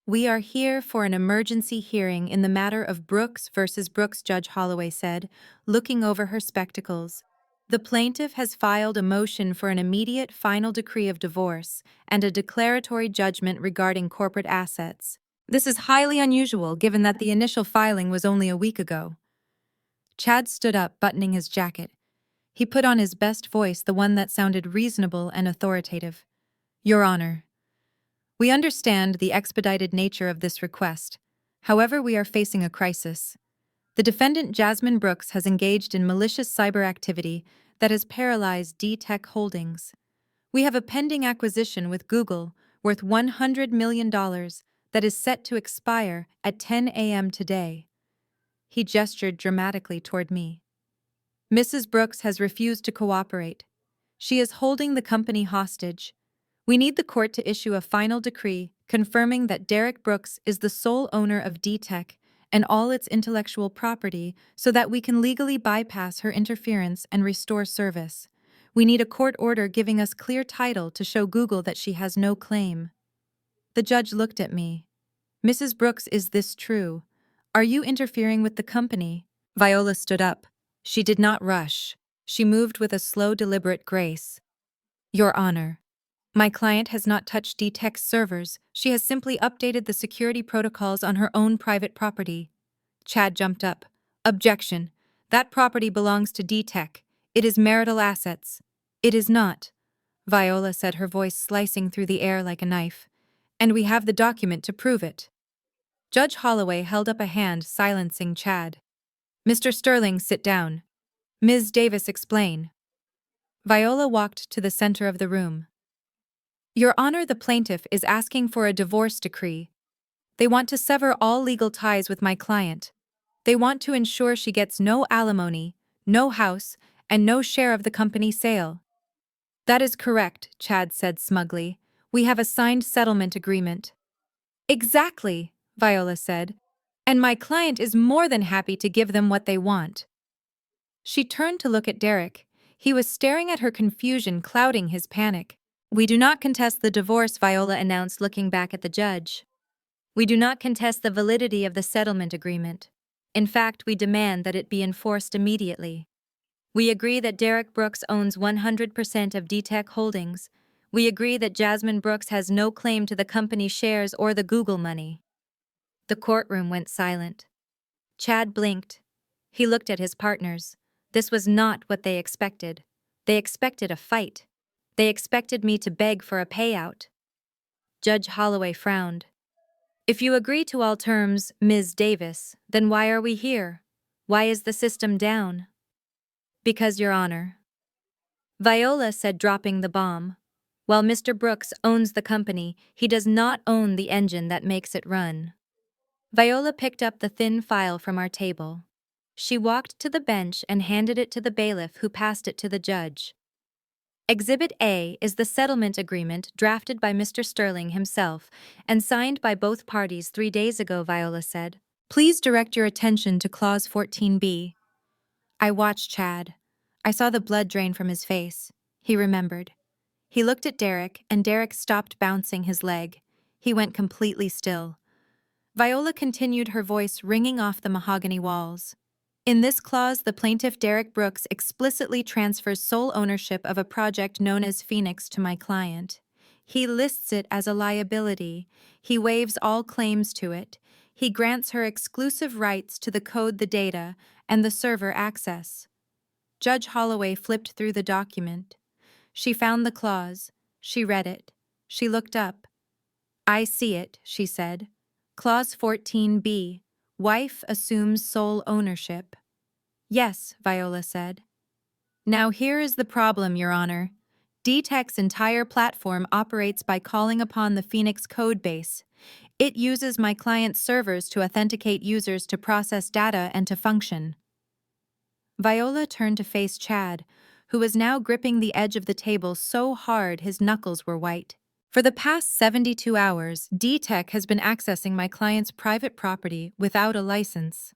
"We are here for an emergency hearing in the matter of Brooks versus Brooks," Judge Holloway said, looking over her spectacles. "The plaintiff has filed a motion for an immediate final decree of divorce and a declaratory judgment regarding corporate assets. This is highly unusual given that the initial filing was only a week ago." Chad stood up, buttoning his jacket. He put on his best voice, the one that sounded reasonable and authoritative. "Your Honor, We understand the expedited nature of this request. However, we are facing a crisis. The defendant Jasmine Brooks has engaged in malicious cyber activity that has paralyzed D-Tech Holdings. We have a pending acquisition with Google worth $100 million that is set to expire at 10 a.m. today. He gestured dramatically toward me. Mrs. Brooks has refused to cooperate. She is holding the company hostage. We need the court to issue a final decree confirming that Derek Brooks is the sole owner of D-Tech and all its intellectual property so that we can legally bypass her interference and restore service. We need a court order giving us clear title to show Google that she has no claim. The judge looked at me. Mrs. Brooks, is this true? Are you interfering with the company? Viola stood up. She did not rush. She moved with a slow, deliberate grace. Your Honor, my client has not touched D-Tech's servers. She has simply updated the security protocols on her own private property. Chad jumped up. Objection. That property belongs to D-Tech. It is marital assets. It is not, Viola said, her voice slicing through the air like a knife. And we have the document to prove it. Judge Holloway held up a hand, silencing Chad. Mr. Sterling, sit down. Ms. Davis, explain. Viola walked to the center of the room. Your Honor, the plaintiff is asking for a divorce decree. They want to sever all legal ties with my client. They want to ensure she gets no alimony, no house, and no share of the company sale. That is correct, Chad said smugly. We have a signed settlement agreement. Exactly, Viola said. And my client is more than happy to give them what they want. She turned to look at Derek. He was staring at her, confusion clouding his panic. We do not contest the divorce, Viola announced, looking back at the judge. We do not contest the validity of the settlement agreement. In fact, we demand that it be enforced immediately. We agree that Derek Brooks owns 100% of D-Tech Holdings. We agree that Jasmine Brooks has no claim to the company shares or the Google money. The courtroom went silent. Chad blinked. He looked at his partners. This was not what they expected. They expected a fight. They expected me to beg for a payout. Judge Holloway frowned. If you agree to all terms, Ms. Davis, then why are we here? Why is the system down? Because, Your Honor. Viola said, dropping the bomb. While Mr. Brooks owns the company, he does not own the engine that makes it run. Viola picked up the thin file from our table. She walked to the bench and handed it to the bailiff, who passed it to the judge. Exhibit A is the settlement agreement drafted by Mr. Sterling himself and signed by both parties 3 days ago, Viola said. Please direct your attention to Clause 14B. I watched Chad. I saw the blood drain from his face. He remembered. He looked at Derek, and Derek stopped bouncing his leg. He went completely still. Viola continued, her voice ringing off the mahogany walls. In this clause, the plaintiff Derek Brooks explicitly transfers sole ownership of a project known as Phoenix to my client. He lists it as a liability. He waives all claims to it. He grants her exclusive rights to the code, the data, and the server access. Judge Holloway flipped through the document. She found the clause. She read it. She looked up. I see it, she said. Clause 14B. Wife assumes sole ownership. Yes, Viola said. Now here is the problem, Your Honor. D-Tech's entire platform operates by calling upon the Phoenix codebase. It uses my client's servers to authenticate users, to process data, and to function. Viola turned to face Chad, who was now gripping the edge of the table so hard his knuckles were white. For the past 72 hours, D-Tech has been accessing my client's private property without a license.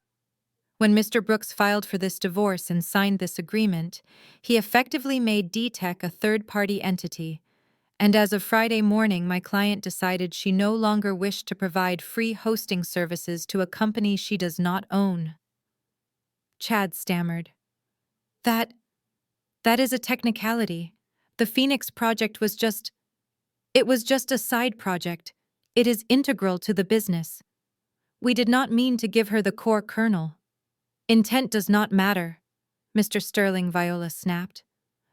When Mr. Brooks filed for this divorce and signed this agreement, he effectively made D-Tech a third-party entity. And as of Friday morning, my client decided she no longer wished to provide free hosting services to a company she does not own. Chad stammered. That is a technicality. The Phoenix project was just... It was just a side project. It is integral to the business. We did not mean to give her the core kernel. Intent does not matter, Mr. Sterling, Viola snapped.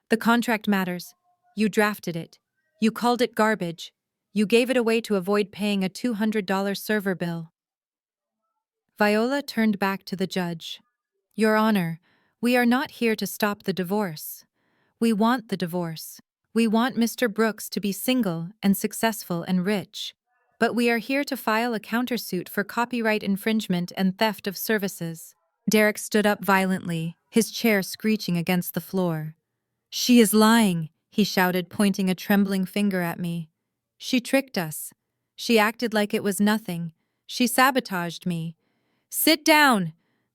The contract matters. You drafted it. You called it garbage. You gave it away to avoid paying a $200 server bill. Viola turned back to the judge. Your Honor, we are not here to stop the divorce. We want the divorce. We want Mr. Brooks to be single and successful and rich. But we are here to file a countersuit for copyright infringement and theft of services. Derek stood up violently, his chair screeching against the floor. She is lying, he shouted, pointing a trembling finger at me. She tricked us. She acted like it was nothing. She sabotaged me. Sit down,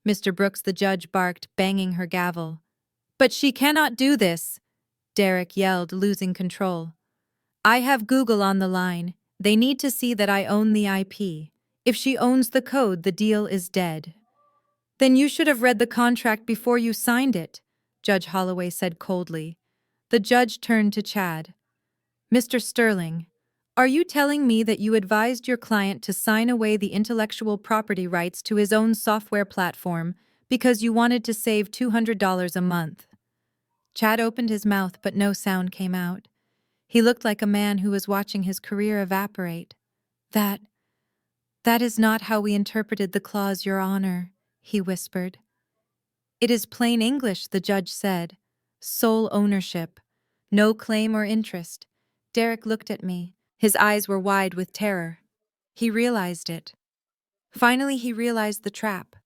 Mr. Brooks, the judge barked, banging her gavel. But she cannot do this, Derek yelled, losing control. I have Google on the line. They need to see that I own the IP. If she owns the code, the deal is dead. Then you should have read the contract before you signed it, Judge Holloway said coldly. The judge turned to Chad. Mr. Sterling, are you telling me that you advised your client to sign away the intellectual property rights to his own software platform because you wanted to save $200 a month? Chad opened his mouth, but no sound came out. He looked like a man who was watching his career evaporate. That is not how we interpreted the clause, Your Honor, he whispered. It is plain English, the judge said. Sole ownership. No claim or interest. Derek looked at me. His eyes were wide with terror. He realized it. Finally, he realized the trap.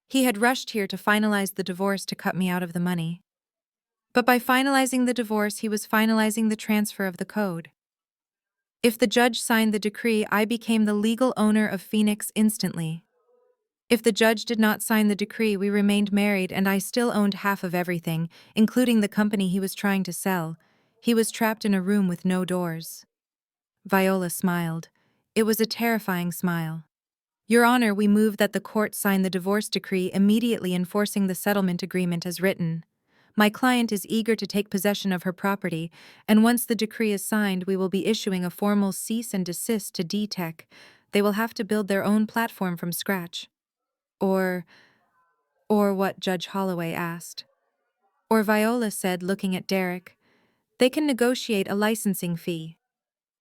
He had rushed here to finalize the divorce to cut me out of the money. But by finalizing the divorce, he was finalizing the transfer of the code. If the judge signed the decree, I became the legal owner of Phoenix instantly. If the judge did not sign the decree, we remained married and I still owned half of everything, including the company he was trying to sell. He was trapped in a room with no doors. Viola smiled. It was a terrifying smile. Your Honor, we move that the court sign the divorce decree immediately, enforcing the settlement agreement as written. My client is eager to take possession of her property, and once the decree is signed, we will be issuing a formal cease and desist to D-Tech. They will have to build their own platform from scratch. Or what, Judge Holloway asked. Or Viola said, looking at Derek. They can negotiate a licensing fee.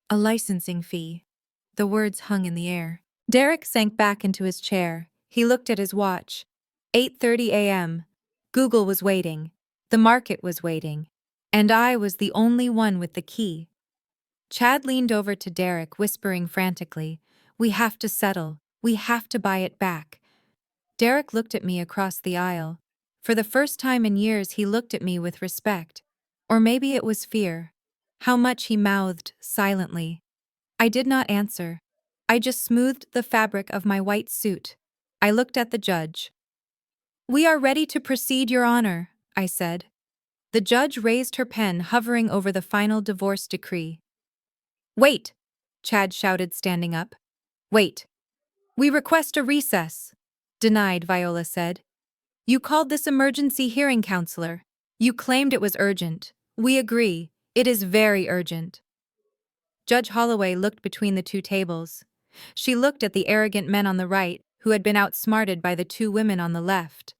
A licensing fee. The words hung in the air. Derek sank back into his chair. He looked at his watch. 8:30 a.m. Google was waiting. The market was waiting. And I was the only one with the key. Chad leaned over to Derek, whispering frantically, We have to settle. We have to buy it back. Derek looked at me across the aisle. For the first time in years, he looked at me with respect. Or maybe it was fear. How much, he mouthed silently. I did not answer. I just smoothed the fabric of my white suit. I looked at the judge. We are ready to proceed, Your Honor, I said. The judge raised her pen, hovering over the final divorce decree. Wait, Chad shouted, standing up. Wait. We request a recess. Denied, Viola said. You called this emergency hearing, counselor. You claimed it was urgent. We agree. It is very urgent. Judge Holloway looked between the two tables. She looked at the arrogant men on the right, who had been outsmarted by the two women on the left.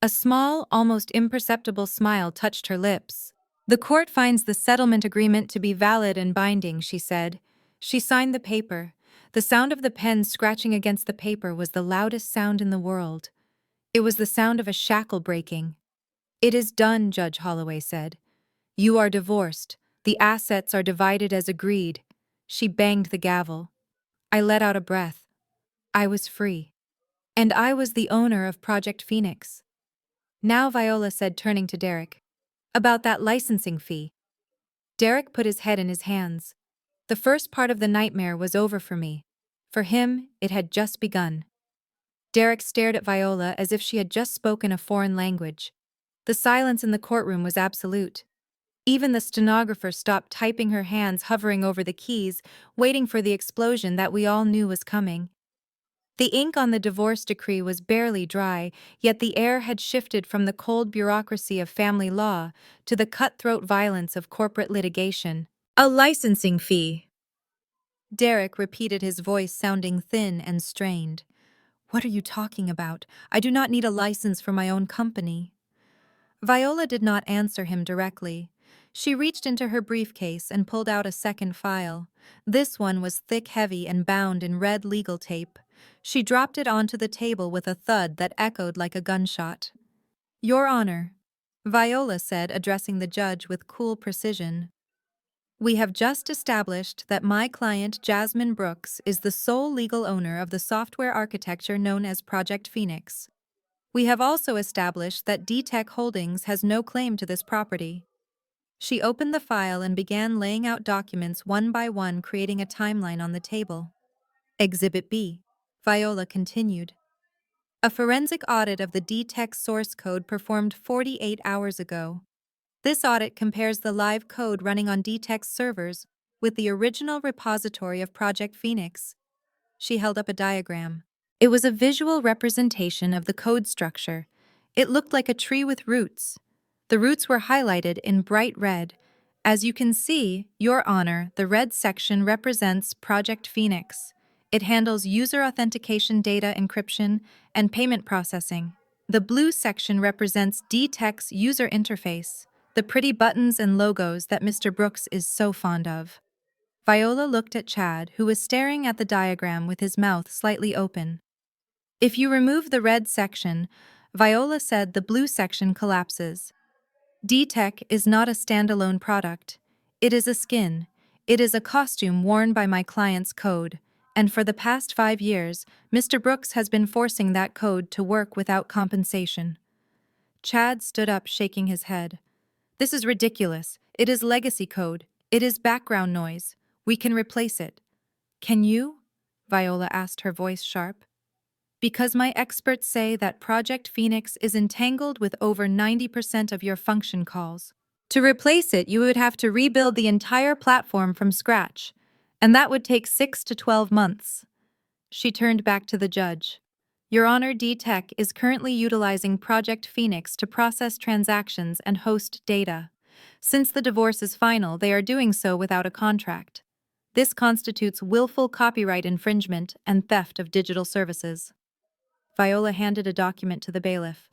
A small, almost imperceptible smile touched her lips. The court finds the settlement agreement to be valid and binding, she said. She signed the paper. The sound of the pen scratching against the paper was the loudest sound in the world. It was the sound of a shackle breaking. It is done, Judge Holloway said. You are divorced. The assets are divided as agreed. She banged the gavel. I let out a breath. I was free. And I was the owner of Project Phoenix. Now, Viola said, turning to Derek. About that licensing fee. Derek put his head in his hands. The first part of the nightmare was over for me. For him, it had just begun. Derek stared at Viola as if she had just spoken a foreign language. The silence in the courtroom was absolute. Even the stenographer stopped typing, her hands hovering over the keys, waiting for the explosion that we all knew was coming. The ink on the divorce decree was barely dry, yet the air had shifted from the cold bureaucracy of family law to the cutthroat violence of corporate litigation. A licensing fee. Derek repeated, his voice sounding thin and strained. What are you talking about? I do not need a license for my own company. Viola did not answer him directly. She reached into her briefcase and pulled out a second file. This one was thick, heavy, and bound in red legal tape. She dropped it onto the table with a thud that echoed like a gunshot. "Your Honor," Viola said, addressing the judge with cool precision, "we have just established that my client Jasmine Brooks is the sole legal owner of the software architecture known as Project Phoenix. We have also established that D-Tech Holdings has no claim to this property." She opened the file and began laying out documents one by one, creating a timeline on the table. Exhibit B, Viola continued. A forensic audit of the D-Tech source code performed 48 hours ago. This audit compares the live code running on D-Tech's servers with the original repository of Project Phoenix. She held up a diagram. It was a visual representation of the code structure. It looked like a tree with roots. The roots were highlighted in bright red. As you can see, Your Honor, the red section represents Project Phoenix. It handles user authentication, data encryption, and payment processing. The blue section represents D-Tech's user interface, the pretty buttons and logos that Mr. Brooks is so fond of. Viola looked at Chad, who was staring at the diagram with his mouth slightly open. If you remove the red section, Viola said, the blue section collapses. D-Tech is not a standalone product. It is a skin. It is a costume worn by my client's code. And for the past 5 years, Mr. Brooks has been forcing that code to work without compensation. Chad stood up, shaking his head. "This is ridiculous. It is legacy code. It is background noise. We can replace it." "Can you?" Viola asked, her voice sharp. "Because my experts say that Project Phoenix is entangled with over 90% of your function calls. To replace it, you would have to rebuild the entire platform from scratch, and that would take 6 to 12 months. She turned back to the judge. "Your Honor, D-Tech is currently utilizing Project Phoenix to process transactions and host data. Since the divorce is final, they are doing so without a contract. This constitutes willful copyright infringement and theft of digital services." Viola handed a document to the bailiff.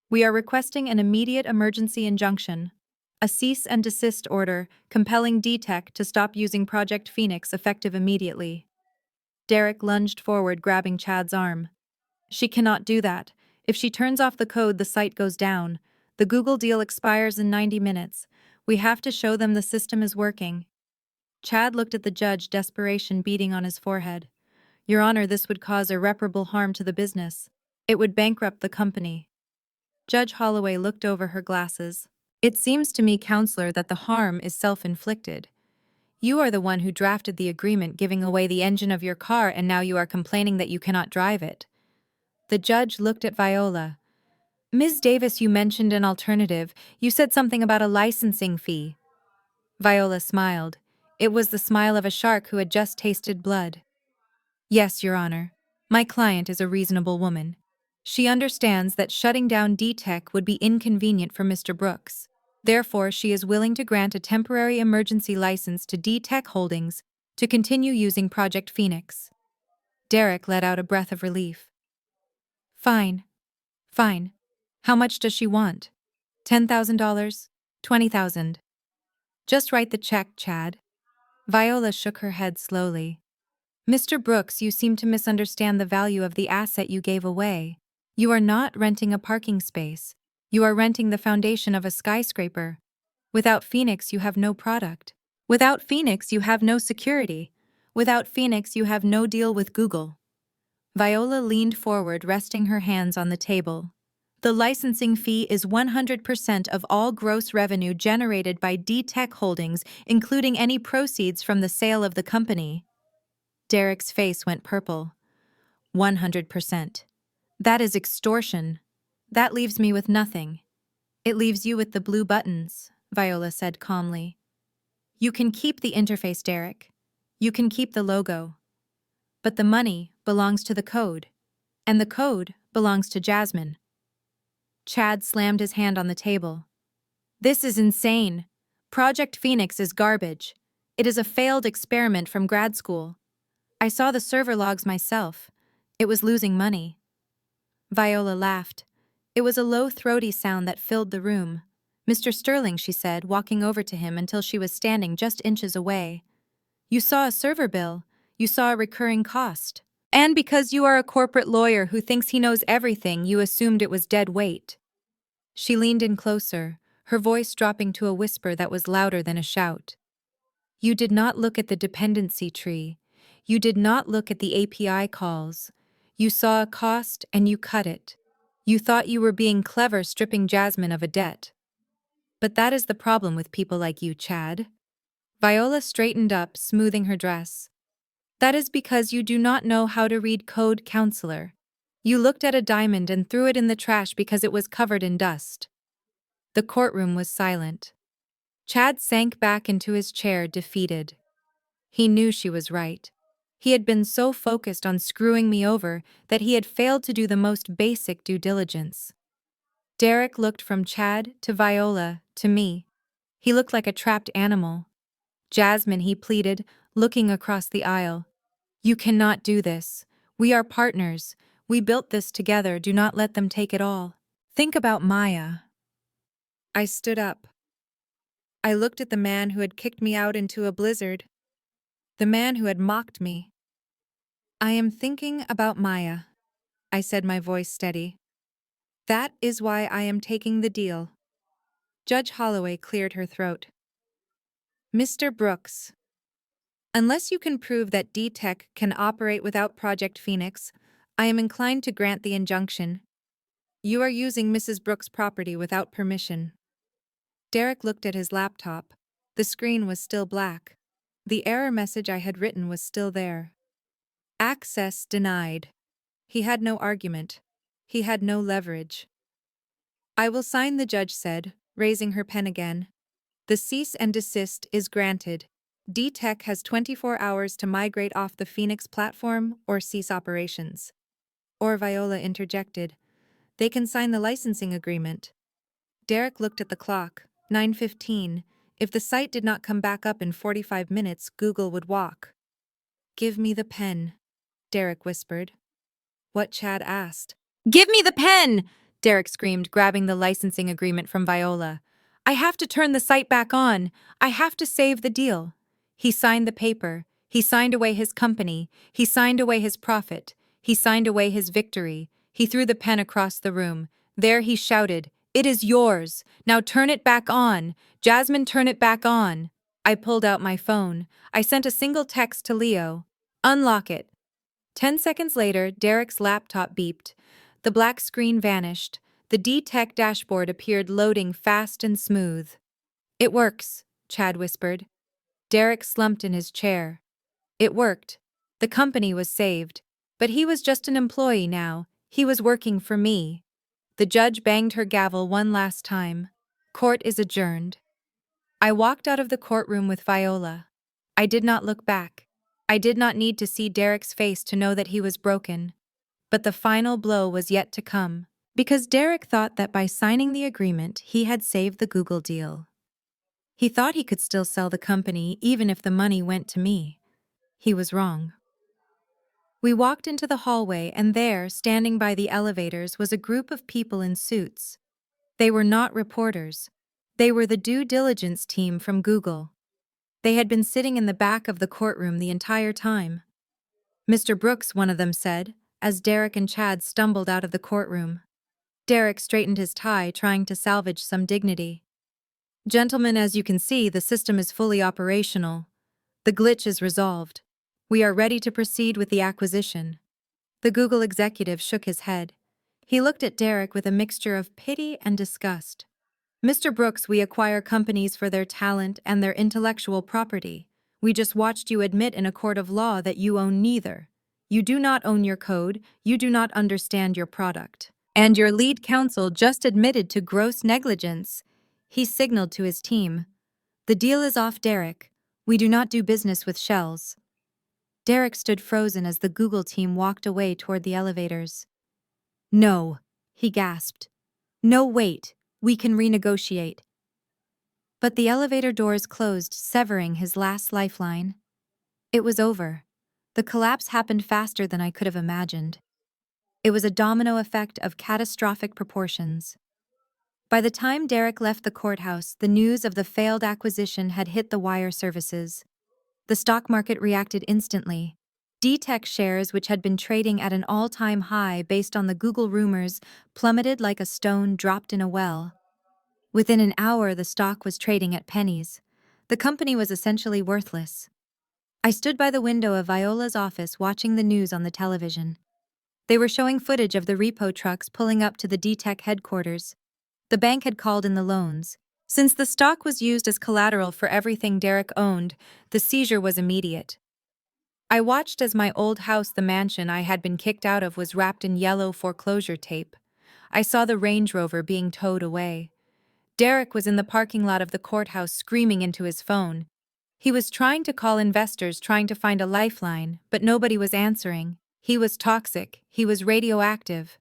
"We are requesting an immediate emergency injunction, a cease and desist order compelling D-Tech to stop using Project Phoenix effective immediately." Derek lunged forward, grabbing Chad's arm. "She cannot do that. If she turns off the code, the site goes down. The Google deal expires in 90 minutes. We have to show them the system is working." Chad looked at the judge, desperation beating on his forehead. "Your Honor, this would cause irreparable harm to the business. It would bankrupt the company." Judge Holloway looked over her glasses. "It seems to me, counselor, that the harm is self-inflicted. You are the one who drafted the agreement giving away the engine of your car, and now you are complaining that you cannot drive it." The judge looked at Viola. "Ms. Davis, you mentioned an alternative. You said something about a licensing fee." Viola smiled. It was the smile of a shark who had just tasted blood. "Yes, Your Honor. My client is a reasonable woman. She understands that shutting down D-Tech would be inconvenient for Mr. Brooks. Therefore, she is willing to grant a temporary emergency license to D-Tech Holdings to continue using Project Phoenix." Derek let out a breath of relief. "Fine. Fine. How much does she want? $10,000? $20,000? Just write the check, Chad." Viola shook her head slowly. "Mr. Brooks, you seem to misunderstand the value of the asset you gave away. You are not renting a parking space. You are renting the foundation of a skyscraper. Without Phoenix, you have no product. Without Phoenix, you have no security. Without Phoenix, you have no deal with Google." Viola leaned forward, resting her hands on the table. "The licensing fee is 100% of all gross revenue generated by D-Tech Holdings, including any proceeds from the sale of the company." Derek's face went purple. 100%. That is extortion. That leaves me with nothing. "It leaves you with the blue buttons," Viola said calmly. "You can keep the interface, Derek. You can keep the logo. But the money belongs to the code, and the code belongs to Jasmine." Chad slammed his hand on the table. "This is insane. Project Phoenix is garbage. It is a failed experiment from grad school. I saw the server logs myself. It was losing money." Viola laughed. It was a low, throaty sound that filled the room. Mr. Sterling, she said, walking over to him until she was standing just inches away. You saw a server bill. You saw a recurring cost. And because you are a corporate lawyer who thinks he knows everything, you assumed it was dead weight. She leaned in closer, her voice dropping to a whisper that was louder than a shout. You did not look at the dependency tree. You did not look at the API calls. You saw a cost and you cut it. You thought you were being clever stripping Jasmine of a debt. But that is the problem with people like you, Chad. Viola straightened up, smoothing her dress. That is because you do not know how to read code, counselor. You looked at a diamond and threw it in the trash because it was covered in dust. The courtroom was silent. Chad sank back into his chair, defeated. He knew she was right. He had been so focused on screwing me over that he had failed to do the most basic due diligence. Derek looked from Chad to Viola to me. He looked like a trapped animal. Jasmine, he pleaded, looking across the aisle. You cannot do this. We are partners. We built this together. Do not let them take it all. Think about Maya. I stood up. I looked at the man who had kicked me out into a blizzard. The man who had mocked me. I am thinking about Maya, I said, my voice steady. That is why I am taking the deal. Judge Holloway cleared her throat. Mr. Brooks, unless you can prove that D-Tech can operate without Project Phoenix, I am inclined to grant the injunction. You are using Mrs. Brooks' property without permission. Derek looked at his laptop. The screen was still black. The error message I had written was still there. Access denied. He had no argument. He had no leverage. I will sign, the judge said, raising her pen again. The cease and desist is granted. D-Tech has 24 hours to migrate off the Phoenix platform or cease operations. Or, Viola interjected, they can sign the licensing agreement. Derek looked at the clock. 9:15. If the site did not come back up in 45 minutes, Google would walk. Give me the pen, Derek whispered. What? Chad asked. Give me the pen! Derek screamed, grabbing the licensing agreement from Viola. I have to turn the site back on. I have to save the deal. He signed the paper. He signed away his company. He signed away his profit. He signed away his victory. He threw the pen across the room. There he shouted, It is yours. Now turn it back on. Jasmine, turn it back on. I pulled out my phone. I sent a single text to Leo. Unlock it. 10 seconds later, Derek's laptop beeped. The black screen vanished. The D-Tech dashboard appeared, loading fast and smooth. It works, Chad whispered. Derek slumped in his chair. It worked. The company was saved. But he was just an employee now. He was working for me. The judge banged her gavel one last time. Court is adjourned. I walked out of the courtroom with Viola. I did not look back. I did not need to see Derek's face to know that he was broken. But the final blow was yet to come, because Derek thought that by signing the agreement, he had saved the Google deal. He thought he could still sell the company even if the money went to me. He was wrong. We walked into the hallway, and there, standing by the elevators, was a group of people in suits. They were not reporters. They were the due diligence team from Google. They had been sitting in the back of the courtroom the entire time. Mr. Brooks, one of them said, as Derek and Chad stumbled out of the courtroom. Derek straightened his tie, trying to salvage some dignity. Gentlemen, as you can see, the system is fully operational. The glitch is resolved. We are ready to proceed with the acquisition. The Google executive shook his head. He looked at Derek with a mixture of pity and disgust. Mr. Brooks, we acquire companies for their talent and their intellectual property. We just watched you admit in a court of law that you own neither. You do not own your code, you do not understand your product. And your lead counsel just admitted to gross negligence. He signaled to his team. The deal is off, Derek. We do not do business with shells. Derek stood frozen as the Google team walked away toward the elevators. No, he gasped. No, wait, we can renegotiate. But the elevator doors closed, severing his last lifeline. It was over. The collapse happened faster than I could have imagined. It was a domino effect of catastrophic proportions. By the time Derek left the courthouse, the news of the failed acquisition had hit the wire services. The stock market reacted instantly. D-Tech shares, which had been trading at an all-time high based on the Google rumors, plummeted like a stone dropped in a well. Within an hour, the stock was trading at pennies. The company was essentially worthless. I stood by the window of Viola's office watching the news on the television. They were showing footage of the repo trucks pulling up to the D-Tech headquarters. The bank had called in the loans. Since the stock was used as collateral for everything Derek owned, the seizure was immediate. I watched as my old house, the mansion I had been kicked out of, was wrapped in yellow foreclosure tape. I saw the Range Rover being towed away. Derek was in the parking lot of the courthouse screaming into his phone. He was trying to call investors, trying to find a lifeline, but nobody was answering. He was toxic, he was radioactive.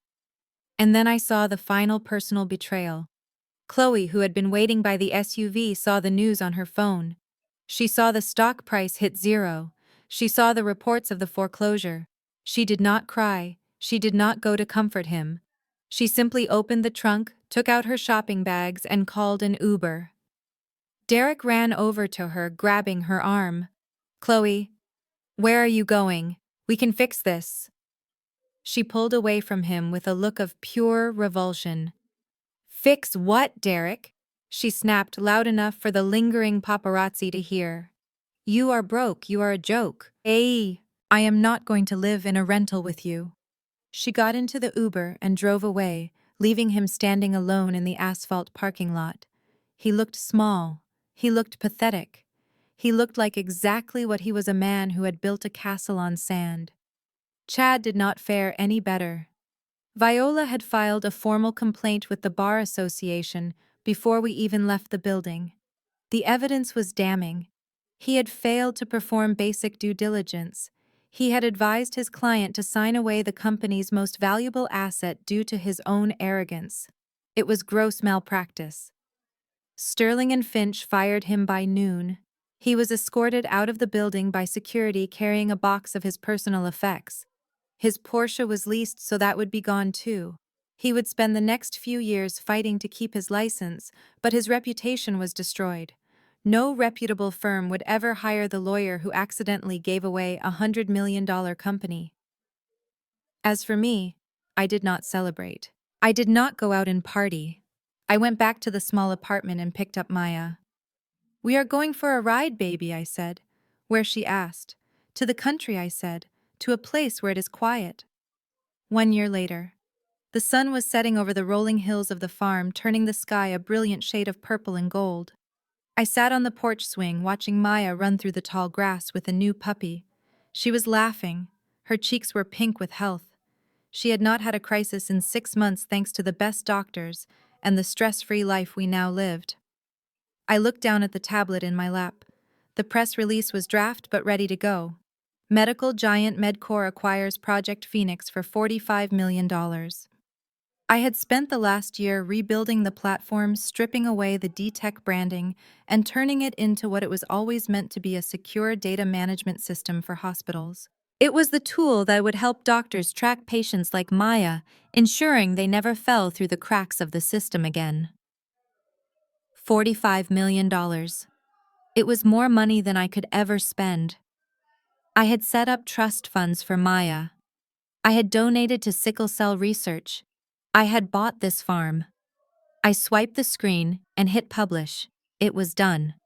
And then I saw the final personal betrayal. Chloe, who had been waiting by the SUV, saw the news on her phone. She saw the stock price hit zero. She saw the reports of the foreclosure. She did not cry. She did not go to comfort him. She simply opened the trunk, took out her shopping bags, and called an Uber. Derek ran over to her, grabbing her arm. "Chloe, where are you going? We can fix this." She pulled away from him with a look of pure revulsion. "Fix what, Derek?" she snapped loud enough for the lingering paparazzi to hear. "You are broke, you are a joke. Hey, I am not going to live in a rental with you." She got into the Uber and drove away, leaving him standing alone in the asphalt parking lot. He looked small. He looked pathetic. He looked like exactly what he was, a man who had built a castle on sand. Chad did not fare any better. Viola had filed a formal complaint with the Bar Association before we even left the building. The evidence was damning. He had failed to perform basic due diligence. He had advised his client to sign away the company's most valuable asset due to his own arrogance. It was gross malpractice. Sterling and Finch fired him by noon. He was escorted out of the building by security carrying a box of his personal effects. His Porsche was leased, so that would be gone too. He would spend the next few years fighting to keep his license, but his reputation was destroyed. No reputable firm would ever hire the lawyer who accidentally gave away a $100 million company. As for me, I did not celebrate. I did not go out and party. I went back to the small apartment and picked up Maya. "We are going for a ride, baby," I said. "Where?" she asked. "To the country," I said. "To a place where it is quiet." 1 year later. The sun was setting over the rolling hills of the farm, turning the sky a brilliant shade of purple and gold. I sat on the porch swing, watching Maya run through the tall grass with a new puppy. She was laughing. Her cheeks were pink with health. She had not had a crisis in 6 months thanks to the best doctors and the stress-free life we now lived. I looked down at the tablet in my lap. The press release was draft but ready to go. Medical giant Medcore acquires Project Phoenix for $45 million. I had spent the last year rebuilding the platform, stripping away the D-Tech branding, and turning it into what it was always meant to be, a secure data management system for hospitals. It was the tool that would help doctors track patients like Maya, ensuring they never fell through the cracks of the system again. $45 million. It was more money than I could ever spend. I had set up trust funds for Maya. I had donated to sickle cell research. I had bought this farm. I swiped the screen and hit publish. It was done.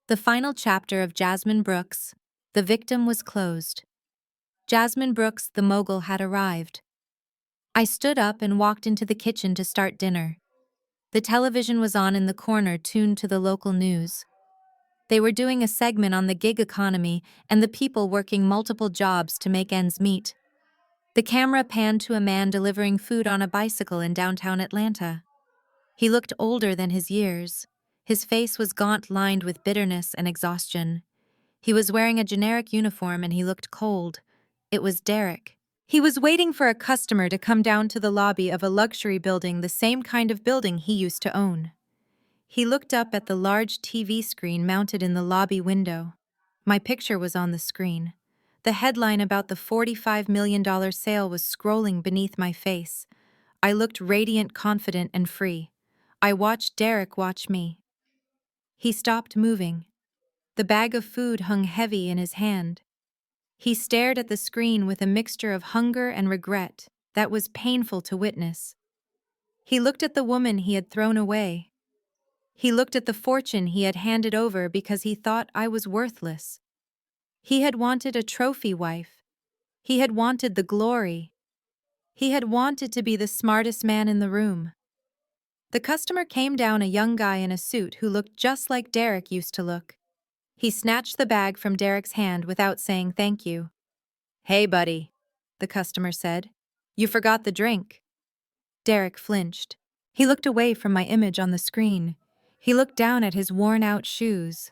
The final chapter of Jasmine Brooks, The Victim, was closed. Jasmine Brooks, the mogul, had arrived. I stood up and walked into the kitchen to start dinner. The television was on in the corner, tuned to the local news. They were doing a segment on the gig economy and the people working multiple jobs to make ends meet. The camera panned to a man delivering food on a bicycle in downtown Atlanta. He looked older than his years. His face was gaunt, lined with bitterness and exhaustion. He was wearing a generic uniform and he looked cold. It was Derek. He was waiting for a customer to come down to the lobby of a luxury building, the same kind of building he used to own. He looked up at the large TV screen mounted in the lobby window. My picture was on the screen. The headline about the $45 million sale was scrolling beneath my face. I looked radiant, confident, and free. I watched Derek watch me. He stopped moving. The bag of food hung heavy in his hand. He stared at the screen with a mixture of hunger and regret that was painful to witness. He looked at the woman he had thrown away. He looked at the fortune he had handed over because he thought I was worthless. He had wanted a trophy wife. He had wanted the glory. He had wanted to be the smartest man in the room. The customer came down, a young guy in a suit who looked just like Derek used to look. He snatched the bag from Derek's hand without saying thank you. "Hey, buddy," the customer said. "You forgot the drink." Derek flinched. He looked away from my image on the screen. He looked down at his worn-out shoes.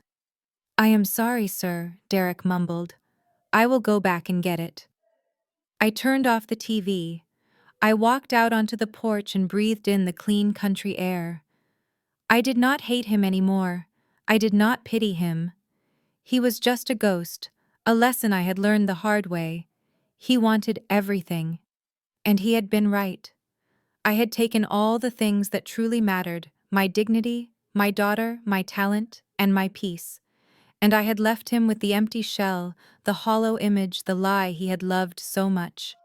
"I am sorry, sir," Derek mumbled. "I will go back and get it." I turned off the TV. I walked out onto the porch and breathed in the clean country air. I did not hate him anymore. I did not pity him. He was just a ghost, a lesson I had learned the hard way. He wanted everything. And he had been right. I had taken all the things that truly mattered, my dignity, my daughter, my talent, and my peace. And I had left him with the empty shell, the hollow image, the lie he had loved so much.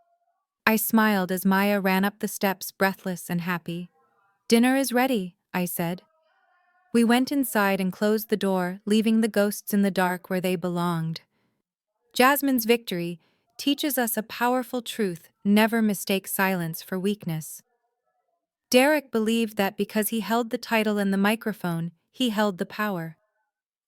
I smiled as Maya ran up the steps, breathless and happy. "Dinner is ready," I said. We went inside and closed the door, leaving the ghosts in the dark where they belonged. Jasmine's victory teaches us a powerful truth: never mistake silence for weakness. Derek believed that because he held the title and the microphone, he held the power.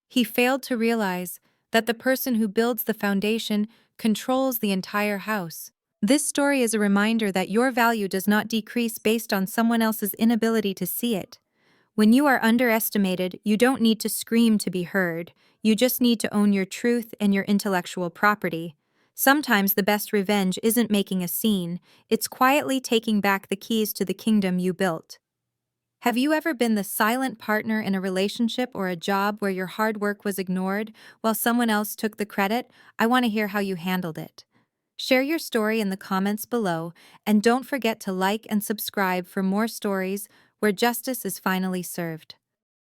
He failed to realize that the person who builds the foundation controls the entire house. This story is a reminder that your value does not decrease based on someone else's inability to see it. When you are underestimated, you don't need to scream to be heard. You just need to own your truth and your intellectual property. Sometimes the best revenge isn't making a scene, it's quietly taking back the keys to the kingdom you built. Have you ever been the silent partner in a relationship or a job where your hard work was ignored while someone else took the credit? I want to hear how you handled it. Share your story in the comments below, and don't forget to like and subscribe for more stories where justice is finally served.